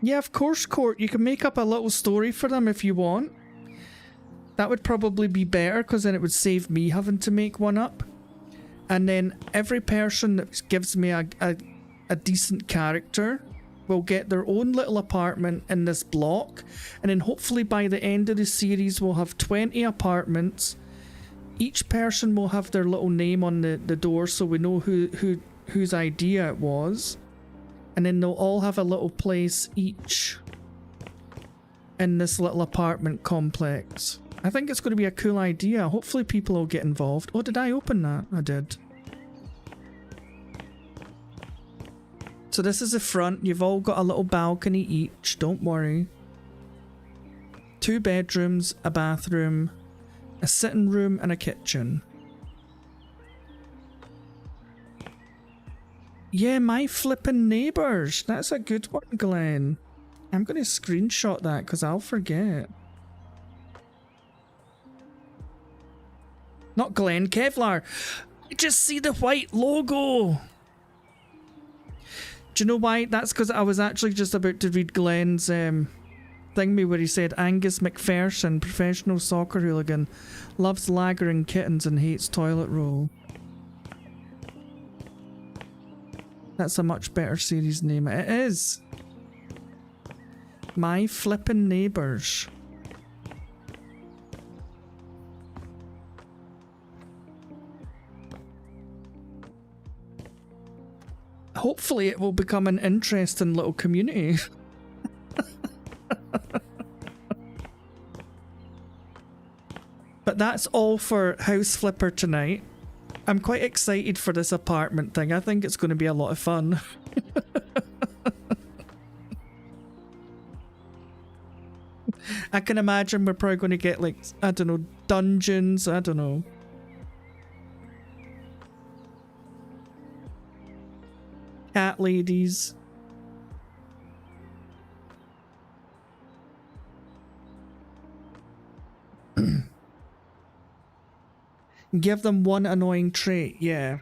Yeah, of course, Court, you can make up a little story for them if you want. That would probably be better, because then it would save me having to make one up. And then every person that gives me a decent character, will get their own little apartment in this block, and then hopefully by the end of the series we'll have 20 apartments. Each person will have their little name on the door so we know whose idea it was, and then they'll all have a little place each in this little apartment complex. I think it's going to be a cool idea. Hopefully people will get involved. Oh, did I open that? I did. So this is the front. You've all got a little balcony each, don't worry. 2 bedrooms, a bathroom, a sitting room and a kitchen. Yeah, my flippin' neighbours. That's a good one, Glenn. I'm going to screenshot that because I'll forget. Not Glenn, Kevlar. I just see the white logo. Do you know why? That's because I was actually just about to read Glenn's thingy where he said Angus McPherson, professional soccer hooligan, loves lager and kittens and hates toilet roll. That's a much better series name. It is. My flippin' neighbours. Hopefully it will become an interesting little community. But that's all for House Flipper tonight. I'm quite excited for this apartment thing. I think it's going to be a lot of fun. I can imagine we're probably going to get, like, I don't know, dungeons, I don't know. Cat ladies. Give them one annoying trait, yeah.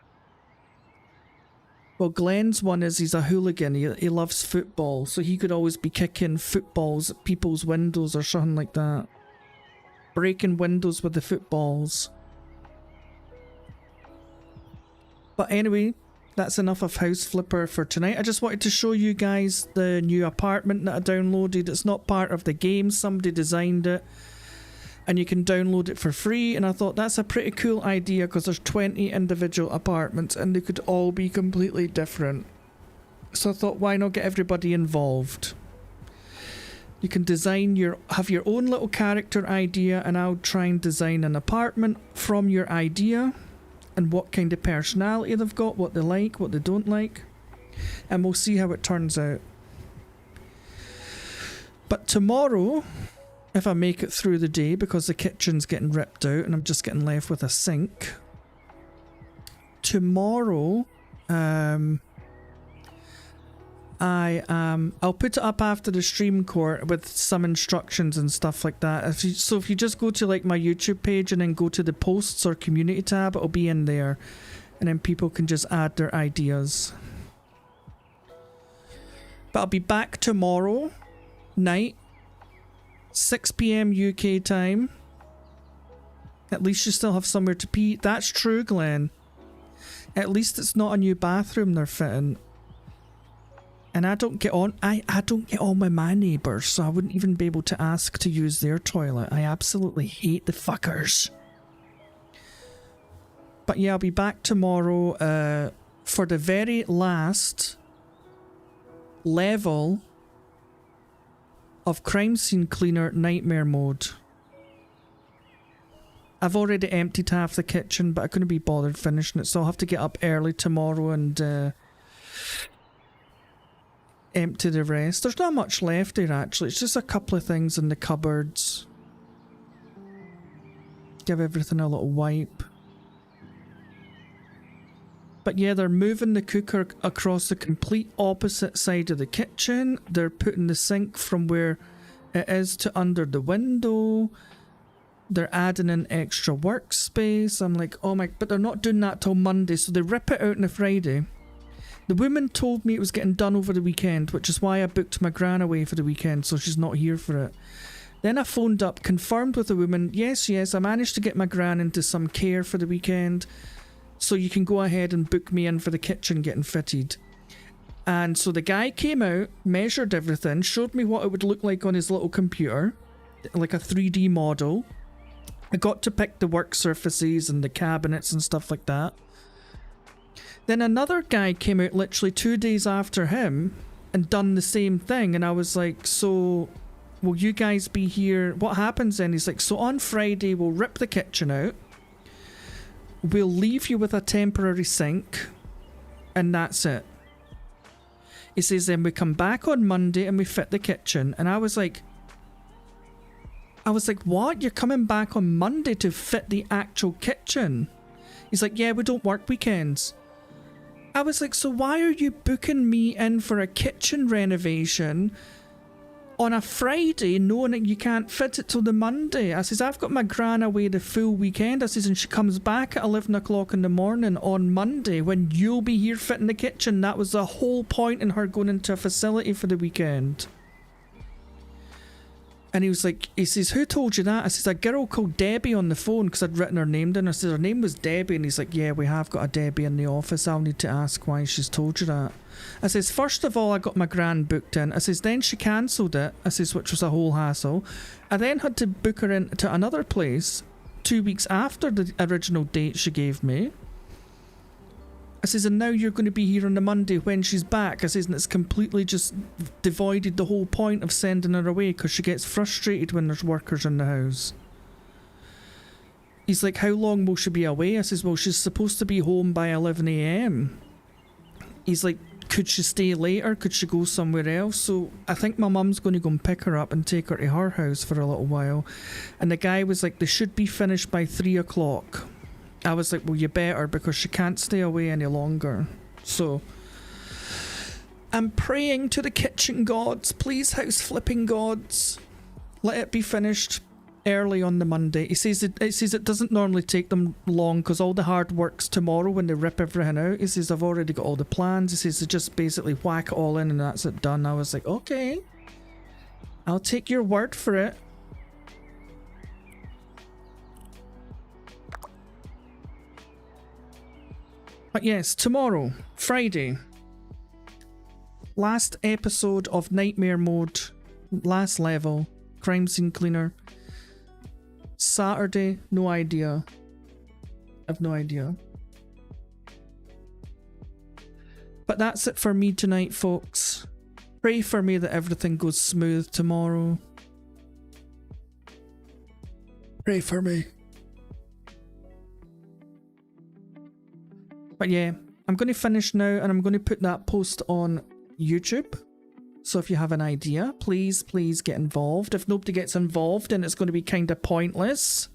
Well, Glenn's one is he's a hooligan. He loves football, so he could always be kicking footballs at people's windows or something like that. Breaking windows with the footballs. But anyway, that's enough of House Flipper for tonight. I just wanted to show you guys the new apartment that I downloaded. It's not part of the game. Somebody designed it. And you can download it for free, and I thought that's a pretty cool idea because there's 20 individual apartments and they could all be completely different. So I thought, why not get everybody involved? You can have your own little character idea, and I'll try and design an apartment from your idea and what kind of personality they've got, what they like, what they don't like, and we'll see how it turns out. But tomorrow, if I make it through the day, because the kitchen's getting ripped out and I'm just getting left with a sink. Tomorrow, I'll put it up after the stream court with some instructions and stuff like that. If you just go to like my YouTube page and then go to the posts or community tab, it'll be in there. And then people can just add their ideas. But I'll be back tomorrow night. 6 PM UK time. At least you still have somewhere to pee. That's true, Glenn. At least it's not a new bathroom they're fitting. And I don't get on with my neighbours, so I wouldn't even be able to ask to use their toilet. I absolutely hate the fuckers. But yeah, I'll be back tomorrow for the very last level of Crime Scene Cleaner Nightmare Mode. I've already emptied half the kitchen, but I couldn't be bothered finishing it, so I'll have to get up early tomorrow and empty the rest. There's not much left there actually, it's just a couple of things in the cupboards. Give everything a little wipe. But yeah, they're moving the cooker across the complete opposite side of the kitchen. They're putting the sink from where it is to under the window. They're adding in extra workspace. I'm like, oh my, but they're not doing that till Monday, so they rip it out on a Friday. The woman told me it was getting done over the weekend, which is why I booked my gran away for the weekend, so she's not here for it. Then I phoned up, confirmed with the woman, yes, I managed to get my gran into some care for the weekend. So you can go ahead and book me in for the kitchen getting fitted. And so the guy came out, measured everything, showed me what it would look like on his little computer, like a 3D model. I got to pick the work surfaces and the cabinets and stuff like that. Then another guy came out literally 2 days after him and done the same thing. And I was like, so will you guys be here? What happens then? He's like, so on Friday, we'll rip the kitchen out. We'll leave you with a temporary sink. And that's it. He says, then we come back on Monday and we fit the kitchen. And I was like, what? You're coming back on Monday to fit the actual kitchen? He's like, yeah, we don't work weekends. I was like, so why are you booking me in for a kitchen renovation on a Friday knowing that you can't fit it till the Monday? I says, I've got my gran away the full weekend. I says, and she comes back at 11 o'clock in the morning on Monday when you'll be here fitting the kitchen. That was the whole point in her going into a facility for the weekend. And he was like, he says, who told you that? I says, a girl called Debbie on the phone, because I'd written her name down. I says, her name was Debbie. And he's like, yeah, we have got a Debbie in the office. I'll need to ask why she's told you that. I says, first of all, I got my gran booked in. I says, then she cancelled it. I says, which was a whole hassle. I then had to book her in to another place 2 weeks after the original date she gave me. I says, and now you're going to be here on the Monday when she's back. I says, and it's completely just devoided the whole point of sending her away because she gets frustrated when there's workers in the house. He's like, how long will she be away? I says, well, she's supposed to be home by 11 AM. He's like, could she stay later? Could she go somewhere else? So I think my mum's going to go and pick her up and take her to her house for a little while. And the guy was like, they should be finished by 3 o'clock. I was like, well, you better, because she can't stay away any longer. So I'm praying to the kitchen gods. Please, house flipping gods, let it be finished early on the Monday. He says it doesn't normally take them long because all the hard work's tomorrow when they rip everything out. He says, I've already got all the plans. He says, they just basically whack it all in and that's it done. I was like, okay, I'll take your word for it. But yes, tomorrow, Friday, last episode of Nightmare Mode, last level, crime scene cleaner. Saturday, no idea. I've no idea. But that's it for me tonight, folks. Pray for me that everything goes smooth tomorrow. Pray for me. But yeah, I'm going to finish now and I'm going to put that post on YouTube. So if you have an idea, please get involved. If nobody gets involved, then it's going to be kind of pointless.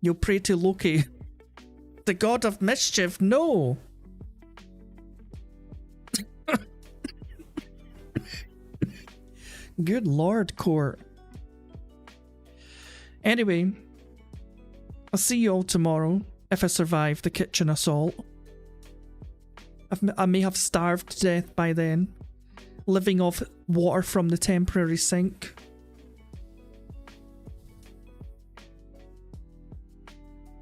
You'll pray to Loki, the god of mischief. No. Good Lord, Court. Anyway, I'll see you all tomorrow if I survive the kitchen assault. I may have starved to death by then, living off water from the temporary sink.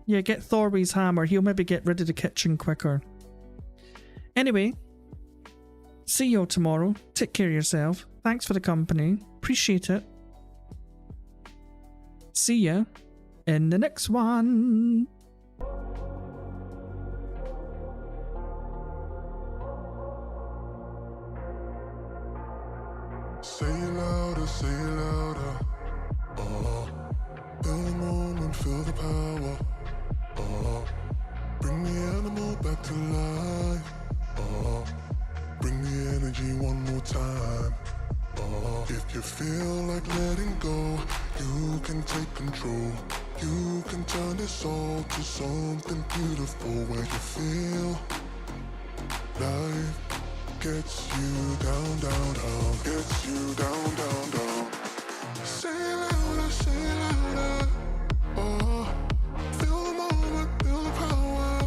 Yeah, get Thorway's hammer. He'll maybe get rid of the kitchen quicker. Anyway, see you all tomorrow. Take care of yourself. Thanks for the company. Appreciate it. See ya in the next one. Say it louder, say it louder. Feel the moment, feel the power. Bring the animal back to life. Bring the energy one more time. If you feel like letting go, you can take control. You can turn this all to something beautiful where you feel life gets you down, down, down, gets you down, down, down. Say it louder, say it louder. Feel the moment, feel the power.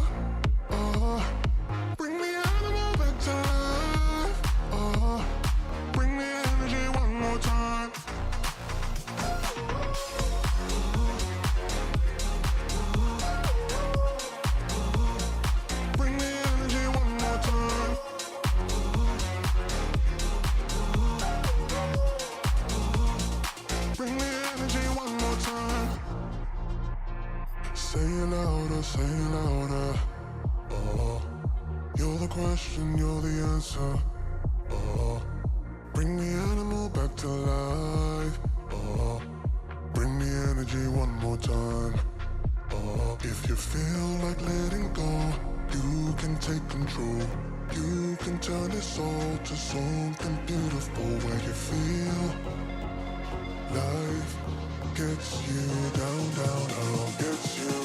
Bring the animal back to life. Bring the energy one more time. harder. Oh, you're the question, you're the answer. Oh, bring the animal back to life. Oh, bring the energy one more time. Oh, if you feel like letting go, you can take control. You can turn this all to something beautiful where you feel life gets you down, down, down, gets you